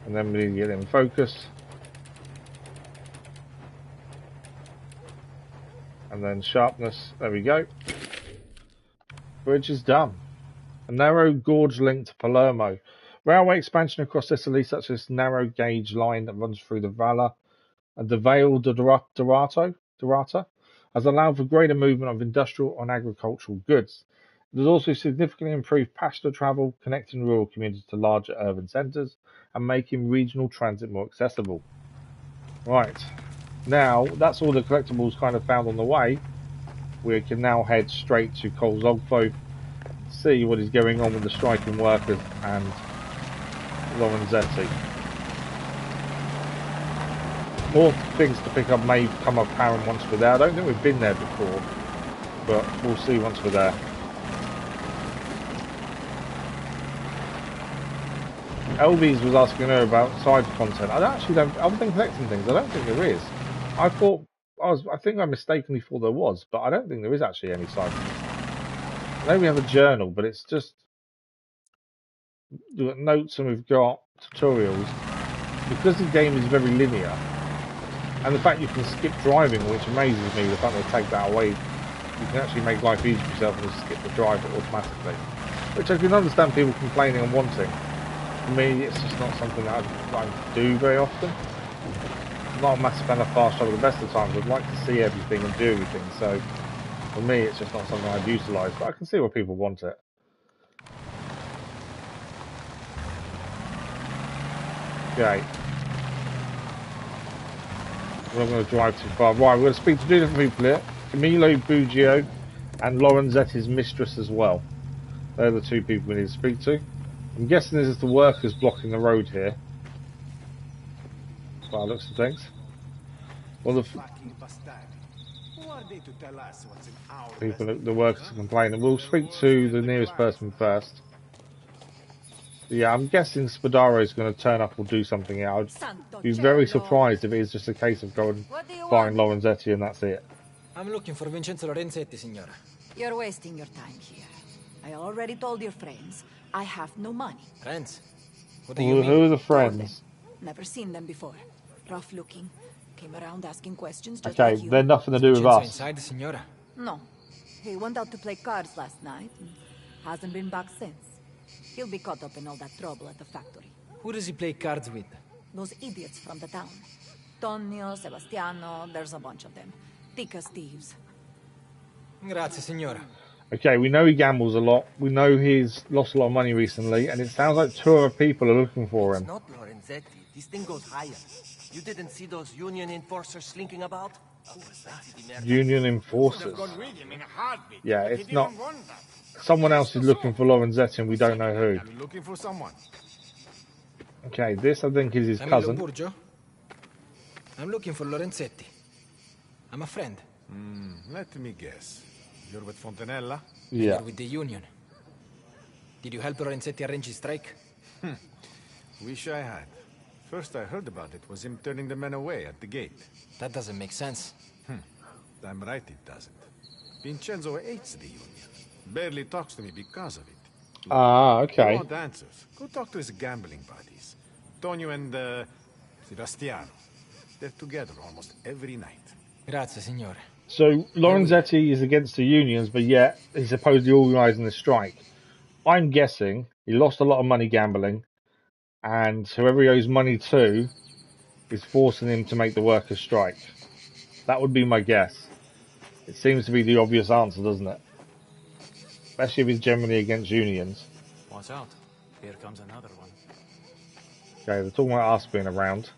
And then we need to get it in focus. And then sharpness. There we go. Bridge is done. A narrow gorge link to Palermo. Railway expansion across Sicily, such as narrow gauge line that runs through the Valle and the Vale Dorata, has allowed for greater movement of industrial and agricultural goods. It has also significantly improved passenger travel, connecting rural communities to larger urban centres and making regional transit more accessible. Right, now that's all the collectibles kind of found on the way. We can now head straight to Colzolfo, see what is going on with the striking workers and Lorenzetti. More things to pick up may come apparent once we're there. I don't think we've been there before, but we'll see once we're there. Elvis was asking her about side content. Other than collecting things, I don't think there is. I think I mistakenly thought there was, but I don't think there is actually any side content. I know we have a journal, but it's just we've got notes and we've got tutorials. Because the game is very linear, and the fact you can skip driving, which amazes me, the fact they take that away. You can actually make life easier for yourself and just skip the drive automatically. Which I can understand people complaining and wanting. For me, it's just not something that I do very often. I'm not a massive fan of fast travel the best of the times. I'd like to see everything and do everything, so for me it's just not something I'd utilise, but I can see why people want it. Okay. We're not going to drive too far. Right, we're going to speak to two different people here. Camillo Buggio and Lorenzetti's mistress as well. They're the two people we need to speak to. I'm guessing this is the workers blocking the road here. By the looks of things. Well, the workers are complaining. We'll speak to the nearest person first. Yeah, I'm guessing Spadaro is going to turn up or do something else. I'd be very surprised if it is just a case of going find Lorenzetti and that's it. I'm looking for Vincenzo Lorenzetti, signora. You're wasting your time here. I already told your friends I have no money. Friends? What do you mean? Who are the friends? Never seen them before. Rough looking. Came around asking questions just okay, like you. They're nothing to do with us. Inside, signora? No. He went out to play cards last night and hasn't been back since. He'll be caught up in all that trouble at the factory. Who does he play cards with? Those idiots from the town. Tonio, Sebastiano, there's a bunch of them. Thick as thieves. Grazie, signora. Okay, we know he gambles a lot. We know he's lost a lot of money recently, and it sounds like two other people are looking for him. It's not Lorenzetti. This thing goes higher. You didn't see those union enforcers slinking about? Union enforcers. Yeah, it's not. Someone else is looking for Lorenzetti, and we don't know who. I'm looking for someone. Okay, this I think is his cousin. Burgio? I'm looking for Lorenzetti. I'm a friend. Let me guess. You're with Fontanella? Yeah. You're with the union. Did you help Lorenzetti arrange his strike? Wish I had. First I heard about it was him turning the men away at the gate. That doesn't make sense. I'm right it doesn't. Vincenzo hates the union. barely talks to me because of it. Ah, He okay. won't answer. Go talk to his gambling buddies. Tonio and Sebastiano. They're together almost every night. Grazie, signore. So Lorenzetti is against the unions, but yet he's supposedly organising the strike. I'm guessing he lost a lot of money gambling, and whoever he owes money to is forcing him to make the workers strike. That would be my guess. It seems to be the obvious answer, doesn't it? Especially if he's generally against unions. Watch out. Here comes another one. Okay, they're talking about us being around.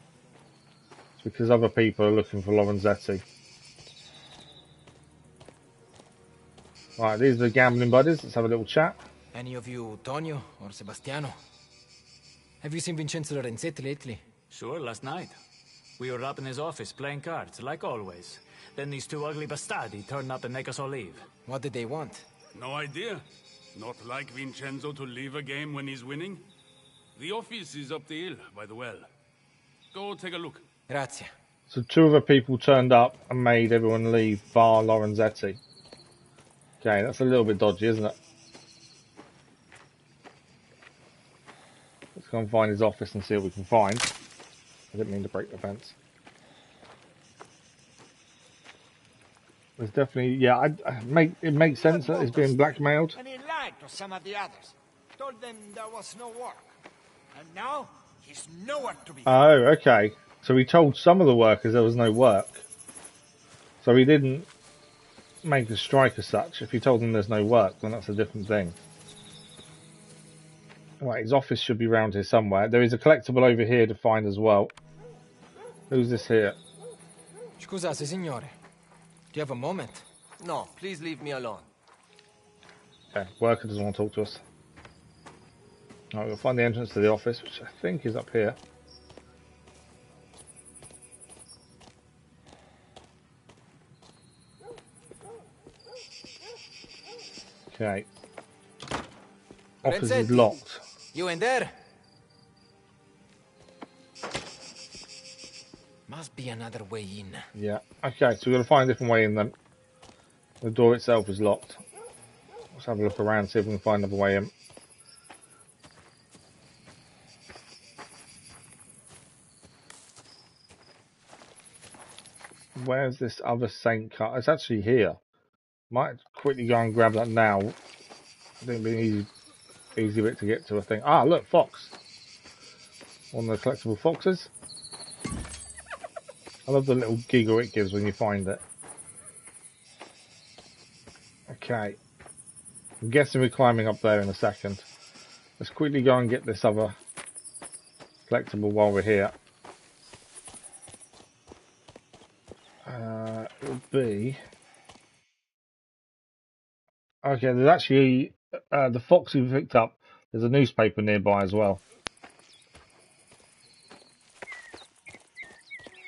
It's because other people are looking for Lorenzetti. Right, these are the gambling buddies. Let's have a little chat. Any of you Tonio or Sebastiano? Have you seen Vincenzo Lorenzetti lately? Sure, last night. We were up in his office playing cards, like always. Then these two ugly bastardi turn up and make us all leave. What did they want? No idea. Not like Vincenzo to leave a game when he's winning. The office is up the hill by the well. Go take a look. Grazie. So two other people turned up and made everyone leave, bar Lorenzetti. Okay, that's a little bit dodgy, isn't it? Let's go and find his office and see what we can find. I didn't mean to break the fence. There's definitely, yeah, it makes sense that he's being blackmailed. And he lied to some of the others. Told them there was no work. And now, he's nowhere to be found. Oh, okay. So he told some of the workers there was no work. So he didn't make a strike as such. If he told them there's no work, then that's a different thing. Right, his office should be around here somewhere. There is a collectible over here to find as well. Who's this here? Scusate, signore. Do you have a moment? No, please leave me alone. Okay, worker doesn't want to talk to us. Alright, we'll find the entrance to the office, which I think is up here. Okay. Office is locked. You in there? Must be another way in. Yeah. Okay, so we've got to find a different way in then. The door itself is locked. Let's have a look around, see if we can find another way in. Where's this other Saint car? It's actually here. Might quickly go and grab that now. I think it'll be an easy bit to get to, I think. Ah, look, fox. One of the collectible foxes. I love the little giggle it gives when you find it. Okay. I'm guessing we're climbing up there in a second. Let's quickly go and get this other collectible while we're here. It'll be... Okay, there's actually the fox we picked up. There's a newspaper nearby as well.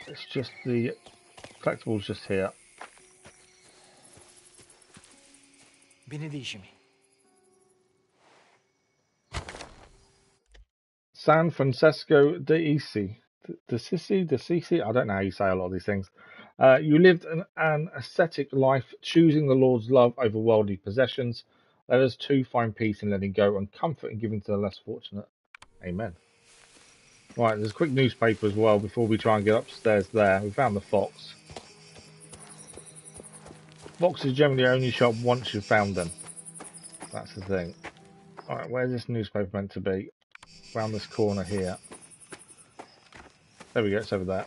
It's just the collectible's just here. Benedicimi. San Francesco de Sicily. I don't know how you say a lot of these things. You lived an ascetic life, choosing the Lord's love over worldly possessions. Let us too find peace in letting go and comfort in giving to the less fortunate. Amen. Right, there's a quick newspaper as well before we try and get upstairs there. We found the fox. Foxes generally only show up once you've found them. That's the thing. Alright, where's this newspaper meant to be? Around this corner here. There we go, it's over there.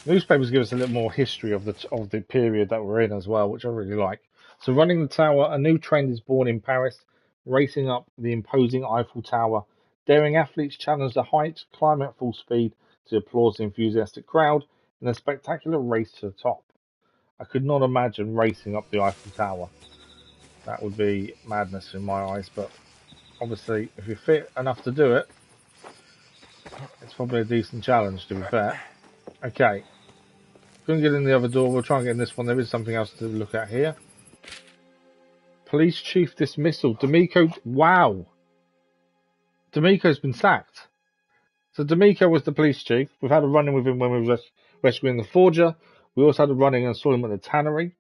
Newspapers give us a little more history of the period that we're in as well, which I really like. So running the tower, a new trend is born in Paris, racing up the imposing Eiffel Tower. Daring athletes challenge the height, climb at full speed to applause the enthusiastic crowd in a spectacular race to the top. I could not imagine racing up the Eiffel Tower. That would be madness in my eyes, but obviously if you're fit enough to do it, it's probably a decent challenge, to be fair. Okay. Couldn't get in the other door. We'll try and get in this one. There is something else to look at here. Police chief dismissal. D'Amico. Wow. D'Amico's been sacked. So D'Amico was the police chief. We've had a run-in with him when we were rescuing the forger. We also had a run-in and saw him at the tannery.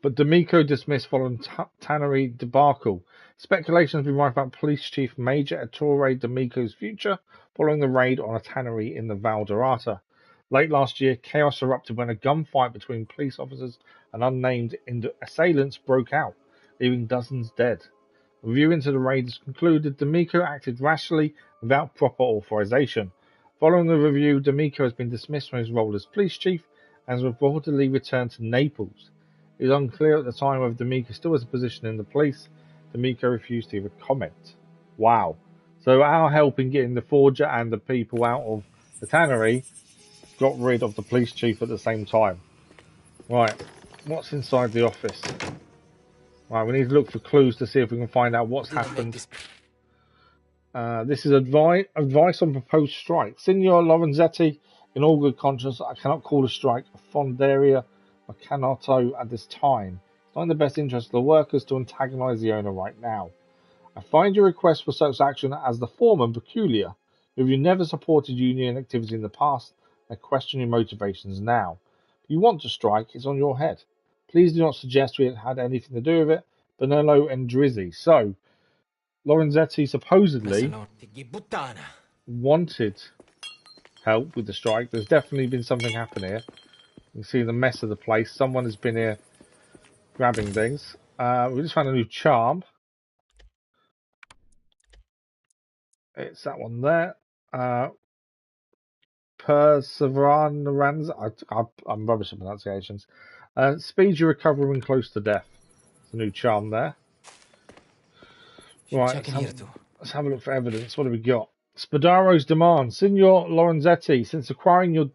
but D'Amico dismissed following Tannery debacle. Speculation has been rife about Police Chief Major Ettore D'Amico's future following the raid on a tannery in the Val d'Arata. Late last year, chaos erupted when a gunfight between police officers and unnamed assailants broke out, leaving dozens dead. A review into the raid has concluded D'Amico acted rashly without proper authorization. Following the review, D'Amico has been dismissed from his role as police chief and has reportedly returned to Naples. It is unclear at the time whether D'Amico still has a position in the police. D'Amico refused to give a comment. Wow. So our help in getting the forger and the people out of the tannery got rid of the police chief at the same time. Right. What's inside the office? Right, we need to look for clues to see if we can find out what's happened. This is advice on proposed strike. Signor Lorenzetti, in all good conscience, I cannot call a strike of Fondaria Meccanato at this time. It's not in the best interest of the workers to antagonize the owner right now. I find your request for such action as the foreman peculiar. If you never supported union activity in the past, I question your motivations now. If you want to strike, it's on your head. Please do not suggest we had anything to do with it. Benello and Drizzy. So, Lorenzetti supposedly wanted help with the strike. There's definitely been something happen here. You can see the mess of the place. Someone has been here grabbing things. We just found a new charm. It's that one there. Perseverance. I'm rubbish at pronunciations. Speeds your recovery when close to death. It's a new charm there. Right, let's have a look for evidence. What have we got? Spadaro's demand. Signor Lorenzetti, since acquiring your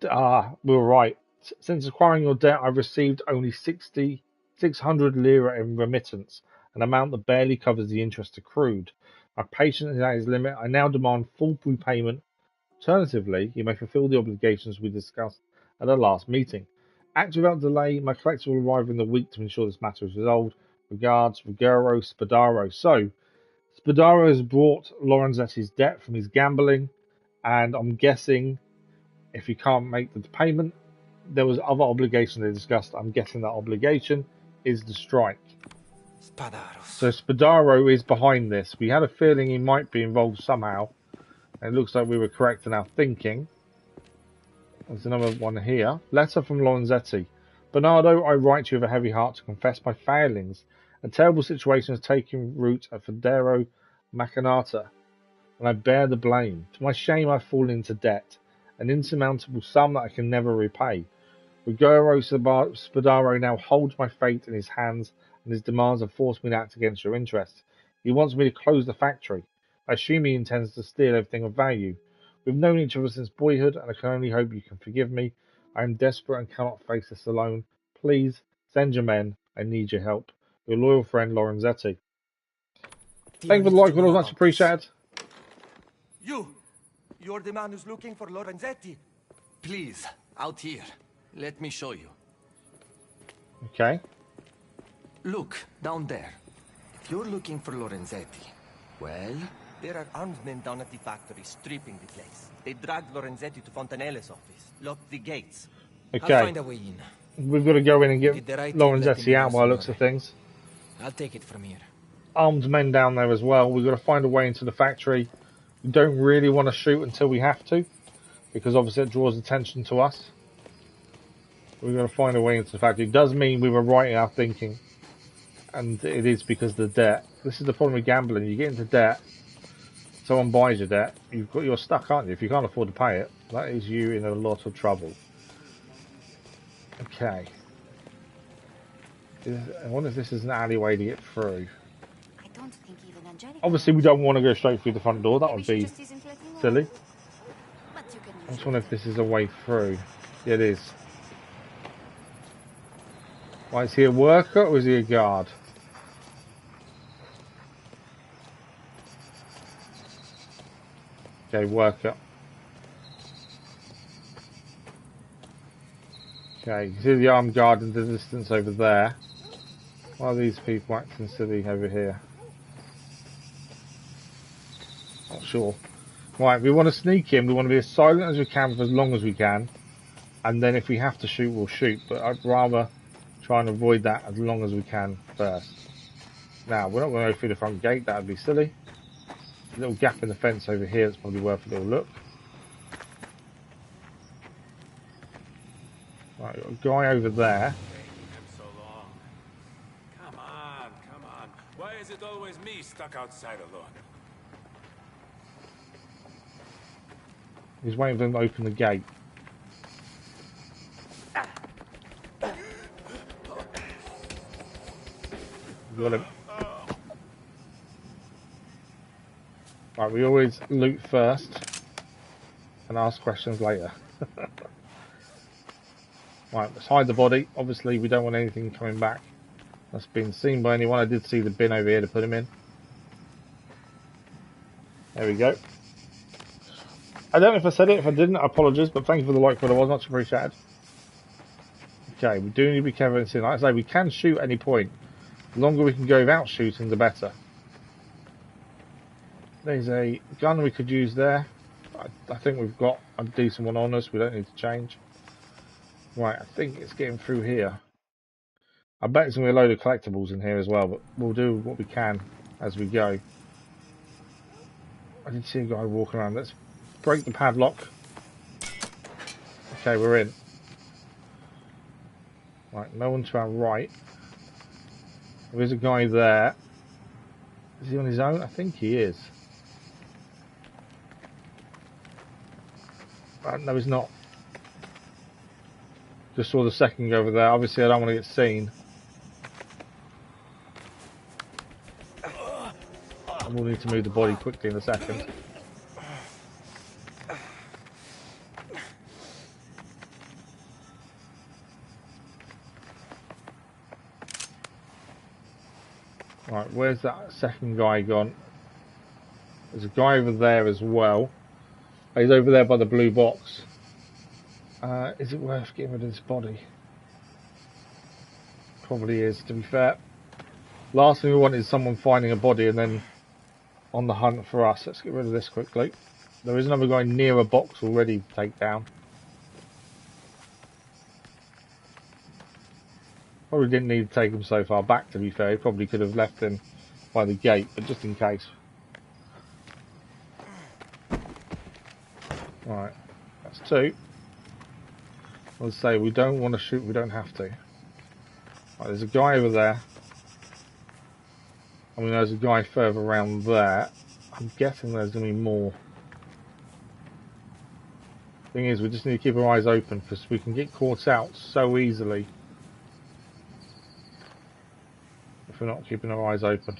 we were right. Since acquiring your debt, I've received only 600 lira in remittance, an amount that barely covers the interest accrued. My patience is at its limit. I now demand full repayment. Alternatively, you may fulfill the obligations we discussed at our last meeting. Act without delay. My collector will arrive in the week to ensure this matter is resolved. Regards, Ruggiero Spadaro. So, Spadaro has brought Lorenzetti's debt from his gambling, and I'm guessing if he can't make the payment, there was other obligation they discussed. I'm guessing that obligation is the strike. So Spadaro is behind this. We had a feeling he might be involved somehow. And it looks like we were correct in our thinking. There's another one here. Letter from Lorenzetti. Bernardo, I write to you with a heavy heart to confess my failings. A terrible situation has taken root at Federo Macanata, and I bear the blame. To my shame, I've fallen into debt, an insurmountable sum that I can never repay. Ruggiero Spadaro now holds my fate in his hands, and his demands have forced me to act against your interests. He wants me to close the factory. I assume he intends to steal everything of value. We've known each other since boyhood, and I can only hope you can forgive me. I am desperate and cannot face this alone. Please, send your men. I need your help. Your loyal friend, Lorenzetti. Thank you for the like, it was much appreciated. You're the man who's looking for Lorenzetti. Please, out here. Let me show you. Okay. Look, down there. If you're looking for Lorenzetti, well, there are armed men down at the factory stripping the place. They dragged Lorenzetti to Fontanella's office, locked the gates. Okay. I'll find a way in. We've got to go in and get Lorenzetti out by the looks of things. I'll take it from here. Armed men down there as well. We've got to find a way into the factory. We don't really want to shoot until we have to, because obviously it draws attention to us. We've got to find a way into the factory. It does mean we were right in our thinking, and it is because of the debt. This is the problem with gambling. You get into debt, someone buys your debt, you're stuck, aren't you? If you can't afford to pay it, that is you in a lot of trouble. Okay. I wonder if this is an alleyway to get through. I don't think even Angelica. Obviously, we don't want to go straight through the front door. That would be silly. I just wonder if this is a way through. Yeah, it is. Why, is he a worker or is he a guard? Okay, worker. Okay, you can see the armed guard in the distance over there. Why are these people acting silly over here? Not sure. Right, we want to sneak in. We want to be as silent as we can for as long as we can. And then if we have to shoot, we'll shoot. But I'd rather Try and avoid that as long as we can first. Now, we're not going to go through the front gate, that would be silly. A little gap in the fence over here that's probably worth a little look. Right, got a guy over there. So long. Come on, come on. Why is it always me stuck outside alone? He's waiting for them to open the gate. Got him. Right, we always loot first and ask questions later. Right, let's hide the body. Obviously, we don't want anything coming back that's been seen by anyone. I did see the bin over here to put him in. There we go. I don't know if I said it. If I didn't, I apologise, but thank you for the like, but it was much appreciated. Okay, we do need to be careful. Like I say, we can shoot at any point. The longer we can go without shooting, the better. There's a gun we could use there. I think we've got a decent one on us. We don't need to change. Right, I think it's getting through here. I bet there's going to be a load of collectibles in here as well, but we'll do what we can as we go. I did see a guy walking around. Let's break the padlock. Okay, we're in. Right, no one to our right. There's a guy there. Is he on his own? I think he is. No, he's not. Just saw the second over there. Obviously, I don't want to get seen. And we'll need to move the body quickly in a second. Right, where's that second guy gone? There's a guy over there as well. He's over there by the blue box. Is it worth getting rid of this body? Probably is, to be fair. Last thing we want is someone finding a body and then on the hunt for us. Let's get rid of this quickly. There is another guy near a box already to take down. Probably didn't need to take him so far back, to be fair. He probably could have left him by the gate, but just in case. Right, that's two. Let's say we don't want to shoot, we don't have to. Right, there's a guy over there. I mean, there's a guy further around there. I'm guessing there's going to be more. Thing is, we just need to keep our eyes open because we can get caught out so easily if we're not keeping our eyes open.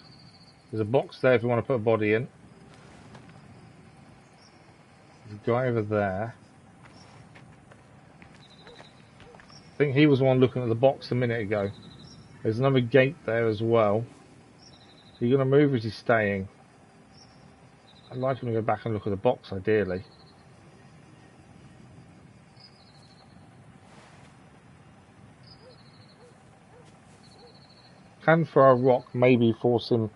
There's a box there if we want to put a body in. There's a guy over there. I think he was the one looking at the box a minute ago. There's another gate there as well. Are you going to move or is he staying? I'd like him to go back and look at the box ideally. Can throw a rock, maybe force him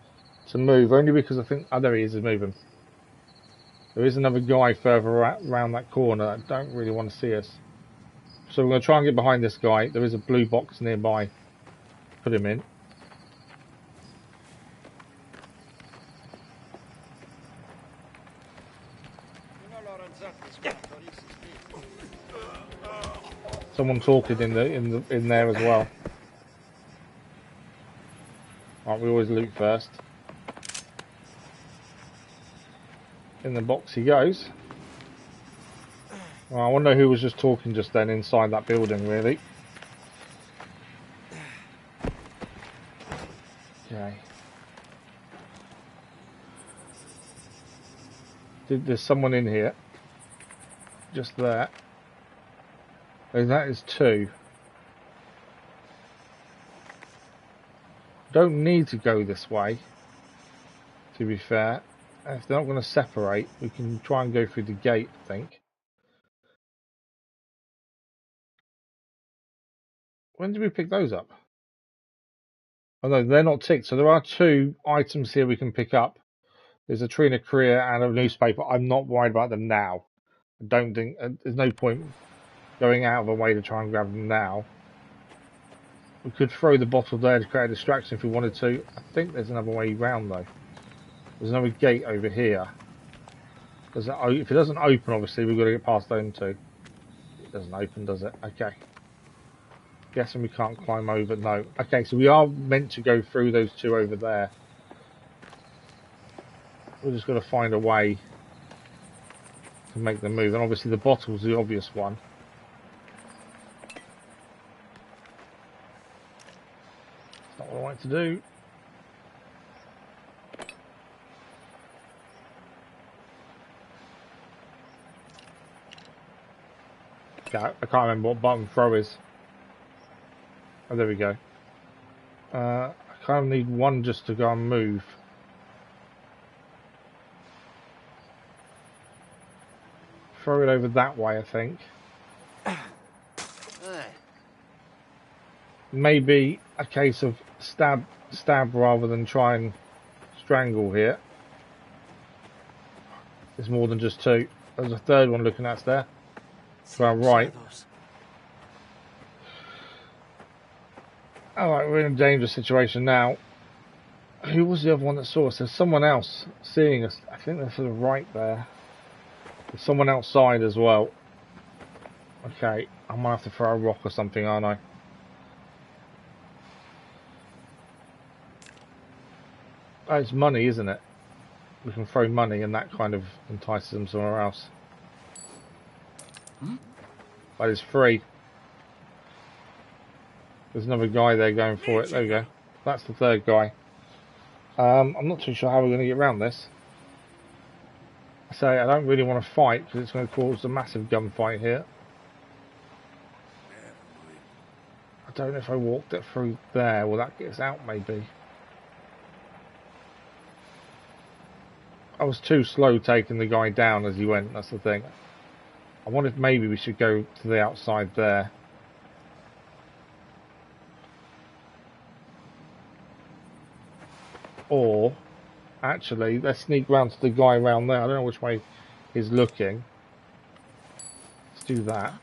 to move, only because I think, oh, there he is, he's moving. There is another guy further around that corner that don't really want to see us. So we're going to try and get behind this guy. There is a blue box nearby. Put him in. Someone talking in there as well. Right, we always loot first. In the box he goes. Well, I wonder who was just talking just then inside that building, really. Okay. There's someone in here. Just there. And that is two. Don't need to go this way, to be fair. If they're not going to separate, we can try and go through the gate, I think. When did we pick those up? Oh no, they're not ticked. So there are two items here we can pick up. There's a tree and a career and a newspaper. I'm not worried about them now. I don't think there's no point going out of a way to try and grab them now. We could throw the bottle there to create a distraction if we wanted to. I think there's another way round though. There's another gate over here. If it doesn't open, obviously we've got to get past them too. It doesn't open, does it? Okay. Guessing we can't climb over. No. Okay, so we are meant to go through those two over there. We're just got to find a way to make them move. And obviously the bottle's the obvious one. It's not what I want to do. Okay, I can't remember what button throw is. Oh, there we go. I kind of need one just to go and move. Throw it over that way, I think. Maybe a case of stab rather than try and strangle here. There's more than just two. There's a third one looking at us there. Well, right. Alright, we're in a dangerous situation now. Who was the other one that saw us? There's someone else seeing us. I think they're to the right there. There's someone outside as well. Okay, I might have to throw a rock or something, aren't I? Oh, it's money, isn't it? We can throw money and that kind of entices them somewhere else. But it's free. There's another guy there going for it. There we go. That's the third guy. I'm not too sure how we're going to get around this. I say I don't really want to fight because it's going to cause a massive gunfight here. I don't know if I walked it through there. Will that get us out maybe? I was too slow taking the guy down as he went. That's the thing. I wondered if maybe we should go to the outside there. Or, actually, let's sneak round to the guy around there. I don't know which way he's looking. Let's do that.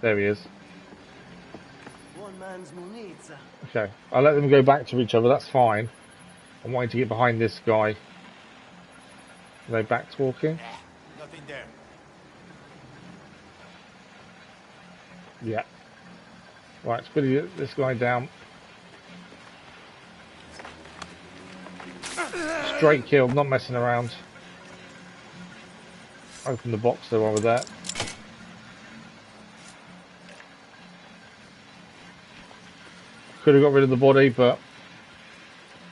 There he is. Okay, I'll let them go back to each other, that's fine. I'm wanting to get behind this guy. Are they back talking? Nothing there. Yeah. Right, Spilly, this guy down. Straight kill, not messing around. Open the box though while we're there. Could have got rid of the body, but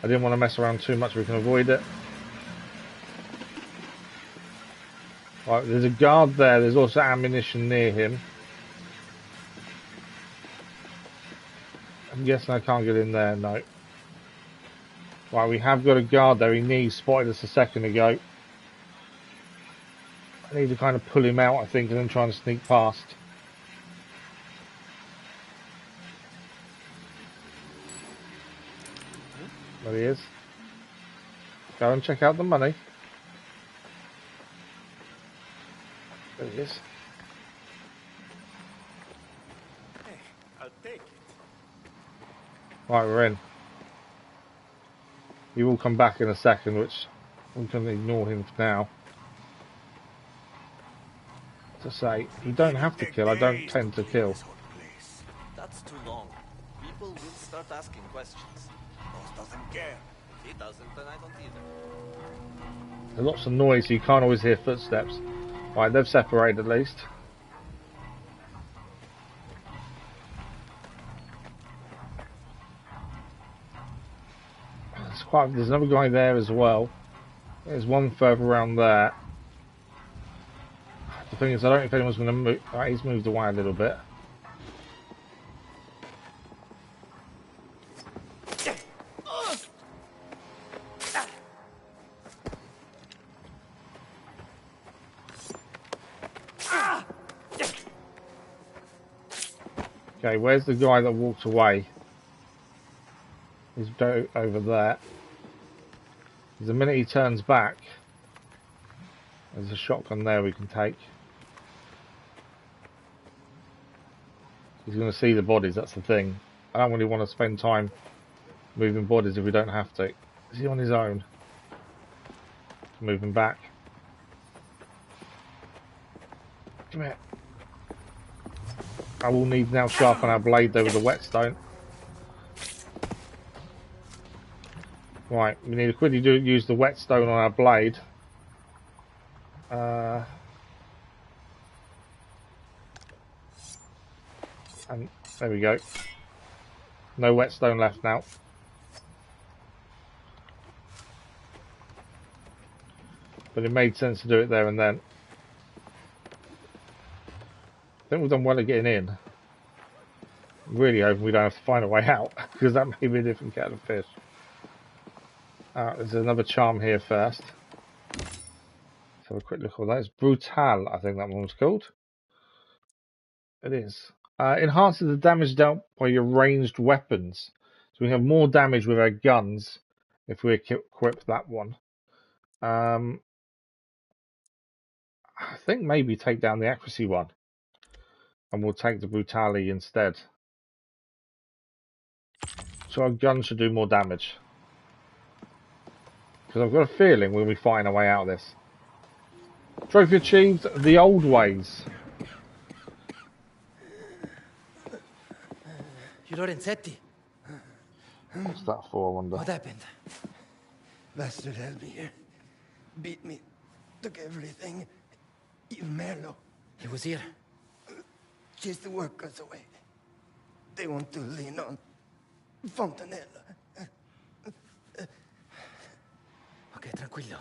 I didn't want to mess around too much. We can avoid it. Right, there's a guard there. There's also ammunition near him. I'm guessing I can't get in there. No. Right, we have got a guard there. He spotted us a second ago. I need to kind of pull him out, I think, and then try and sneak past. There he is. Go and check out the money. There he is. Hey, I'll take it. Right, we're in. He will come back in a second, which we can ignore him for now. To say, you don't have to kill. I don't tend to kill. That's too long. People will start asking questions. Boss doesn't care. If he doesn't, then I don't either. There's lots of noise, so you can't always hear footsteps. Right, they've separated at least. There's another guy there as well. There's one further around there. The thing is, I don't know if anyone's going to move. Right, he's moved away a little bit. Okay, where's the guy that walked away? He's over there. The minute he turns back, there's a shotgun there we can take. He's going to see the bodies, that's the thing. I don't really want to spend time moving bodies if we don't have to. Is he on his own? Moving back. Come here. I will need now sharpen our blade there with the whetstone. Right, we need to quickly use the whetstone on our blade. And there we go. No whetstone left now. But it made sense to do it there and then. I think we've done well at getting in. I'm really hoping we don't have to find a way out, because that may be a different kettle of fish. There's another charm here first. Let's have a quick look at that. It's Brutal, I think that one was called. It is. Enhances the damage dealt by your ranged weapons. So we have more damage with our guns if we equip that one. I think maybe take down the accuracy one. And we'll take the Brutality instead. So our gun should do more damage. Because I've got a feeling we'll be fighting our way out of this. Trophy achieved, the old ways. You Lorenzetti? What's that for, I wonder? What happened? Bastard held me here. Beat me. Took everything. Even Merlo. He was here? Chased the workers away. They want to lean on Fontanella. Okay, tranquillo.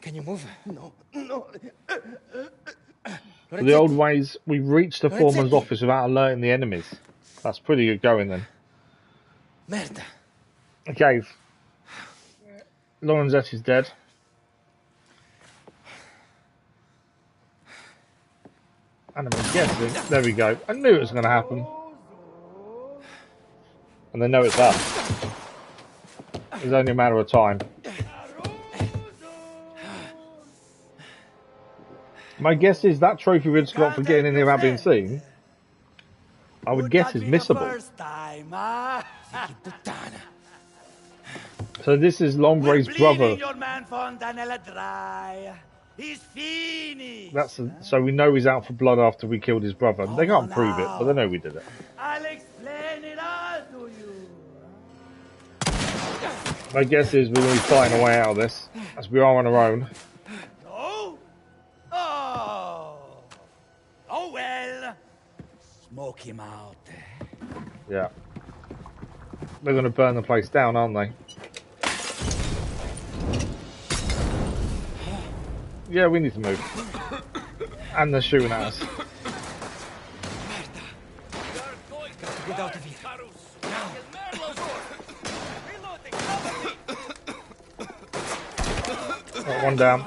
Can you move? No, no. The old ways, we've reached the foreman's office without alerting the enemies. That's pretty good going then. Merda. Okay. Lorenzetti's dead. And I'm guessing, there we go. I knew it was going to happen. And they know it's us. It's only a matter of time. My guess is that trophy Rid's got for getting in there without being seen, I would guess is missable. So this is Lombre's brother. Your man Fontanella dry. He's finished. So we know he's out for blood after we killed his brother. They can't prove it, but they know we did it. I'll explain it all to you. My guess is we're going to be fighting a way out of this, as we are on our own. No? Oh. Oh well. Smoke him out. Yeah. They're going to burn the place down, aren't they? Yeah, we need to move. And they're shooting at us. Get out of here. Got one down.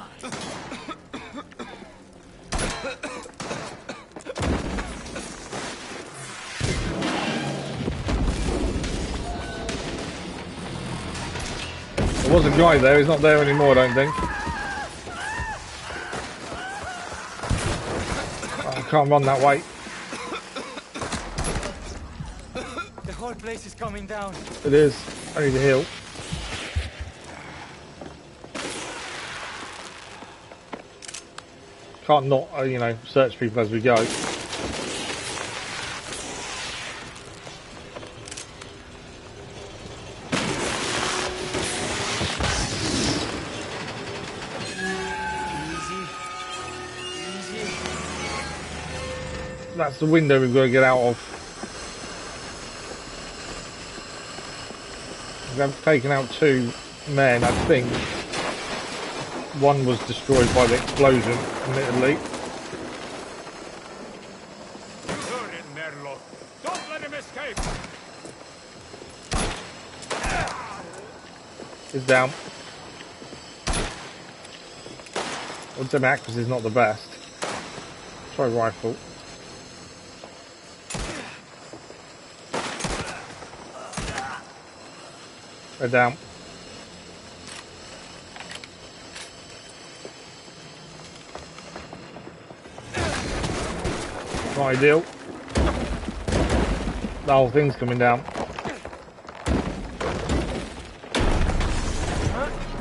There was a guy there, he's not there anymore, I don't think. I can't run that way. The whole place is coming down. It is. I need to heal. Can't not, search people as we go. That's the window we've got to get out of. We've taken out 2 men, I think. One was destroyed by the explosion, admittedly. You heard it, Merlo. Don't let him escape. He's down. Well, the Max is not the best. Try rifle. They're down. Not ideal. The whole thing's coming down.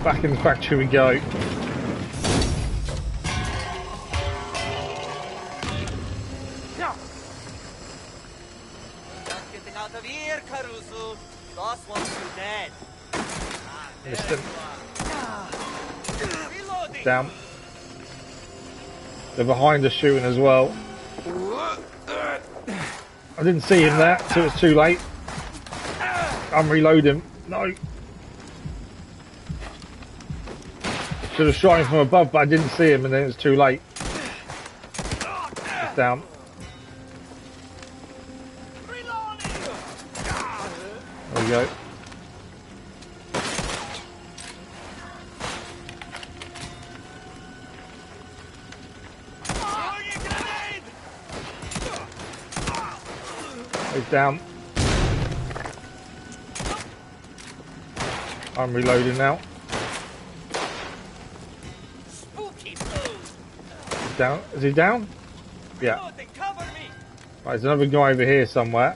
Back in the factory we go. Getting out of here, Caruso. Boss wants you dead. Missed him. Down. They're behind us shooting as well. I didn't see him there, so it's too late. I'm reloading. No. Should have shot him from above, but I didn't see him, and then it's too late. He's down. There we go. He's down. I'm reloading now. He's down. Is he down? Yeah. Right, there's another guy over here somewhere.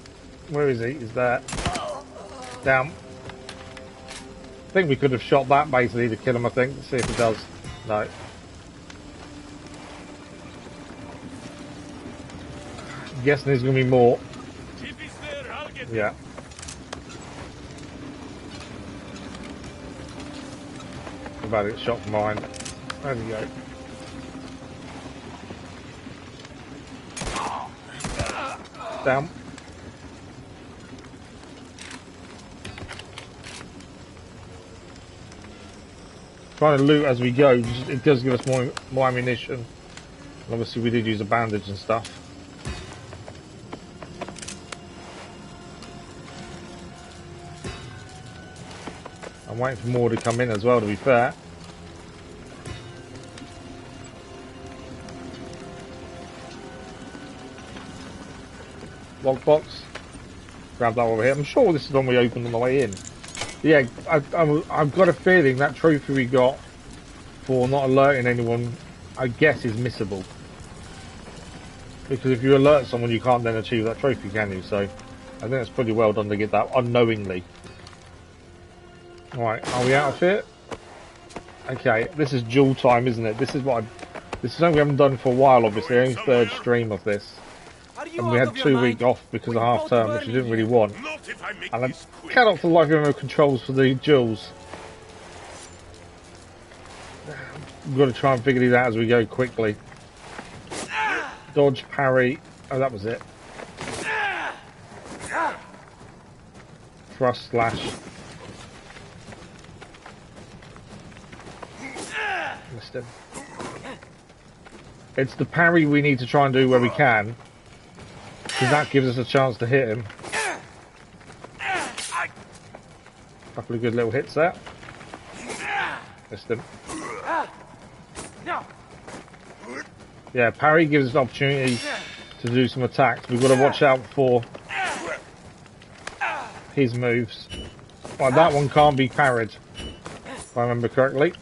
Where is he? He's there. Down. I think we could have shot that basically to kill him, I think. Let's see if he does. No. I'm guessing there's going to be more. Yeah. I'm about to get shot from behind. There we go. Down. Trying to loot as we go, it does give us more ammunition. And obviously we did use a bandage and stuff. I'm waiting for more to come in as well, to be fair. Lockbox. Grab that over here. I'm sure this is the one we opened on the way in. Yeah, I've got a feeling that trophy we got for not alerting anyone, I guess, is missable. Because if you alert someone, you can't then achieve that trophy, can you? So, I think it's pretty well done to get that unknowingly. Right, are we out of here? Okay, this is dual time, isn't it? This is something we haven't done for a while, obviously. Only third stream of this. And we had 2 weeks off because of half term, which we didn't really want. And I cannot for the life remember controls for the duels. We've got to try and figure these out as we go quickly. Dodge, parry. Oh, that was it. Thrust, slash. Missed him. It's the parry we need to try and do where we can, because that gives us a chance to hit him. Couple of good little hits there. Missed him. Yeah, parry gives us an opportunity to do some attacks. We've got to watch out for his moves. Right, that one can't be parried, if I remember correctly.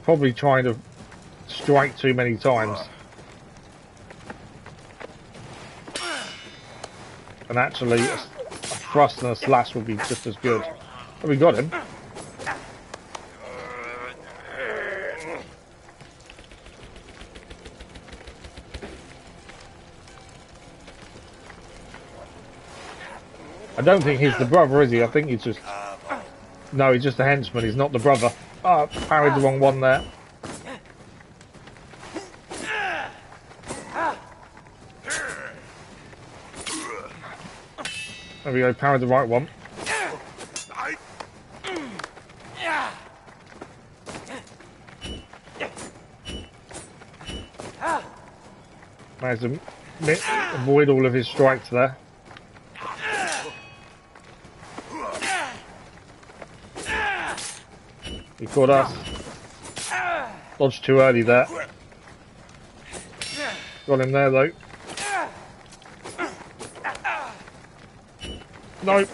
Probably trying to strike too many times. And actually, a thrust and a slash would be just as good. Oh, we got him. I don't think he's the brother, is he? I think he's just... No, he's just a henchman. He's not the brother. Oh, parried the wrong one there. There we go, parried the right one. Managed to avoid all of his strikes there. He caught us. Dodged too early there. Got him there though. No, I'm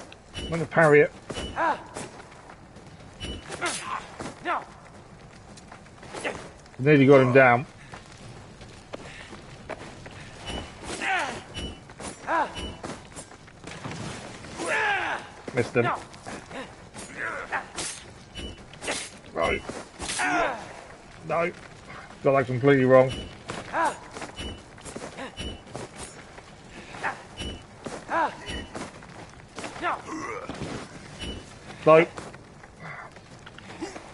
going to parry it. Nearly got him down. Missed him. Right. No. Got that completely wrong. No.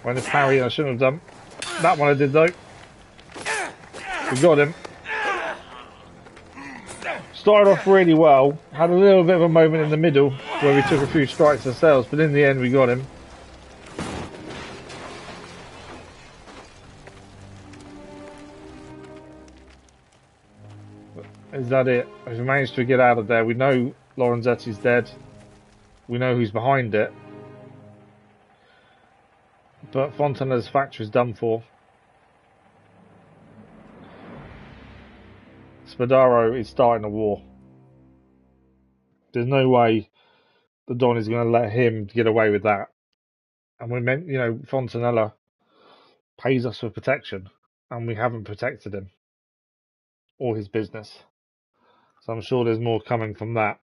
Went to parry, I shouldn't have done. That one I did though. We got him. Started off really well. Had a little bit of a moment in the middle where we took a few strikes ourselves, but in the end we got him. Is that it? We've managed to get out of there. We know Lorenzetti's dead. We know who's behind it. But Fontanella's factory is done for. Spadaro is starting a war. There's no way the Don is going to let him get away with that. And we meant, you know, Fontanella pays us for protection, and we haven't protected him or his business. So I'm sure there's more coming from that.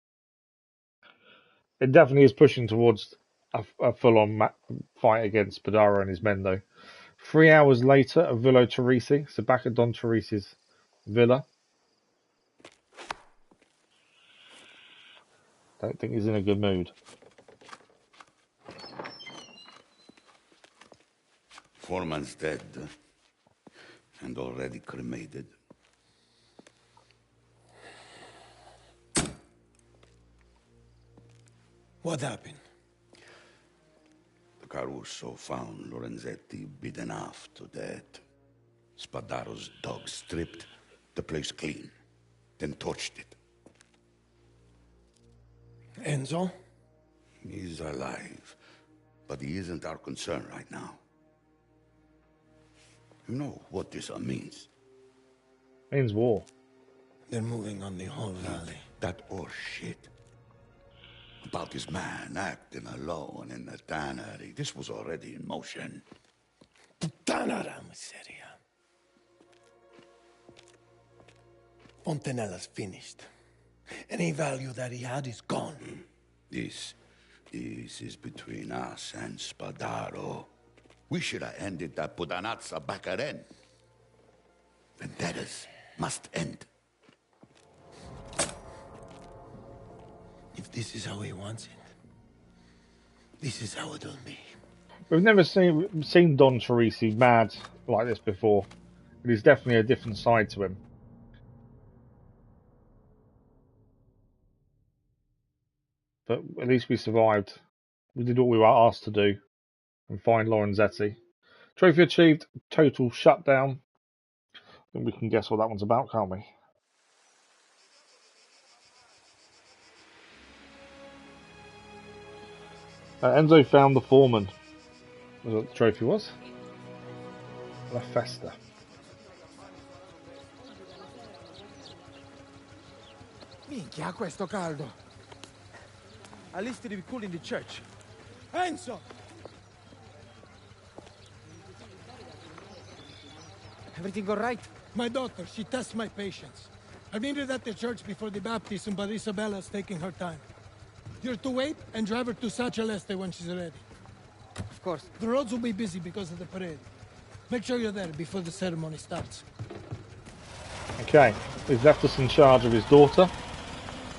It definitely is pushing towards a full-on fight against Spadaro and his men, though. 3 hours later, at Villa Torrisi, so back at Don Torrisi's villa. Don't think he's in a good mood. Foreman's dead, and already cremated. What happened? The Caruso found Lorenzetti beaten half to death. Spadaro's dog stripped the place clean, then torched it. Enzo? He's alive, but he isn't our concern right now. You know what this means? Means war. They're moving on the whole valley. That horse shit. About this man acting alone in the Tannery. This was already in motion. Puttana miseria. Fontanella's finished. Any value that he had is gone. This is between us and Spadaro. We should have ended that pudanazza back then. Vendettas must end. If this is how he wants it, this is how it'll be. We've never seen Don Torrisi mad like this before. There's definitely a different side to him. But at least we survived. We did what we were asked to do and find Lorenzetti. Trophy achieved, total shutdown. I think we can guess what that one's about, can't we? Enzo found the foreman. That's what the trophy was. La Festa. Minchia, questo caldo. At least it'll be cool in the church. Enzo! Everything all right? My daughter, she tests my patience. I needed at the church before the baptism, but Isabella's taking her time. You're to wait and drive her to Sa Celeste when she's ready. Of course. The roads will be busy because of the parade. Make sure you're there before the ceremony starts. Okay, he's left us in charge of his daughter.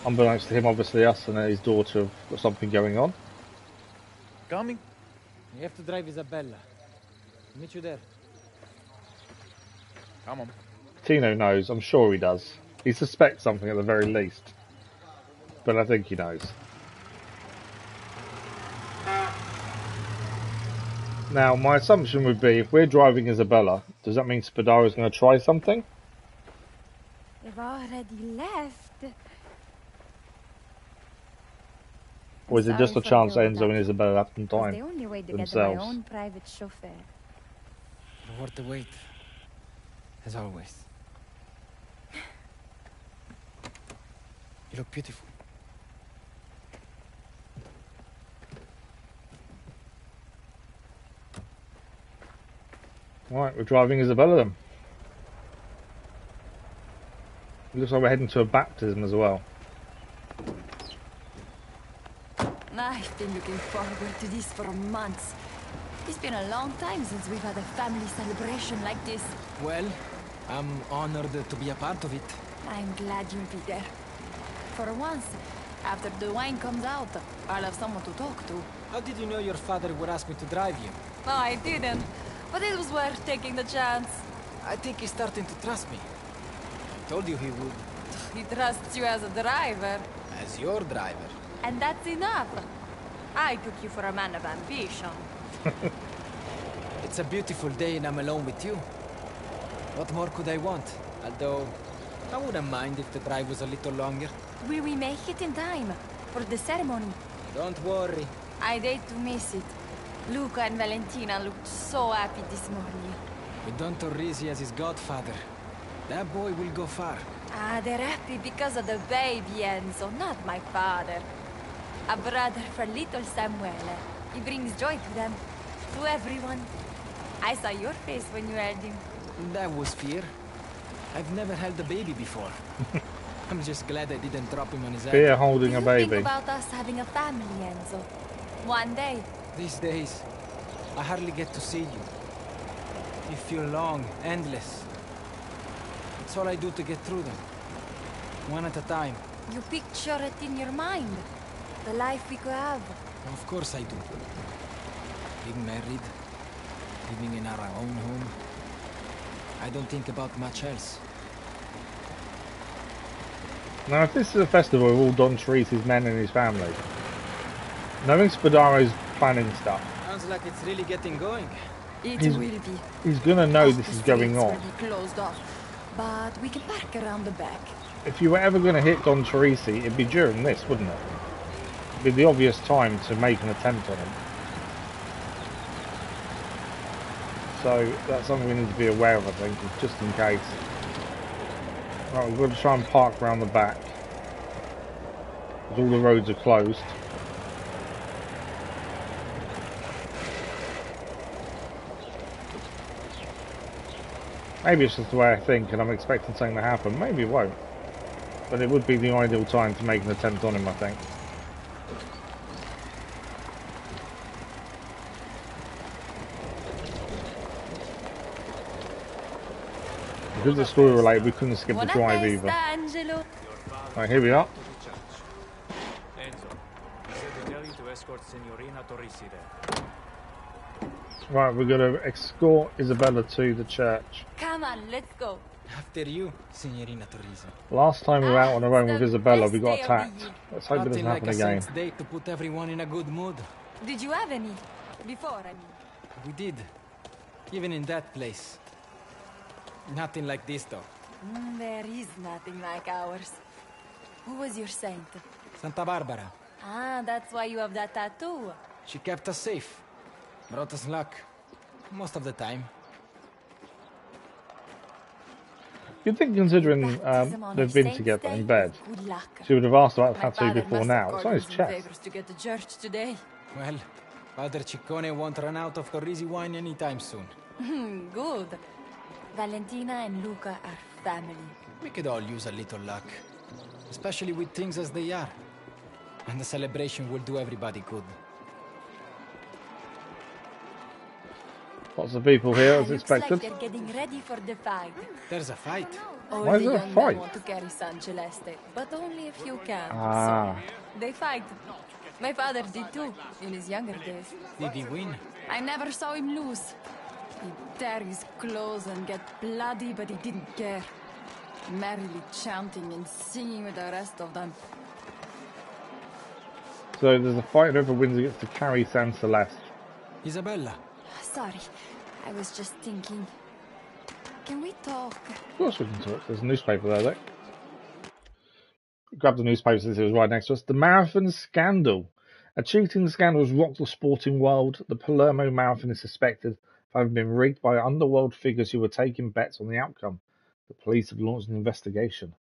Unbeknownst to him, obviously us and his daughter have got something going on. Coming? You have to drive Isabella. I'll meet you there. Come on. Tino knows, I'm sure he does. He suspects something at the very least. But I think he knows. Now, my assumption would be, if we're driving Isabella, does that mean Spadaro's going to try something? They've already left. Or is it just a chance Enzo and Isabella have some time The only way to themselves? get my own private chauffeur. Worth the wait. As always. You look beautiful. Right, we're driving Isabella then. It looks like we're heading to a baptism as well. Nice. I've been looking forward to this for months. It's been a long time since we've had a family celebration like this. Well, I'm honored to be a part of it. I'm glad you'll be there. For once, after the wine comes out, I'll have someone to talk to. How did you know your father would ask me to drive you? No, I didn't. But it was worth taking the chance. I think he's starting to trust me. He told you he would. He trusts you as a driver. As your driver. And that's enough. I took you for a man of ambition. It's a beautiful day and I'm alone with you. What more could I want? Although, I wouldn't mind if the drive was a little longer. Will we make it in time for the ceremony? Don't worry. I'd hate to miss it. Luca and Valentina looked so happy this morning. With Don Torrisi as his godfather, that boy will go far. Ah, they're happy because of the baby, Enzo, not my father. A brother for little Samuele. He brings joy to them, to everyone. I saw your face when you held him. That was fear. I've never held a baby before. I'm just glad I didn't drop him on his head. Fear holding a baby. Think about us having a family, Enzo. One day. These days, I hardly get to see you. They feel long, endless. It's all I do to get through them. One at a time. You picture it in your mind. The life we could have. Of course I do. Being married, living in our own home. I don't think about much else. Now, if this is a festival of all Don Torrisi's men and his family, knowing Spadaro's planning stuff, sounds like it's really getting going. It will be. He's gonna know this is going on. Will be closed off, but we can park around the back. If you were ever going to hit Don Torrisi, it'd be during this, wouldn't it? It'd be the obvious time to make an attempt on him. So that's something we need to be aware of, I think, just in case. Right, we've got to try and park around the back, because all the roads are closed. Maybe it's just the way I think and I'm expecting something to happen. Maybe it won't. But it would be the ideal time to make an attempt on him, I think. Because it's story related, we couldn't skip the drive either. Right, here we are. Enzo, he said to tell you to escort Signorina Torrisi there. Right, we're going to escort Isabella to the church. Come on, let's go. After you, Signorina Torrisi. Last time we were out on our own with Isabella, we got attacked. Let's hope it doesn't happen again. again. Nothing like a date to put everyone in a good mood. Did you have any? Before, I mean. We did. Even in that place. Nothing like this, though. There is nothing like ours. Who was your saint? Santa Barbara. Ah, that's why you have that tattoo. She kept us safe. Brought us luck. Most of the time. You'd think, considering they've been together in bed, she would have asked about the tattoo before now. It's on his chest. To get to church today. Well, Father Ciccone won't run out of Torrisi wine anytime soon. Good. Valentina and Luca are family. We could all use a little luck. Especially with things as they are. And the celebration will do everybody good. Lots of people here as expected. Like they're getting ready for the fight. There's a fight. Why is there a fight? Want to carry San Celeste, but only if you can. Ah. So they fight. My father did too, in his younger days. Did he win? I never saw him lose. He'd tear his clothes and get bloody, but he didn't care. Merrily chanting and singing with the rest of them. So there's a fight, whoever wins gets to carry San Celeste. Isabella. Sorry, I was just thinking. Can we talk? Of course we can talk. There's a newspaper there, look. Grab the newspaper since it was right next to us. The marathon scandal. A cheating scandal has rocked the sporting world. The Palermo Marathon is suspected of having been rigged by underworld figures who were taking bets on the outcome. The police have launched an investigation.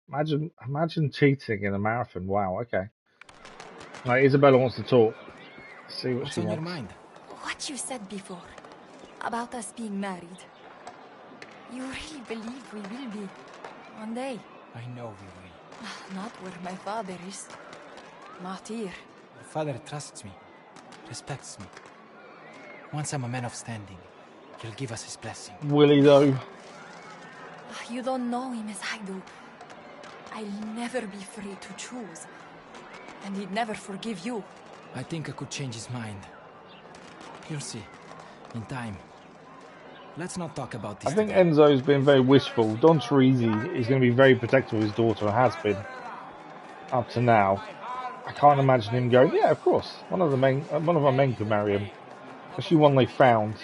Imagine cheating in a marathon. Wow, okay. Right, Isabella wants to talk. Let's see what she wants. Your mind? What you said before, about us being married. You really believe we will be, one day? I know we will. Not where my father is. Not here. Father trusts me, respects me. Once I'm a man of standing, he'll give us his blessing. Will he though? You don't know him as I do. I'll never be free to choose. And he'd never forgive you. I think I could change his mind. You'll see. In time. Let's not talk about this. I think today. Enzo's been very wishful. Don Torrisi is going to be very protective of his daughter and has been up to now. I can't imagine him going, yeah, of course. One of our men could marry him. Especially one they found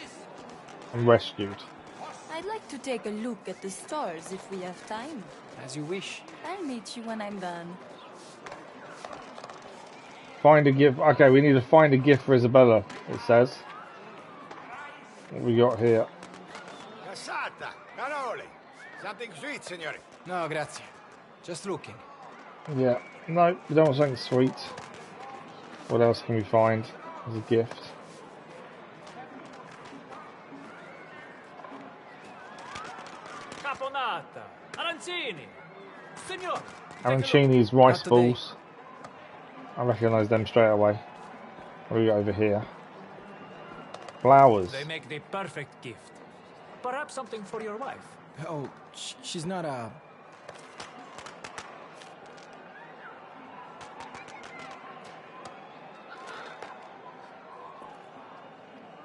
and rescued. I'd like to take a look at the stars if we have time. As you wish. I'll meet you when I'm done. Find a gift. Okay, we need to find a gift for Isabella, it says. What we got here? Cassata, cannoli. Something sweet, signore. No, grazie. Just looking. Yeah. No, we don't want something sweet. What else can we find as a gift? Caponata, arancini, signor. Arancini's rice balls. I recognise them straight away. What do we got over here? Flowers. They make the perfect gift. Perhaps something for your wife. Oh, she's not a...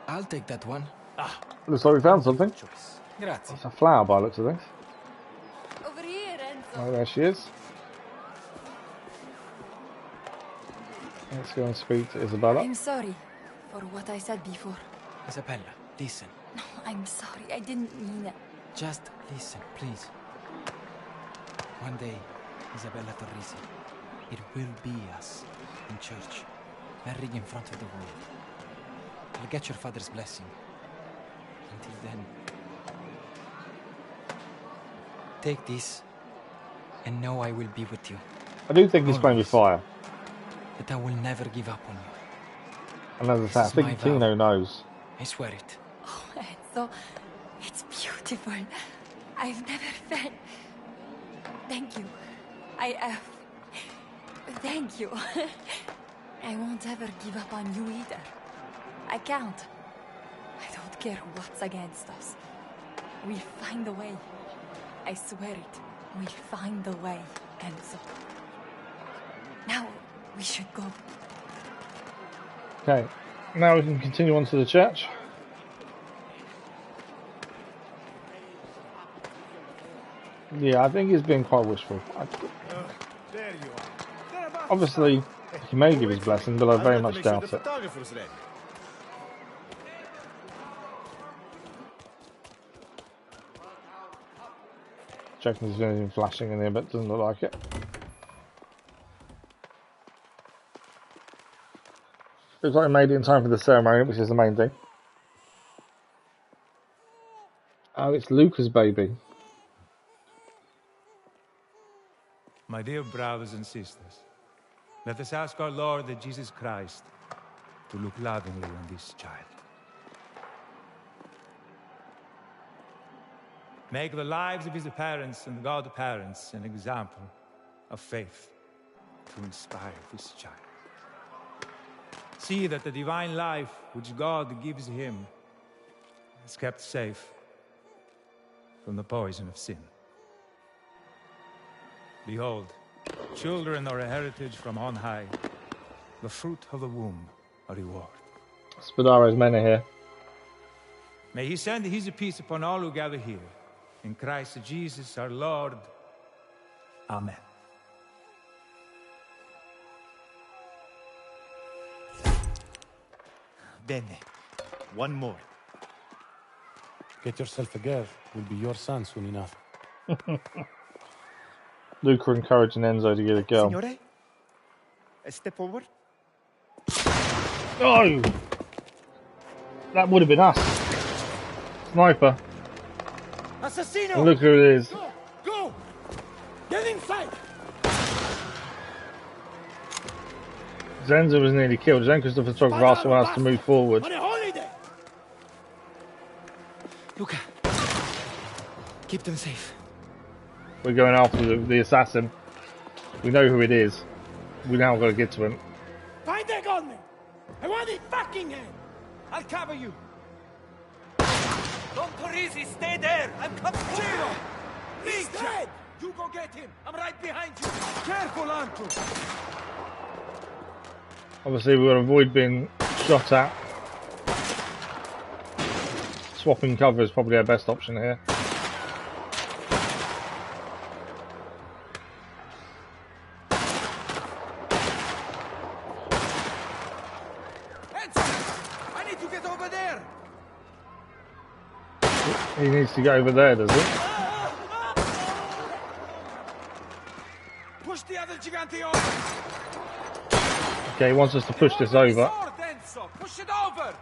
I'll take that one. Looks like we found something. Grazie. It's a flower by the looks of things. Over here, Enzo. Oh, there she is. Let's go and speak to Isabella. I'm sorry for what I said before. Isabella, listen. No, I'm sorry. I didn't mean it. Just listen, please. One day, Isabella Torrisi, it will be us in church, marrying in front of the world. I'll get your father's blessing. Until then, take this and know I will be with you. I do think he's playing with fire. That I will never give up on you. And as I say, I think Tino knows. I swear it. Oh, Enzo, it's beautiful. I've never felt... Thank you. Thank you. I won't ever give up on you either. I can't. I don't care what's against us. We'll find a way. I swear it. We'll find a way, Enzo. Now, we should go. Okay, now we can continue on to the church. Yeah, I think he's been quite wishful. There you are. Obviously, he may give his blessing, but I very much doubt it. Checking if there's anything flashing in here, but it doesn't look like it. Looks like I made it in time for the ceremony, which is the main thing. Oh, it's Luca's baby. My dear brothers and sisters, let us ask our Lord Jesus Christ to look lovingly on this child. Make the lives of his parents and godparents an example of faith to inspire this child. See that the divine life which God gives him is kept safe from the poison of sin. Behold, children are a heritage from on high, the fruit of the womb a reward. Spadaro's men are here. May he send his peace upon all who gather here. In Christ Jesus our Lord. Amen. Bene. One more. Get yourself a girl. Will be your son soon enough. Luca encouraging Enzo to get a girl. Signore? A step forward. Oh! That would have been us. Sniper. Assassino! And look who it is. Go! Go! Get inside! Enzo was nearly killed. Then Christopher photographer asked someone else to move forward. On a holiday! Luca, keep them safe. We're going after the assassin. We know who it is. We now got to get to him. Find the I want his fucking hand! I'll cover you! Don Torrisi, stay there! I'm coming! Giro! He's dead! You go get him! I'm right behind you! Careful, Uncle! Obviously, we've got to avoid being shot at. Swapping cover is probably our best option here. I need to get over there! He needs to go over there, does he? Push the other Gigante over! Okay, he wants us to push this over. Push it over!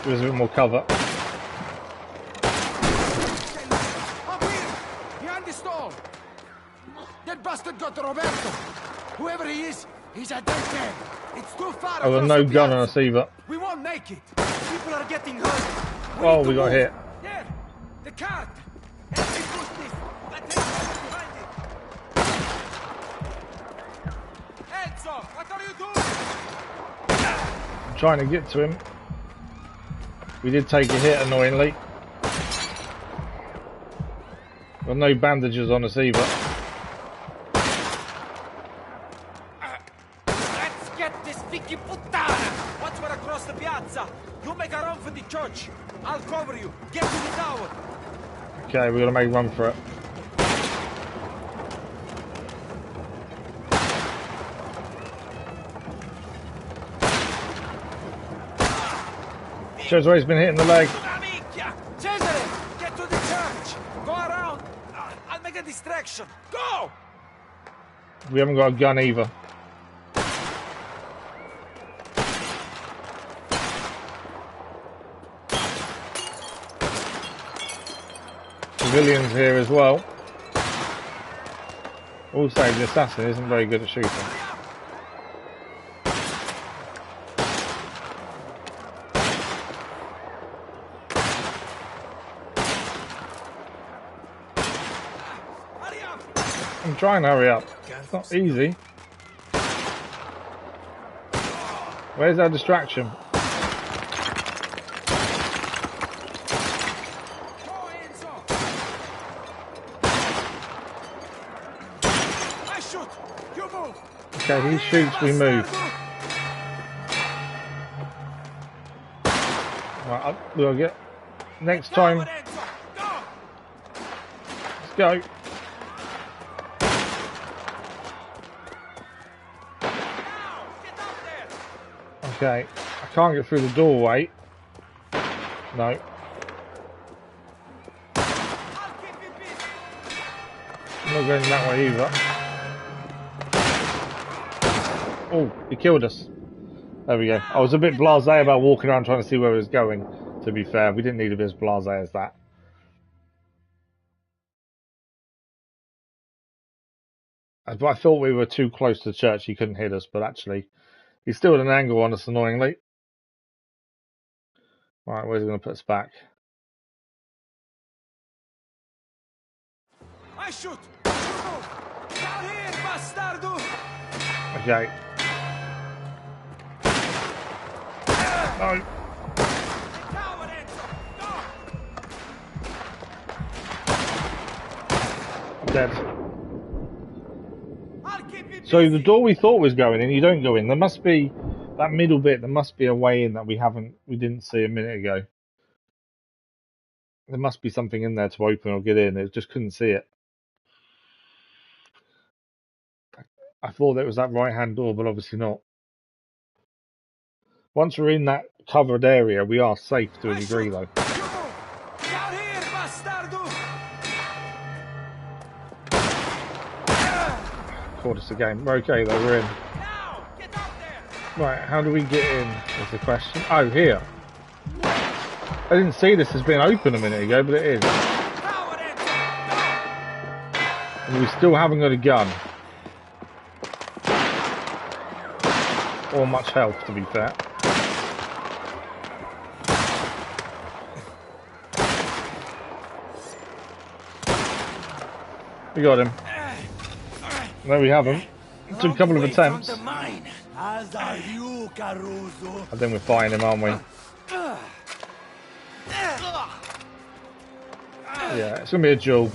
There's a bit more cover. Up here! Behind the stall! That bastard got Roberto! Whoever he is, he's a dead man! It's too far! Oh, there's no gun on us either. We won't make it! People are getting hurt! Oh, we got hit. There! The cart! Help me push this! Behind it! Enzo! What are you doing? I'm trying to get to him. We did take a hit, annoyingly. Got no bandages on us either. Let's get this Vicky puttana! Once we're across the piazza, you make a run for the church. I'll cover you. Get to the tower. Okay, we're gonna make a run for it. Cesare's been hitting the leg. Cesare, get to the church. Go around. I'll make a distraction. Go! We haven't got a gun either. Civilians here as well. Also, the assassin isn't very good at shooting. I'm trying to hurry up. It's not easy. Where's our distraction? Okay, he shoots, we move. Right, we'll get next time. Let's go. Okay, I can't get through the doorway. No. I'm not going that way either. Oh, he killed us. There we go. I was a bit blasé about walking around trying to see where he was going, to be fair. We didn't need to be as blasé as that. I thought we were too close to the church, he couldn't hit us, but actually, he's still at an angle on us, annoyingly. Right, where's he going to put us back? I shoot! Down here, bastardo! Okay. No. I'm dead. So the door we thought was going in, you don't go in. There must be that middle bit. There must be a way in that we didn't see a minute ago. There must be something in there to open or get in. It just couldn't see it. I thought it was that right-hand door, but obviously not. Once we're in that covered area, we are safe to a degree, though. Down here, bastardo! Caught us again. We're okay, though. We're in. Right, how do we get in is the question. Oh, here. I didn't see this as being open a minute ago, but it is. And we still haven't got a gun. Or much health, to be fair. We got him. There we have him. Took a couple of attempts. As are you, Caruso. I think we're fighting him, aren't we? Yeah, it's gonna be a duel.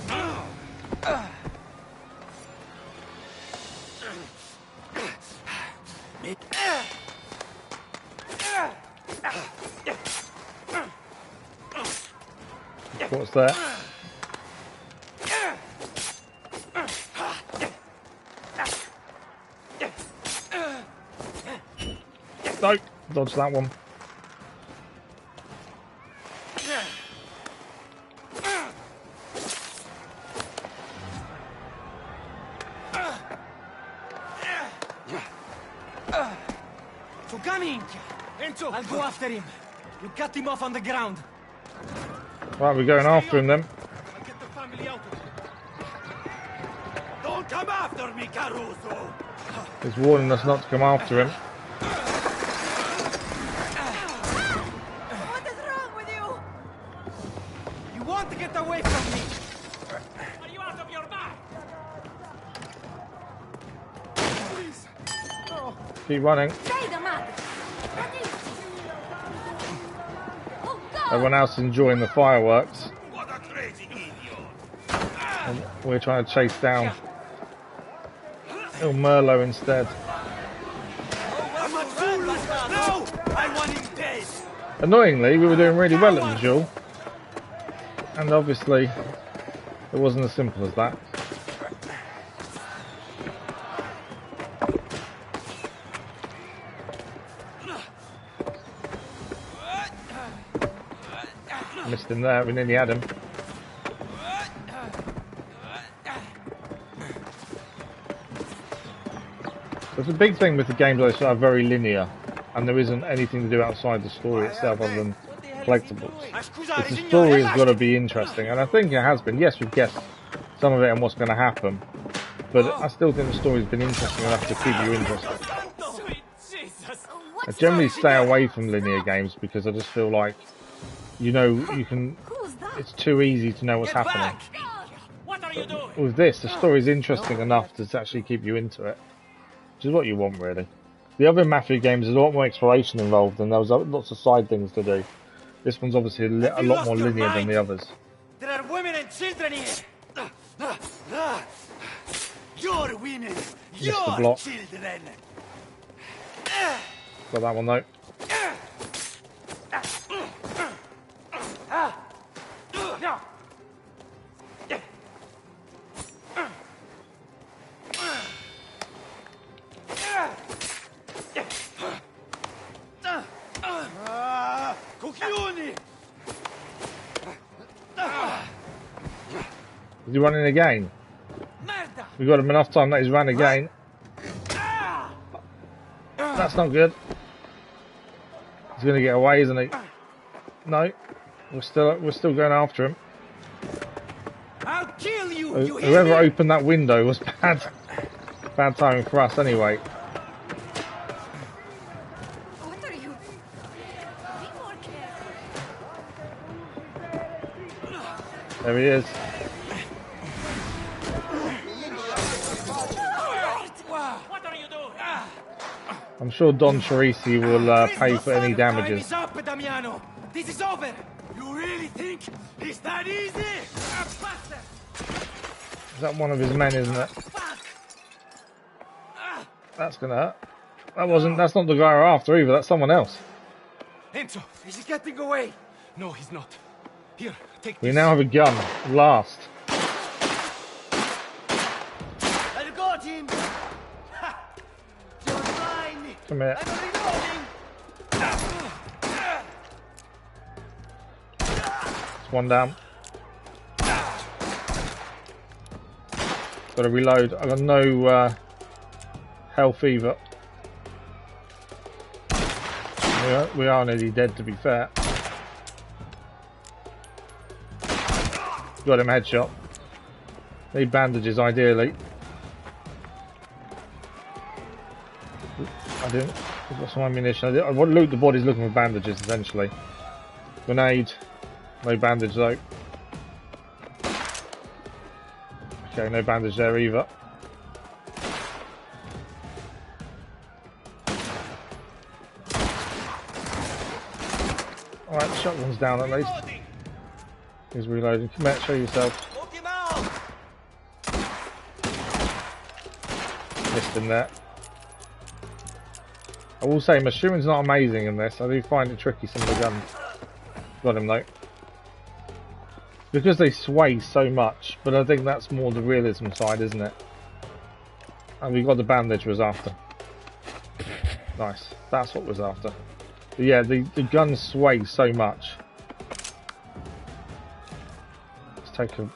What's that? No, dodge that one. So come in, Enzo. I'll go after him. You cut him off on the ground. Right, we're going after him then. I'll get the family out of here. Don't come after me, Caruso. He's warning us not to come after him. What is wrong with you? You want to get away from me? Are you out of your mind? Please. Oh. Keep running. Everyone else is enjoying the fireworks. And we're trying to chase down Il Merlo instead. Annoyingly, we were doing really well at the duel. And obviously, it wasn't as simple as that. Missed him there, we nearly had him. There's a big thing with the games that are very linear, and there isn't anything to do outside the story itself other than collectibles. But the story has got to be interesting, and I think it has been. Yes, we've guessed some of it and what's going to happen, but I still think the story's been interesting enough to keep you interested. I generally stay away from linear games because I just feel like, you know, you can. It's too easy to know what's happening. But with this, the story's interesting enough to actually keep you into it, which is what you want, really. The other Mafia games, there's a lot more exploration involved, and there was lots of side things to do. This one's obviously a lot more linear than the others. There are women and children here. Your women, your children. Got that one though. Is he running again? We've got him enough time that he's run again. That's not good. He's going to get away, isn't he? No, we're still going after him. I'll kill you. Whoever opened that window was bad timing for us anyway. What are you? Be more careful. There he is. What are you doing? I'm sure Don Torrisi will pay for any damages. Time is up, Damiano. This is over. You really think it's that easy? Is that one of his men, isn't it? That's gonna hurt. That's not the guy we're after either, that's someone else. Enzo, is he getting away? No, he's not. Here, take We now have a gun, at last. I'll got him. Don't mind me. Come here. I'm reloading. It's one down. Got to reload. I've got no health either. We are nearly dead, to be fair. Got him headshot. Need bandages, ideally. I didn't. I've got some ammunition. I want to loot the bodies looking for bandages, essentially. Grenade. No bandage, though. Okay, no bandage there either. Alright, shotgun's down at least. He's reloading. Come out, show yourself. Missed him there. I will say, my shooting's not amazing in this. I do find it tricky, some of the guns. Got him though. Because they sway so much, but I think that's more the realism side, isn't it? And we got the bandage was after. Nice. That's what was after. But yeah, the guns sway so much.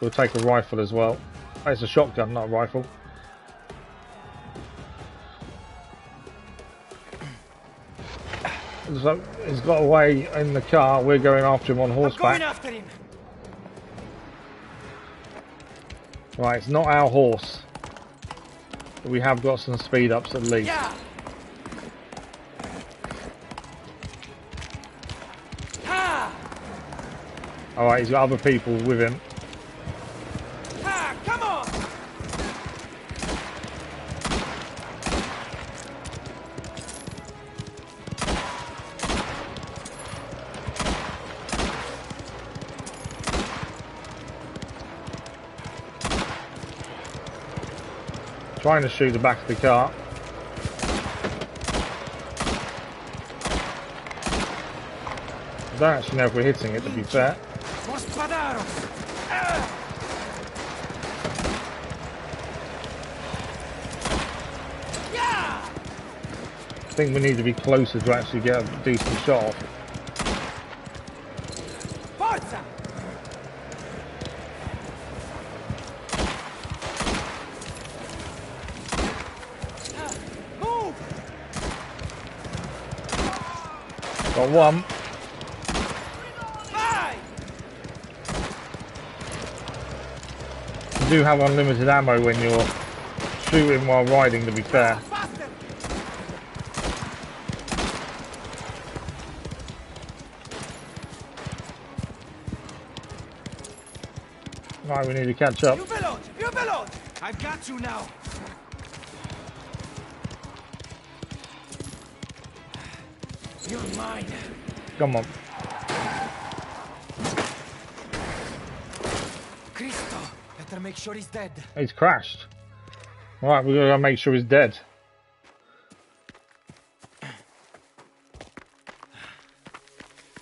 We'll take a rifle as well. Oh, it's a shotgun, not a rifle. So he's got away in the car. We're going after him on horseback. Going after him. Right, it's not our horse. But we have got some speed ups at least. Yeah. Alright, he's got other people with him. Come on. Trying to shoot the back of the car. I don't actually know if we're hitting it, to be fair. For Spadaro. I think we need to be closer to actually get a decent shot off. Forza. Move. Got one. You do have unlimited ammo when you're shooting while riding, to be fair. Right, we need to catch up. You reload. I've got you now. You're mine. Come on. Cristo, better make sure he's dead. He's crashed. Right, we're gonna make sure he's dead.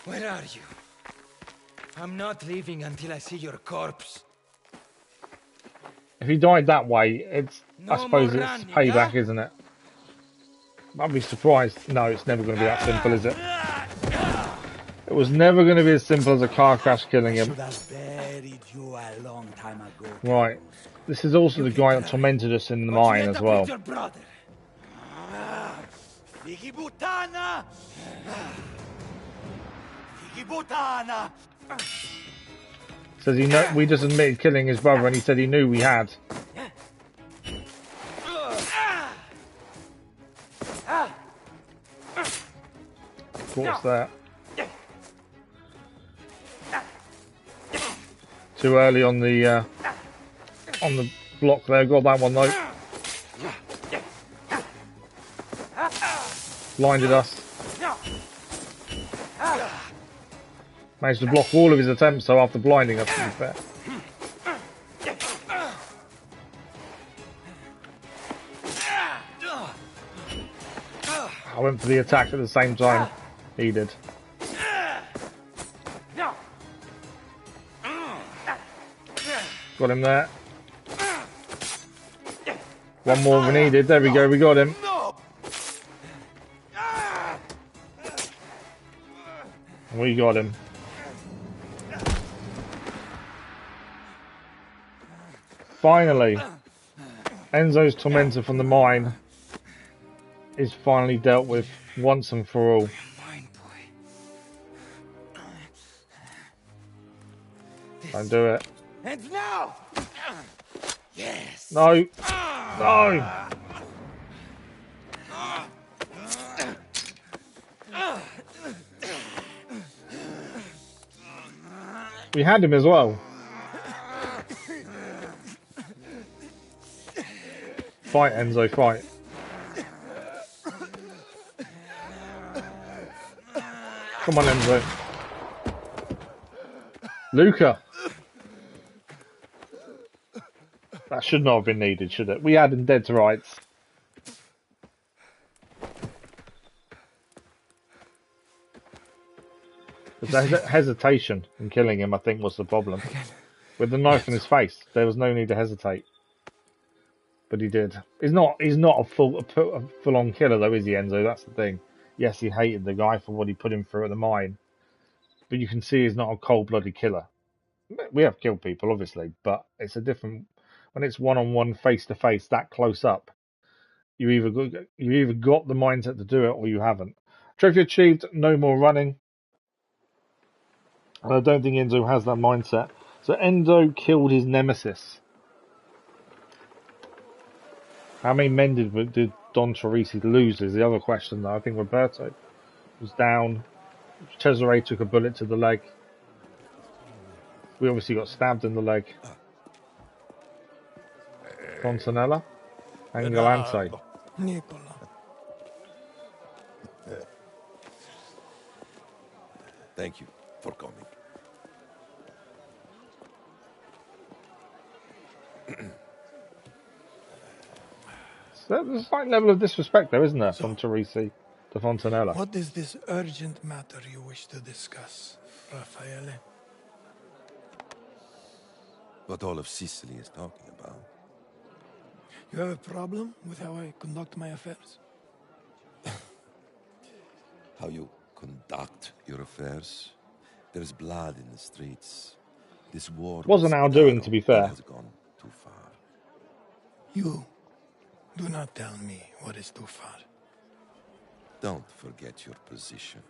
Where are you? I'm not leaving until I see your corpse. If he died that way, it's No I suppose more it's running, payback, huh? isn't it? I'd be surprised. No, it's never going to be that simple, is it? It was never going to be as simple as a car crash killing him. Should have buried you a long time ago. Right. This is also the guy that tormented us in the mine as well. Your brother. Vigibutana! Vigibutana! Says he we just admitted killing his brother, and he said he knew we had. What's that? Too early on the block there. Got that one though. Blinded us. Managed to block all of his attempts, so after blinding us, to be fair. I went for the attack at the same time he did. Got him there. One more we needed. There we go, we got him. We got him. Finally, Enzo's tormentor from the mine is finally dealt with once and for all. Don't do it. And now! Yes! No! No! We had him as well. Fight, Enzo, fight. Come on, Enzo. Luca. That should not have been needed, should it? We had him dead to rights. The hesitation in killing him, I think, was the problem. With the knife in his face, there was no need to hesitate. But he did. He's not a full-on killer, though, is he, Enzo? That's the thing. Yes, he hated the guy for what he put him through at the mine. But you can see he's not a cold-blooded killer. We have killed people, obviously, but it's a different... When it's one-on-one, face-to-face, that close up, you either got the mindset to do it or you haven't. Trophy achieved, no more running. And I don't think Enzo has that mindset. So Enzo killed his nemesis. How many men did Don Torrisi lose is the other question, though. I think Roberto was down. Cesare took a bullet to the leg. We obviously got stabbed in the leg. Fontanella and Galante. Nicola. Thank you for coming. There's a slight level of disrespect there, isn't there, from Torrisi to Fontanella? What is this urgent matter you wish to discuss, Raffaele? What all of Sicily is talking about. You have a problem with how I conduct my affairs? How you conduct your affairs? There's blood in the streets. This war wasn't our doing, to be fair. Has gone too far. You do not tell me what is too far. Don't forget your position.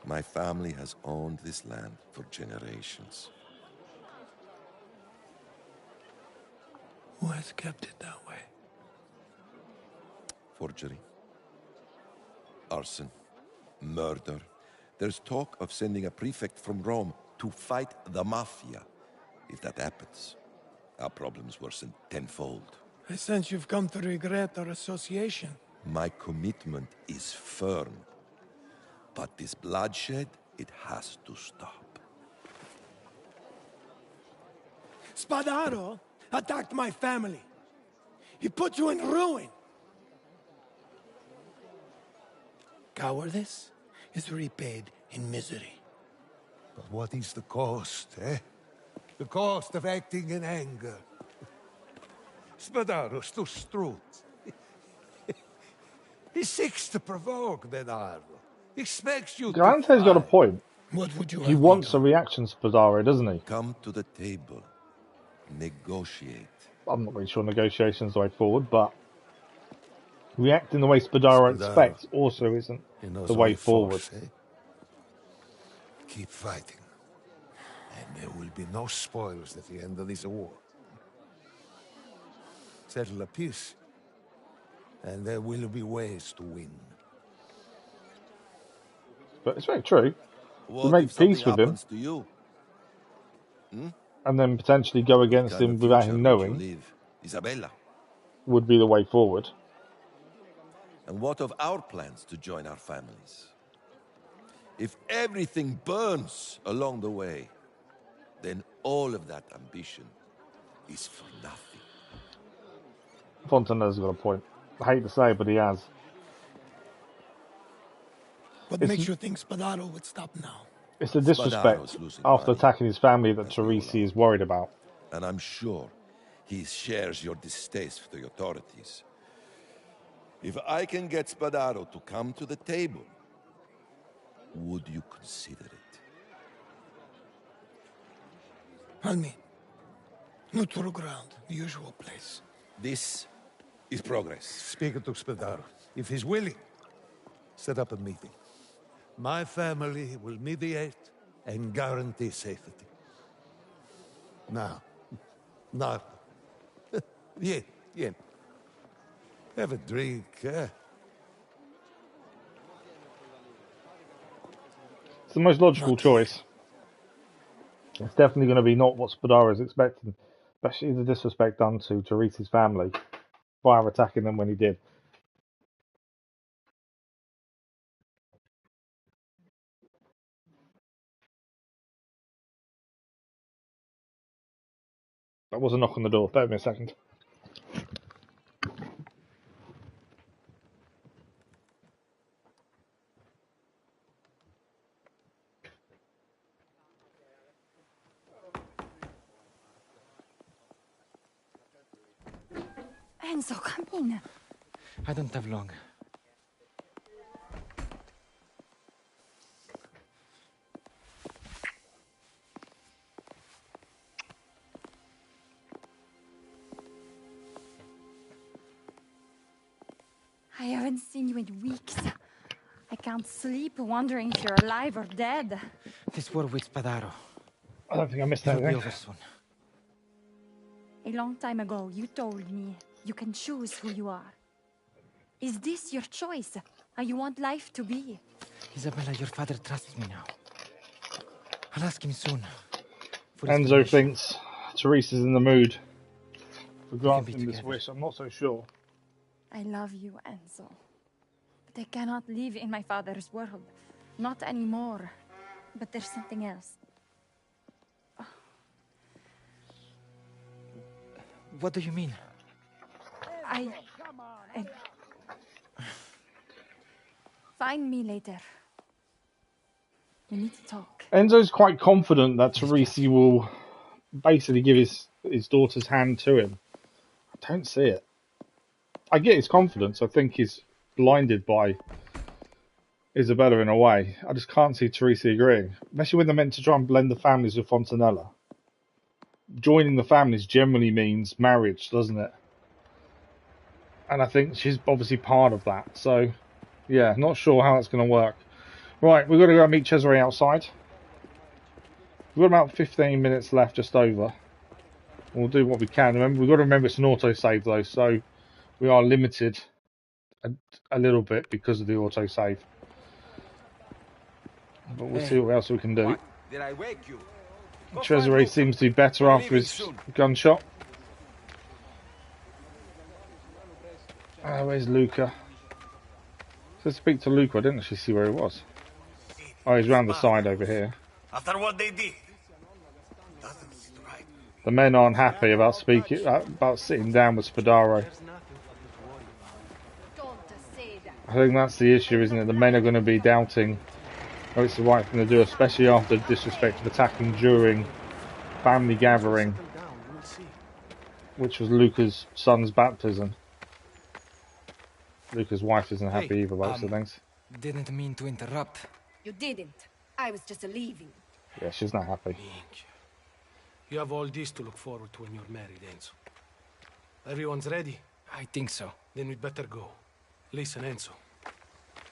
My family has owned this land for generations. Who has kept it that way? Forgery. Arson. Murder. There's talk of sending a prefect from Rome to fight the Mafia. If that happens, our problems worsen tenfold. I sense you've come to regret our association. My commitment is firm. But this bloodshed, it has to stop. Spadaro attacked my family. He put you in ruin. Cowardice is repaid in misery. But what is the cost, eh? The cost of acting in anger. Spadaro's too strut. He seeks to provoke Bernardo. Expects you Galante's got a point. What would you He wants a reaction to Spadaro, doesn't he? Come to the table. Negotiate. I'm not really sure negotiation's the way forward, but reacting the way Spadaro expects also isn't the way forward. Force, eh? Keep fighting. And there will be no spoils at the end of this war. Settle a peace. And there will be ways to win. But it's very true. What to make if something peace with him, happens to you? and then potentially go against him without him knowing, Isabella. would be the way forward. And what of our plans to join our families? If everything burns along the way, then all of that ambition is for nothing. Fontanella's got a point. I hate to say it, but he has. What makes you think Spadaro would stop now? It's the disrespect after attacking his family that Torrisi is worried about. And I'm sure he shares your distaste for the authorities. If I can get Spadaro to come to the table, would you consider it? Almi. Neutral ground, the usual place. This is progress. Speak to Spadaro. If he's willing, set up a meeting. My family will mediate and guarantee safety. Now, yeah. Have a drink, eh? It's the most logical choice. It's definitely going to be not what Spadaro is expecting, especially the disrespect done to Torrisi's family by attacking them when he did. That was a knock on the door. Bear with me a second. Enzo, come in. I don't have long. I haven't seen you in weeks. I can't sleep wondering if you're alive or dead. This war with Spadaro. I don't think I missed It'll be anything. over soon. A long time ago, you told me you can choose who you are. Is this your choice? How you want life to be? Isabella, your father trusts me now. I'll ask him soon. Enzo thinks Teresa's in the mood for granting this wish. I'm not so sure. I love you, Enzo. But I cannot live in my father's world. Not anymore. But there's something else. What do you mean? I... Find me later. We need to talk. Enzo's quite confident that Teresa will basically give his daughter's hand to him. I don't see it. I get his confidence. I think he's blinded by Isabella in a way. I just can't see Teresa agreeing. Especially when they're meant to try and blend the families with Fontanella. Joining the families generally means marriage, doesn't it? And I think she's obviously part of that. So, yeah, not sure how that's going to work. Right, we've got to go meet Cesare outside. We've got about 15 minutes left, just over. We'll do what we can. Remember, we've got to remember it's an autosave though, so we are limited a little bit because of the autosave. But we'll see what else we can do. What? Did I wake you? Cesare seems to be better after his gunshot. Where's Luca? Let's speak to Luca. I didn't actually see where he was. Oh, he's round the side over here. After what they did. The men aren't happy about sitting down with Spadaro. I think that's the issue, isn't it? The men are going to be doubting what it's the right thing to do, especially after disrespect of attacking during family gathering, which was Luca's son's baptism. Luca's wife isn't happy either about some things. Didn't mean to interrupt. You didn't. I was just leaving. Yeah, she's not happy. You have all this to look forward to when you're married, Enzo. Everyone's ready? I think so. Then we'd better go. Listen, Enzo.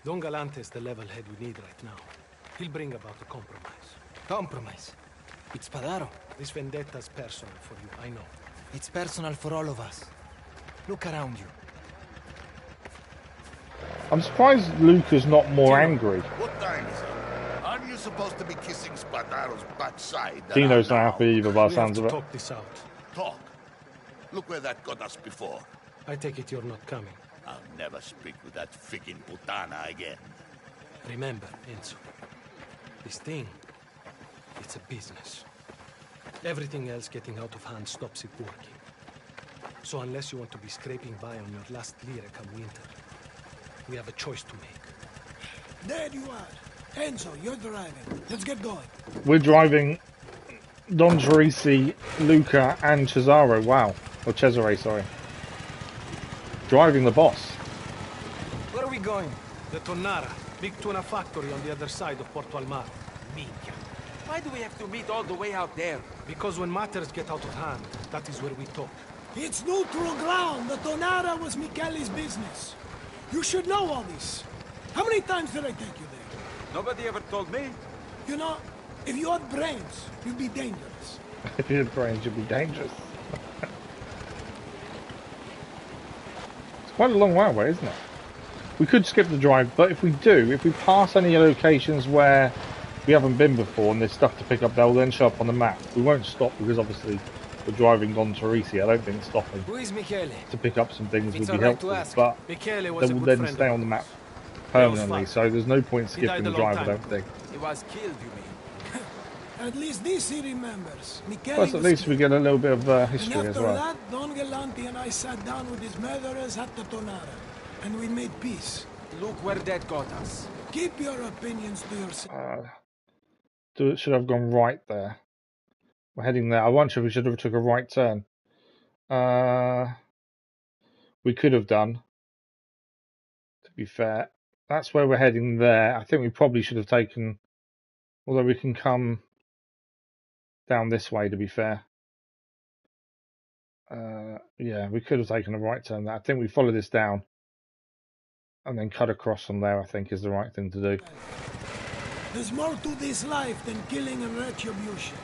Don Galante is the level head we need right now. He'll bring about a compromise. Compromise? It's Spadaro. This vendetta's personal for you, I know. It's personal for all of us. Look around you. I'm surprised Luca's not more angry. What time is it? Aren't you supposed to be kissing Spadaro's backside? Tino's not happy either by the sounds of it. Talk this out. Talk? Look where that got us before. I take it you're not coming. I'll never speak with that figgin' putana again. Remember, Enzo. This thing, it's a business. Everything else getting out of hand stops it working. So unless you want to be scraping by on your last lira come winter, we have a choice to make. There you are. Enzo, you're driving. Let's get going. We're driving Don Torrisi, Luca, and Cesare. Wow. Or Cesare, sorry. Driving the boss. Where are we going? The Tonara. Big tuna factory on the other side of Porto Almar. Minchia. Why do we have to meet all the way out there? Because when matters get out of hand, that is where we talk. It's neutral ground. The Tonara was Michele's business. You should know all this. How many times did I take you there? Nobody ever told me. You know, if you had brains, you'd be dangerous. If you had brains, you'd be dangerous. It's quite a long way away, isn't it? We could skip the drive, but if we do, if we pass any locations where we haven't been before and there's stuff to pick up, they'll then show up on the map. We won't stop because obviously we're driving Don Torrisi. I don't think stopping Who is Michele? to pick up some things It's would be all right to helpful, ask. but Michele they was a will good then friend stay of on the map permanently, so there's no point He died skipping a the long drive, I time don't think. He was killed, you mean? At least this he remembers. Plus, at least we get a little bit of history and as after well. that, Don Galante and I sat down with his murderers at the Tonara, and we made peace. Look where that got us. Keep your opinions to yourself. Should have gone right there. We're heading there. I wonder if we should have took a right turn. We could have done. To be fair, that's where we're heading there. I think we probably should have taken. Although we can come down this way. To be fair. Yeah, we could have taken a right turn there. I think we follow this down and then cut across from there, I think is the right thing to do. There's more to this life than killing and retribution.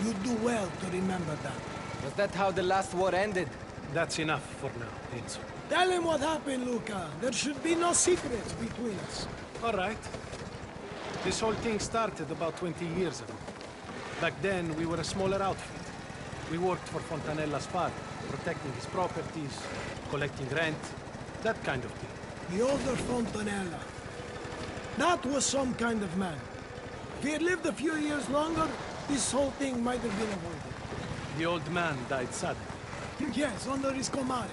You do well to remember that. Was that how the last war ended? That's enough for now, Enzo. Tell him what happened, Luca. There should be no secrets between us. All right. This whole thing started about 20 years ago. Back then, we were a smaller outfit. We worked for Fontanella's father, protecting his properties, collecting rent, that kind of thing. The older Fontanella. That was some kind of man. If he had lived a few years longer, this whole thing might have been avoided. The old man died suddenly. Yes, under his comare.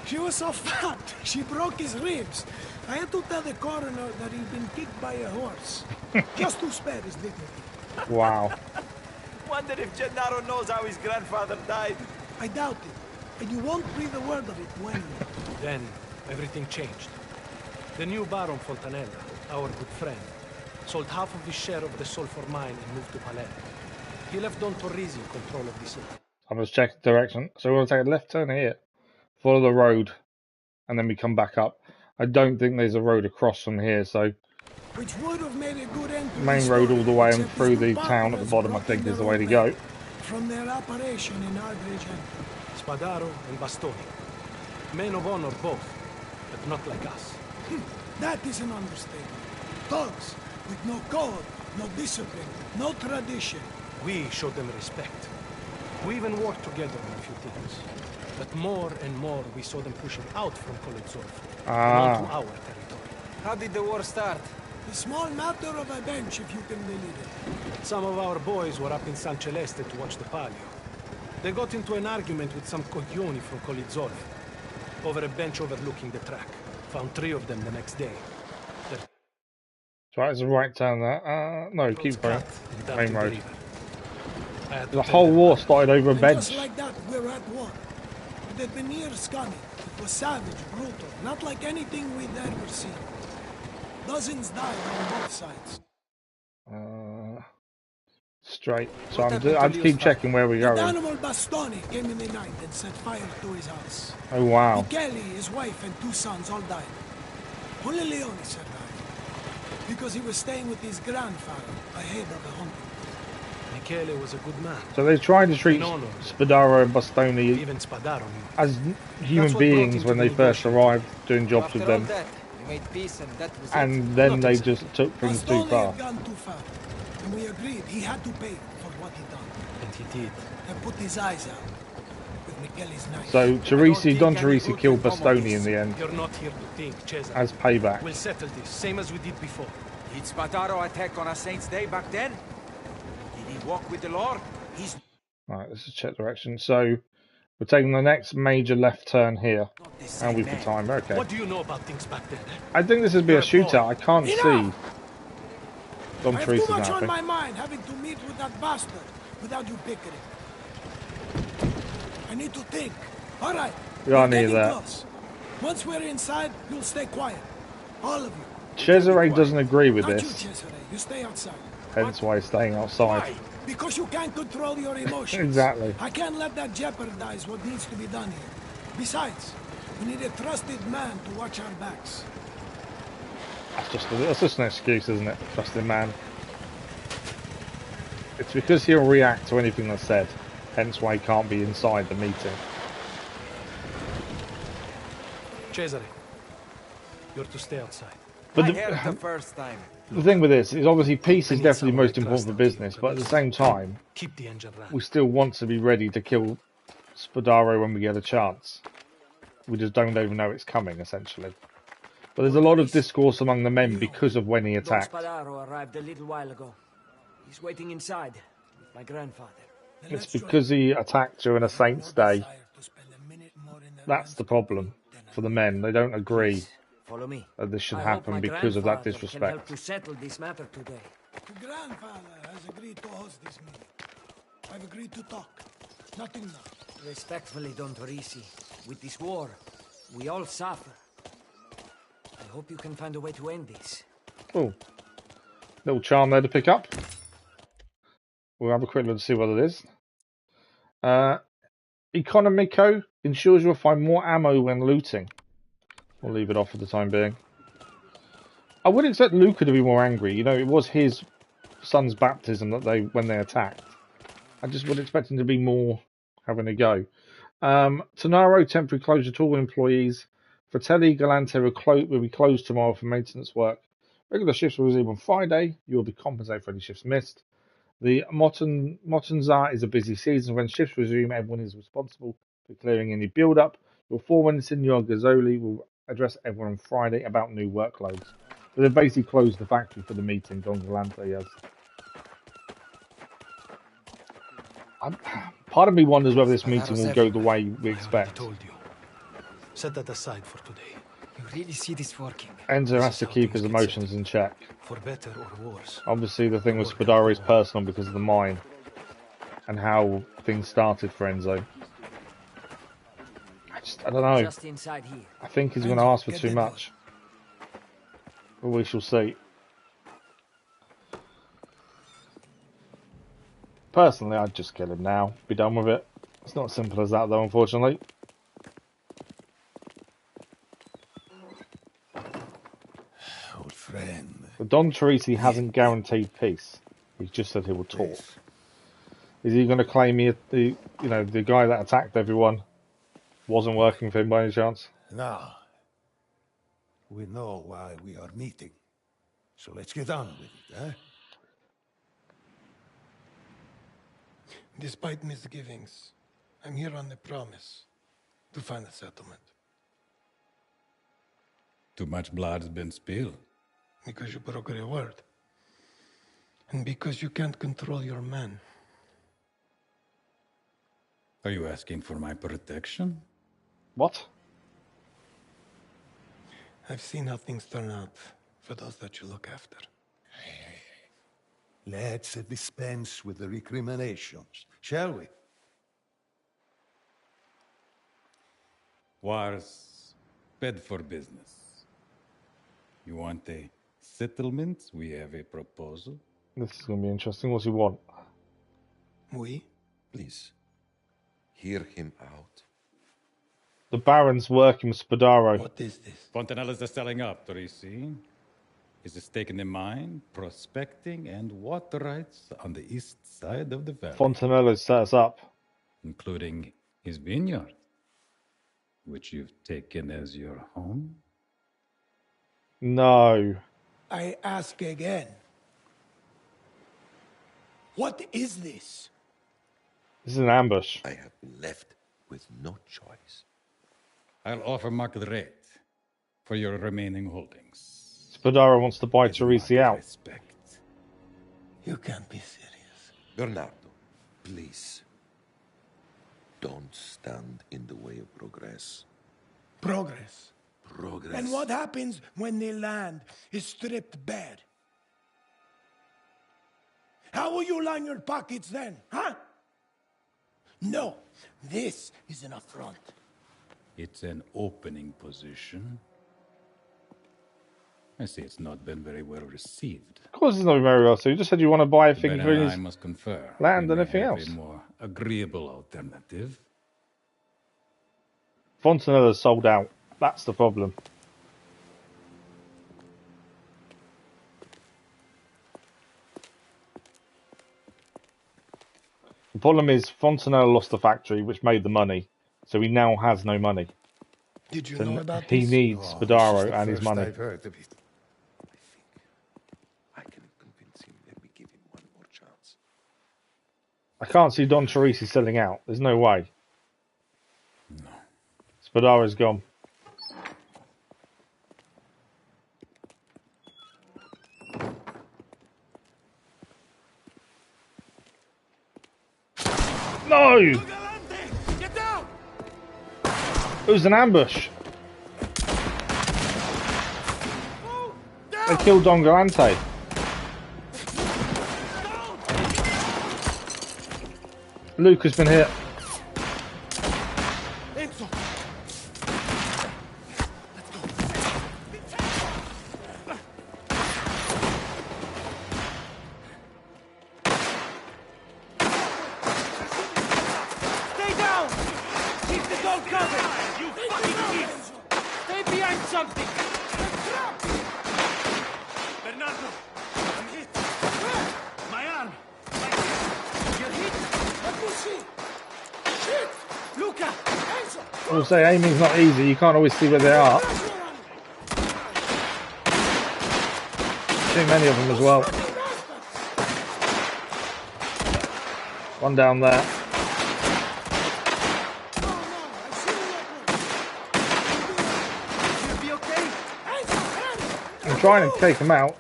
She was so fat, she broke his ribs. I had to tell the coroner that he'd been kicked by a horse, just to spare his dignity. Wow. Wonder if Gennaro knows how his grandfather died. I doubt it, and you won't breathe a word of it when... Then, everything changed. The new Baron Fontanella, our good friend, sold half of his share of the sulfur mine and moved to Palermo. He left Don Torrisi in control of the city. I must check the direction. So we're going to take a left turn here, follow the road, and then we come back up. I don't think there's a road across from here, so which would have made a good end to main road all the way and through the town at the bottom, I think, is the way to go. From their operation in Ardridge. Spadaro and Bastoni. Men of honor both, but not like us. That is an understatement. Thugs with no code, no discipline, no tradition. We showed them respect. We even worked together on a few things. But more and more we saw them pushing out from Colezzolfo onto our territory. How did the war start? A small matter of a bench, if you can believe it. Some of our boys were up in San Celeste to watch the palio. They got into an argument with some coglioni from Colezzolfo over a bench overlooking the track. Found 3 of them the next day. So right, there's a right turn there. No, keep going. Main road. The The whole war started over a bench. Just like that, we're at war. It had been years scummy. It was savage, brutal, not like anything we'd ever seen. Dozens died on both sides. Straight. So I have to keep checking where we're The going. animal Bastoni came in the night and set fire to his house. Oh wow. Michele, his wife, and 2 sons all died. Only Leone survived. Because he was staying with his grandfather ahead of the hunting. Michele was a good man. So they tried to treat Spadaro and Bastoni Even Spadaro as human beings when they first arrived, doing jobs with them. We made peace and that was And then they just took things too Bastoni far. had gone too far. And we agreed he had to pay for what he done. And he did. And put his eyes out with Michele's knife. So Don Torrisi killed Bastoni in the end You're not here to think, Cesare. as payback. We'll settle this, same as we did before. Did Spadaro attack on a Saint's Day back then? Did he walk with the Lord? He's... Right, let's just check direction. So we're taking the next major left turn here. And we've got time, okay. What do you know about things back then? I think this would be a shootout. I can't see Don I have too Torrisi much now. I on think. my mind having to meet with that bastard without you picking it. I need to think. All right. We are we're near getting that. close. Once we're inside, you'll stay quiet. All of you. Cesare doesn't agree with Not this, you, Cesare. You stay outside. hence why he's staying outside. Because you can't control your emotions. Exactly. I can't let that jeopardize what needs to be done here. Besides, we need a trusted man to watch our backs. That's just an excuse, isn't it? Trusted man. It's because he'll react to anything that's said, hence why he can't be inside the meeting. Cesare, you're to stay outside. But I heard the first time. the thing with this is obviously peace is definitely most important for business, but at the same time, Keep the engine running. we still want to be ready to kill Spadaro when we get a chance. We just don't even know it's coming, essentially. But there's a lot of discourse among the men because of when he Don attacked. Spadaro arrived a little while ago. He He's waiting inside with my grandfather. It's because he attacked during a Saint's Day. That's the problem for the men. They don't agree Follow me. that this should I hope happen my because of that grandfather can help disrespect. to settle this matter today. The grandfather has agreed to host this meeting. I've agreed to talk. Nothing more. Respectfully, Don Torrisi, with this war, we all suffer. I hope you can find a way to end this. Oh, little charm there to pick up. We'll have a quick look to see what it is. Economico ensures you'll find more ammo when looting. We'll leave it off for the time being. I would expect Luca to be more angry. You know, it was his son's baptism that when they attacked. I just would expect him to be more having a go. Tonaro temporary closure to all employees. Fratelli Galante will be closed tomorrow for maintenance work. Regular shifts will resume on Friday. You will be compensated for any shifts missed. The Motanza is a busy season. When shifts resume, everyone is responsible for clearing any build-up. Your foreman, Signor Gazzoli, will address everyone on Friday about new workloads. So they've basically closed the factory for the meeting, Don Galante has. Part of me wonders whether this meeting will go the way we expect. Told you. Set that aside for today. You really see this working? Enzo has to keep his emotions in check. For better or worse. Obviously, the thing with Spadaro is personal because of the mine and how things started for Enzo. I don't know. Just inside here. I think he's going to ask for too much. But we shall see. Personally, I'd just kill him now. Be done with it. It's not as simple as that, though, unfortunately. Old friend. But Don Torrisi hasn't guaranteed peace. He's just said he will talk. Please. Is he going to claim the guy that attacked everyone wasn't working for him by any chance? Now, we know why we are meeting. So let's get on with it, eh? Despite misgivings, I'm here on the promise to find a settlement. Too much blood has been spilled. Because you broke your word. And because you can't control your men. Are you asking for my protection? What? I've seen how things turn out for those that you look after. Let's dispense with the recriminations, shall we? War's bad for business. You want a settlement? We have a proposal. This is going to be interesting. What's he want? We? Please, hear him out. The Baron's working with Spadaro. What is this? Fontanella's are selling up, Torrisi. Is a stake in the mine, prospecting, and water rights on the east side of the valley. Fontanella set us up. Including his vineyard, which you've taken as your home? No. I ask again. What is this? This is an ambush. I have been left with no choice. I'll offer market rate for your remaining holdings. Spadaro wants to buy Torrisi out. Respect. You can't be serious. Bernardo, please. Don't stand in the way of progress. Progress. Progress. And what happens when the land is stripped bare? How will you line your pockets then, huh? No, this is an affront. It's an opening position. I see it's not been very well received. Of course it's not very well, so you just said you want to buy a thing But for his I must confer. land We and may everything have else. a more agreeable alternative. Fontanella's sold out. That's the problem. The problem is Fontanella lost the factory, which made the money, so he now has no money. Did you So know about he this? needs Oh, Spadaro this is the and his first money. I've heard of it. I can convince him. Let me give him one more chance. I can't see Don Torrisi selling out. There's no way. No. Spadaro's gone. No! Get down! It was an ambush. They killed Don Galante. Luke has been hit. Enzo. Stay down! Keep the door covered! You fucking beast! Stay behind something! Bernardo! I'm hit! Where? My arm! You're hit? Let me see! Shit! Luca! Enzo! I will say aiming's not easy, you can't always see where they are. Too many of them as well. One down there. You'll be okay? I'm trying to take him out.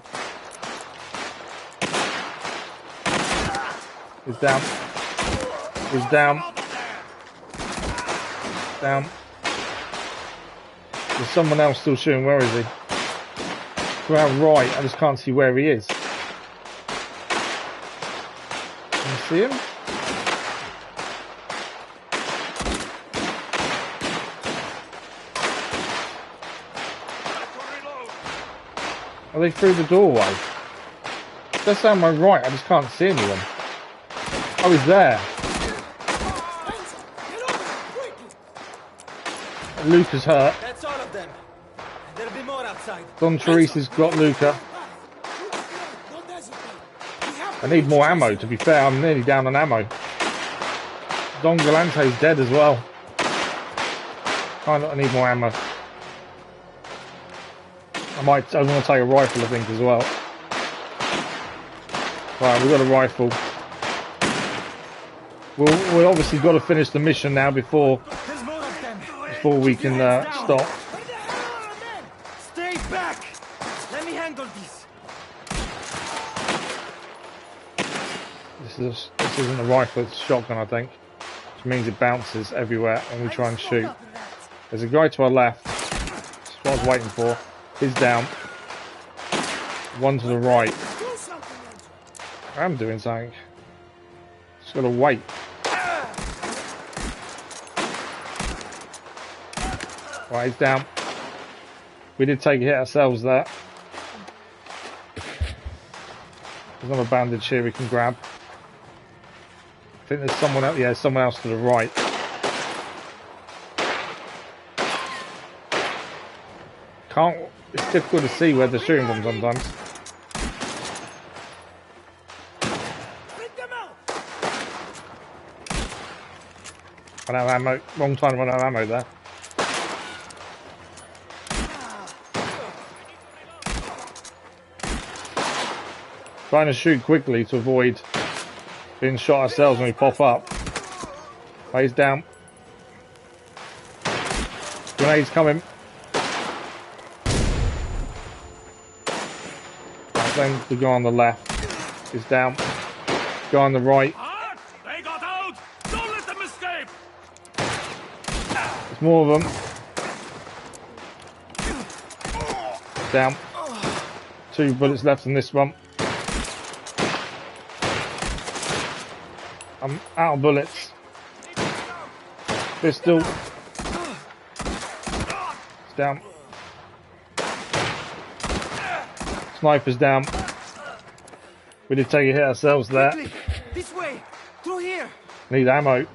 He's down. He's down. Down. There's someone else still shooting. Where is he? To our right. I just can't see where he is. Can you see him? Are they through the doorway? That's down my right. I just can't see anyone. Oh, he's there. Luke is hurt. That's all of them. There'll be more outside. Don Torrisi's got Luca. I need more ammo, to be fair. I'm nearly down on ammo. Don Galante's dead as well. I need more ammo. I want to take a rifle, I think, as well. Right, we've got a rifle. We've obviously got to finish the mission now before we can stop. Stay back! Let me handle this. This isn't a rifle, it's a shotgun, I think. Which means it bounces everywhere when we try and shoot. There's a guy to our left. That's what I was waiting for. He's down. One to the right. I am doing something. Just gotta wait. Right, he's down. We did take a hit ourselves there. There's another bandage here we can grab. I think there's someone else. Yeah, someone else to the right. It's difficult to see where they're shooting from sometimes. Run out of ammo. Wrong time to run out of ammo there. Trying to shoot quickly to avoid being shot ourselves when we pop up. He's down. Grenades coming. Then the guy on the left is down. Guy on the right. They got out! Don't let them escape! There's more of them. Down. 2 bullets left in this one. I'm out of bullets. Pistol. It's down. Sniper's down. We did take a hit ourselves there. Quickly. This way! Through here! Need ammo.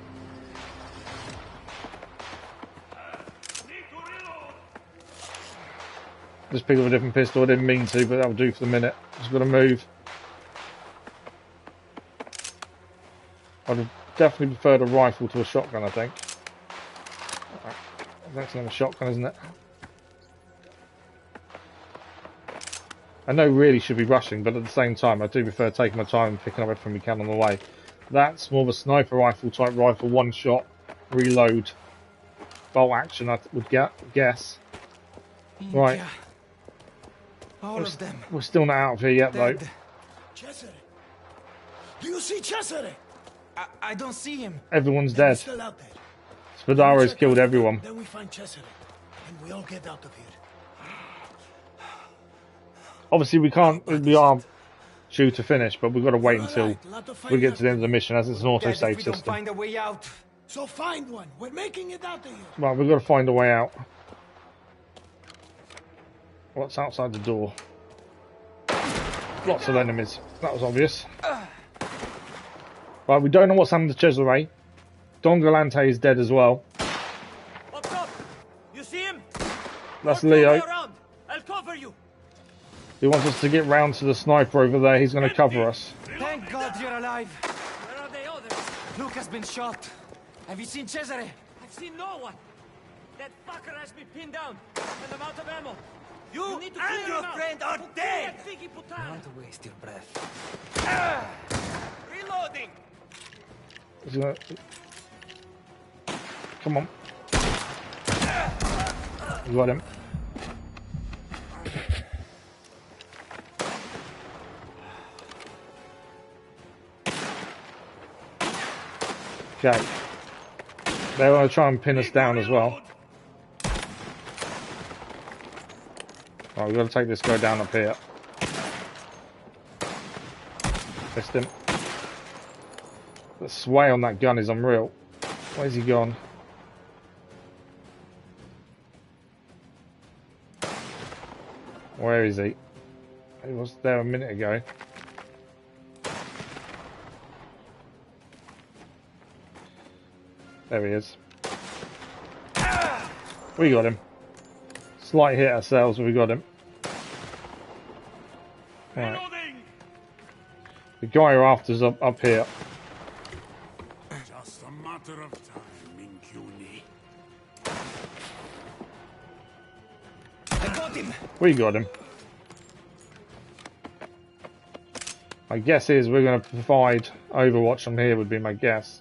Just picked up a different pistol. I didn't mean to, but that'll do for the minute. Just got to move. I'd have definitely preferred a rifle to a shotgun, I think. Right. That's another shotgun, isn't it? I know really should be rushing, but at the same time I do prefer taking my time and picking up everything we can on the way. That's more of a sniper rifle type rifle, one shot, reload, bolt action I would guess. Right. All of them. We're still not out of here yet though. Cesare! Do you see Cesare? I don't see him. Everyone's Then dead. he's still out there. Spadaro's killed everyone. Then we find Cesare, and we all get out of here. Obviously, we can't. We are due to finish, but we've got to wait until we get to the end of the mission, as it's an autosave system. Find a way out. So find one. We're making it out of here. Right, we've got to find a way out. What's outside the door? Lots of enemies. That was obvious. Right, we don't know what's happened to Cesare. Don Galante is dead as well. What's up? You see him? That's Leo. I'll cover you. He wants us to get round to the sniper over there. He's going to cover us. Thank God you're alive. Where are the others? Luke has been shot. Have you seen Cesare? I've seen no one. That fucker has me pinned down, and I'm out of ammo. You need to and your friend are dead. Don't waste your breath. Reloading. He's gonna... Come on. You got him. Okay. They want to try and pin us down as well. Right, we've got to take this guy down up here. Missed him. The sway on that gun is unreal. Where's he gone? Where is he? He was there a minute ago. There he is. We got him. Slight hit ourselves, but we got him. Right. The guy who after us up here. Just a matter of time, Mincuni. I got him. We got him. My guess is we're going to provide Overwatch from here would be my guess.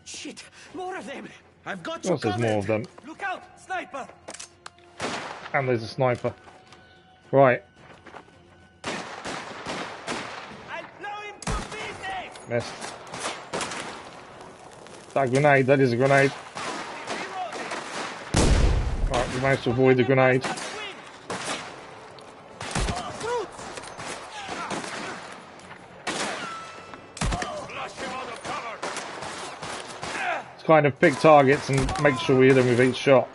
Shit, more of them. I've got you There's covered. more of them. Look out, sniper. And there's a sniper. Right. I'll blow him to pieces. Missed. That grenade, that is a grenade. Right, we managed to avoid the grenade. It's kind of pick targets and make sure we hit them with each shot.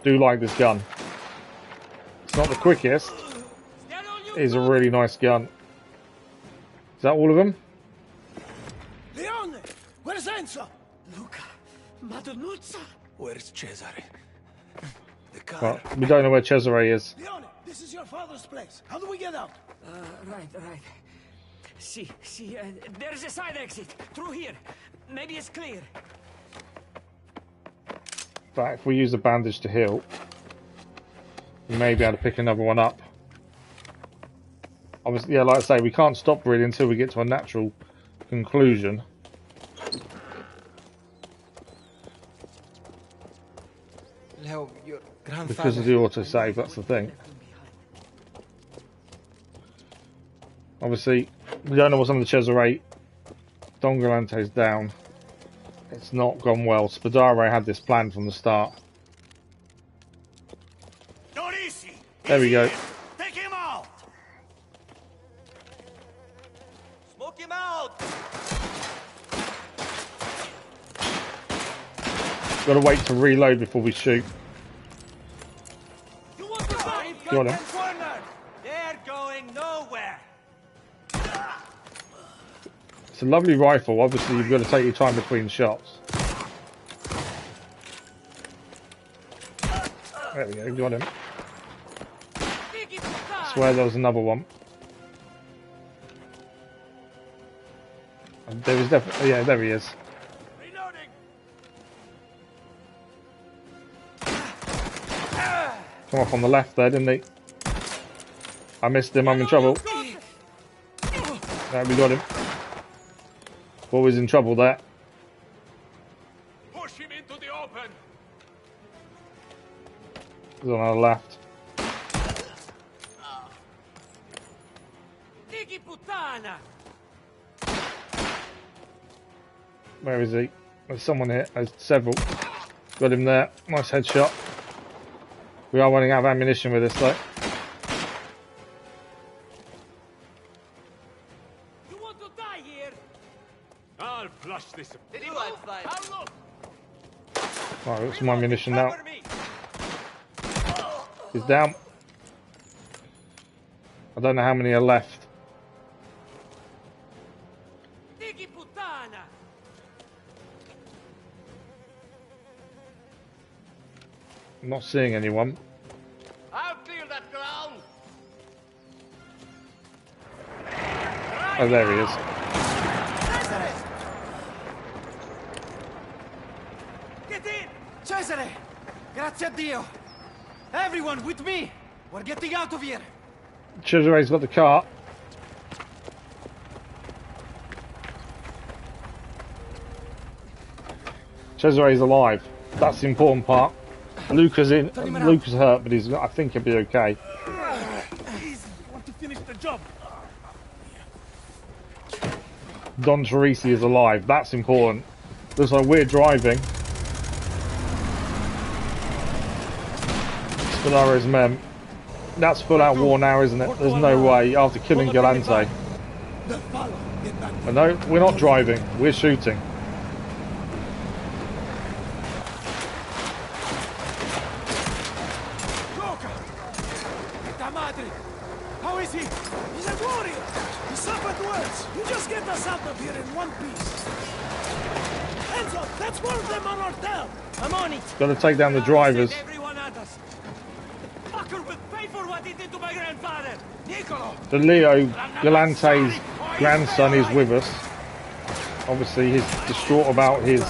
Do like this gun. It's not the quickest. It's a really nice gun. Is that all of them? Leone, where's Enzo? Luca, Madonnuzza. Where's Cesare? The car. Well, we don't know where Cesare is. Leone, this is your father's place. How do we get out? Right. See, there's a side exit. Through here. Maybe it's clear. But if we use a bandage to heal, we may be able to pick another one up. Obviously, yeah, like I say, we can't stop really until we get to a natural conclusion. Leo, your grandfather... Because of the autosave, that's the thing. Obviously, we don't know what's on the Cesare. Don Galante's down. It's not gone well. Spadaro had this plan from the start. Torrisi! There we go. Take him out! Smoke him out! Got to wait to reload before we shoot. Got him. They're going nowhere. It's a lovely rifle. Obviously, you've got to take your time between shots. There we go. Got him. I swear there was another one. And there was definitely... Yeah, there he is. Come off on the left there, didn't he? I missed him. I'm in trouble. There, we got him. Always in trouble there. Push him into the open. He's on our left. puttana! Where is he? There's someone here. There's several. Got him there. Nice headshot. We are running out of ammunition with this though. You want to die here? I'll flush this. Right, got some ammunition now. He's down. I don't know how many are left. I'm not seeing anyone. I'll clear that ground. Oh, there he is. Get in! Cesare! Grazie a Dio! Everyone with me! We're getting out of here! Cesare's got the car. Cesare's alive. That's the important part. Luca's in. Luca's hurt, but he's. I think he'll be okay. Want to finish the job? Don Torrisi is alive. That's important. Looks like we're driving. Spadaro's men. That's full out war now, isn't it? There's no way after killing Galante. No, we're not driving. We're shooting. How is he? He's a warrior. He suffered worse. You just get us out of here in one piece. Enzo, that's more of them on our tail. I'm on it. Got to take down the drivers. Everyone at us. Fucker will pay for what he did to my grandfather. Niccolo. The Leo Galante's grandson is with us. Obviously, he's distraught about his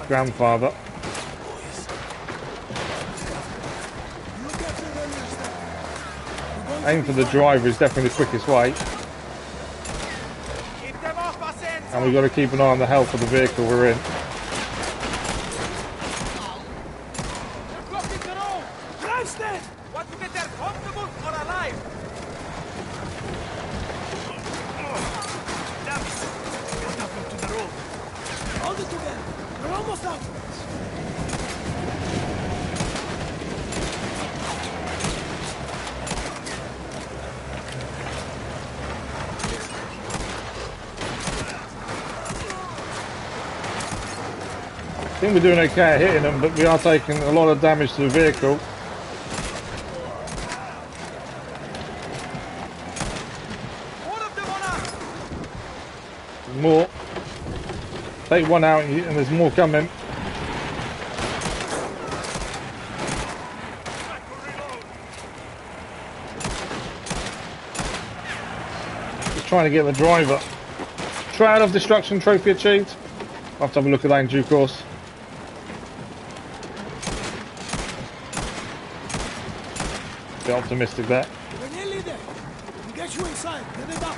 grandfather. Aim for the driver is definitely the quickest way. And we've got to keep an eye on the health of the vehicle we're in. Want to get there comfortable or alive? Damn it! What happened to the road? Hold it together. We're almost out. I think we're doing okay at hitting them, but we are taking a lot of damage to the vehicle. There's more. Take one out and there's more coming. Just trying to get the driver. Shroud of Destruction trophy achieved. I'll have to have a look at that in due course. Bit optimistic there. We're nearly there. We'll get you inside. Get it up.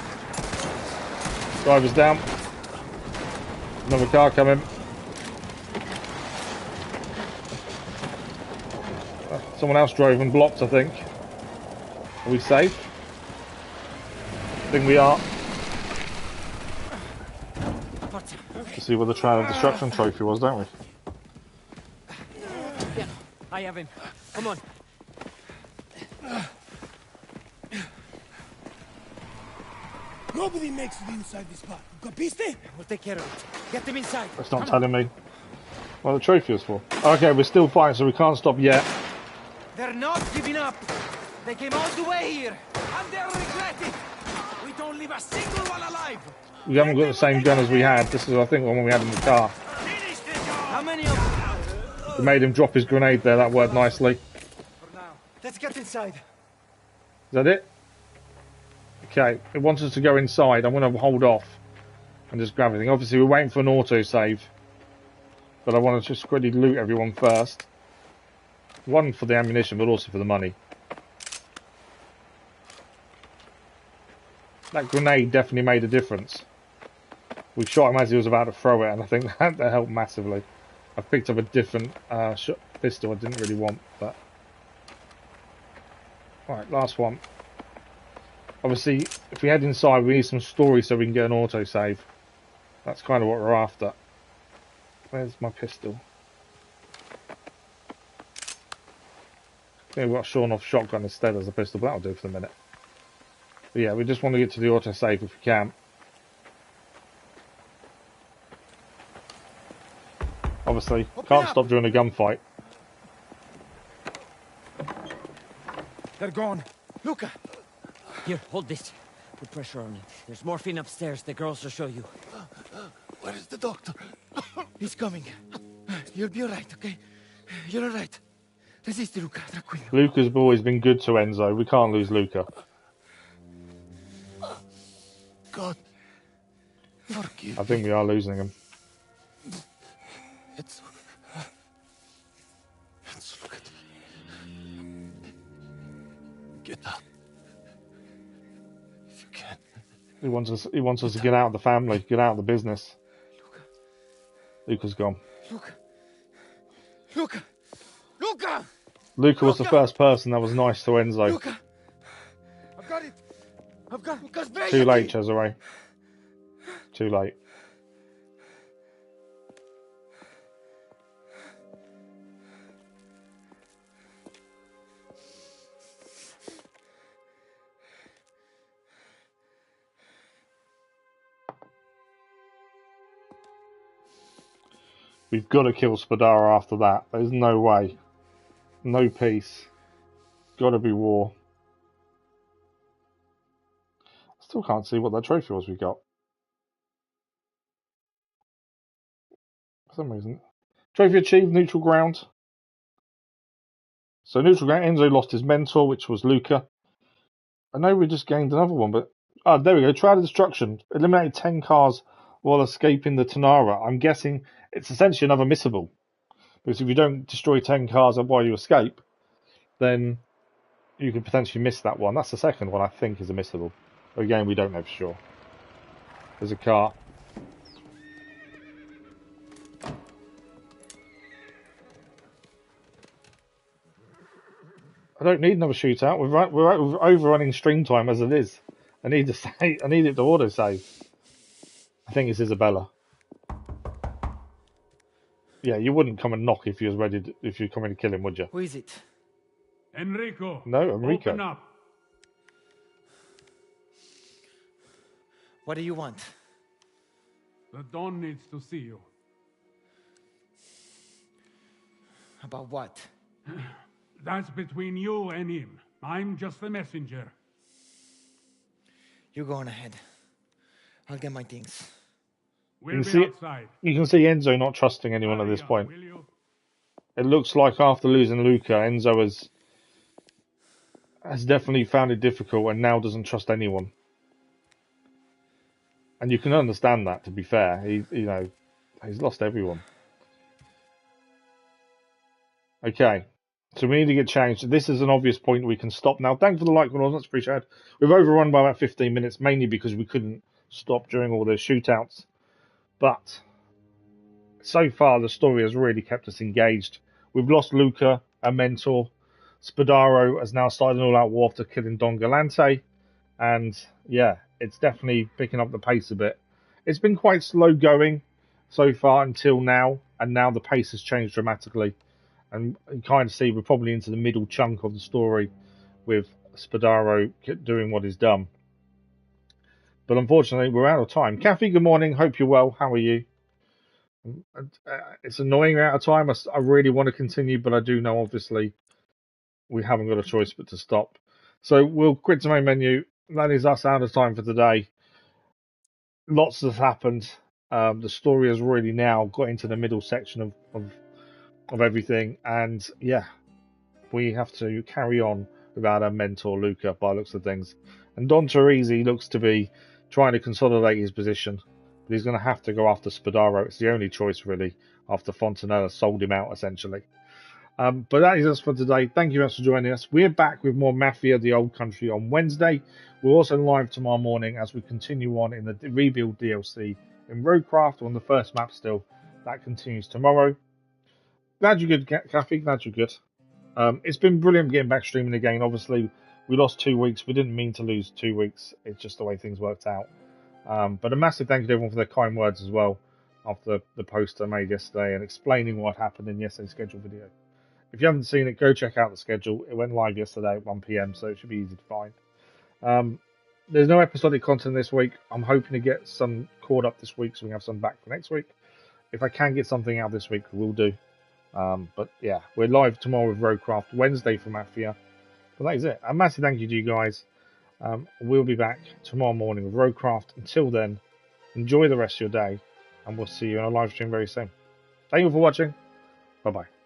Driver's down. Another car coming. Someone else drove and blocked, I think. Are we safe? I think we are. To see what the Shroud of Destruction trophy was, don't we? Yeah, I have him. Come on. Nobody makes it inside this part. Capiste? We'll take care of it. Get them inside. That's not telling me what the trophy was for. Okay, we're still fighting, so we can't stop yet. They're not giving up. They came all the way here, and they'll regret it. We don't leave a single one alive. We haven't got the same gun as we had. This is, I think, the one we had in the car. How many of them? We made him drop his grenade there. That worked nicely. Let's get inside. Is that it? Okay, it wants us to go inside. I'm going to hold off and just grab everything. Obviously, we're waiting for an autosave, but I want to just quickly loot everyone first. One for the ammunition, but also for the money. That grenade definitely made a difference. We shot him as he was about to throw it, and I think that helped massively. I've picked up a different pistol I didn't really want, but... Alright, last one. Obviously, if we head inside, we need some story so we can get an autosave. That's kind of what we're after. Where's my pistol? Yeah, we've got a shorn-off shotgun instead as a pistol, but that'll do for the minute. But yeah, we just want to get to the autosave if we can. Obviously, can't stop during a gunfight. They're gone. Luca! Here, hold this. Put pressure on it. There's morphine upstairs. The girls will show you. Where is the doctor? He's coming. You'll be alright, okay? You're alright. Resist, Luca. Tranquillo. Luca's always been good to Enzo. We can't lose Luca. God, forgive I think we are losing him. It's look at me. Get up. If you can. He wants us to get out of the family, get out of the business. Luca's gone. Luca! Luca was the first person that was nice to Enzo. Luca! I've got it! Luca's Too late, Cesare. Too late. We've got to kill Spadaro after that. There's no way. No peace. Gotta be war. Still can't see what that trophy was we got. For some reason. Trophy achieved, neutral ground. So neutral ground, Enzo lost his mentor, which was Luca. I know we just gained another one, but... Oh, there we go. Trial of destruction. Eliminated 10 cars while escaping the Tannery. I'm guessing it's essentially another missable. Because if you don't destroy 10 cars while you escape, then you could potentially miss that one. That's the second one I think is a missable. But again, we don't know for sure. There's a car. I don't need another shootout. We're overrunning stream time as it is. I need to save. I need it to auto save. I think it's Isabella. Yeah, you wouldn't come and knock if you was ready. If you're coming to kill him, would you? Who is it? Enrico. No, Enrico. Open up. What do you want? The Don needs to see you. About what? That's between you and him. I'm just the messenger. You go on ahead. I'll get my things. We'll be outside. You can see Enzo not trusting anyone at this point. It looks like after losing Luca, Enzo has definitely found it difficult and now doesn't trust anyone. And you can understand that, to be fair. He's lost everyone. Okay. So we need to get changed. This is an obvious point we can stop now. Thanks for the like, that's appreciated. We've overrun by about 15 minutes, mainly because we couldn't stop during all those shootouts. But so far, the story has really kept us engaged. We've lost Luca, our mentor. Spadaro has now started an all-out war after killing Don Galante. And yeah, it's definitely picking up the pace a bit. It's been quite slow going so far until now. And now the pace has changed dramatically. And you kind of see we're probably into the middle chunk of the story with Spadaro doing what he's done. But unfortunately, we're out of time. Kathy, good morning. Hope you're well. How are you? It's annoying we're out of time. I really want to continue, but I do know, obviously, we haven't got a choice but to stop. So we'll quit the main menu. That is us out of time for today. Lots has happened. The story has really now got into the middle section of everything, and yeah, we have to carry on without our mentor Luca by the looks of things. And Don Torrisi looks to be trying to consolidate his position, but he's going to have to go after Spadaro. It's the only choice really after Fontanella sold him out essentially. But that is us for today. Thank you guys for joining us. We're back with more Mafia, the Old Country on Wednesday. We're also live tomorrow morning as we continue on in the Rebuild DLC in Roadcraft on the first map still. That continues tomorrow. Glad you're good, Kathy. Glad you're good. It's been brilliant getting back streaming again. Obviously, We lost 2 weeks. We didn't mean to lose 2 weeks. It's just the way things worked out. But a massive thank you to everyone for their kind words as well after the post I made yesterday and explaining what happened in yesterday's schedule video. If you haven't seen it, go check out the schedule. It went live yesterday at 1 PM, so it should be easy to find. There's no episodic content this week. I'm hoping to get some caught up this week so we can have some back for next week. If I can get something out this week, we will do. But yeah, we're live tomorrow with Roadcraft, Wednesday for Mafia. But that is it. A massive thank you to you guys. We'll be back tomorrow morning with Roadcraft. Until then, enjoy the rest of your day, and we'll see you in a live stream very soon. Thank you for watching. Bye-bye.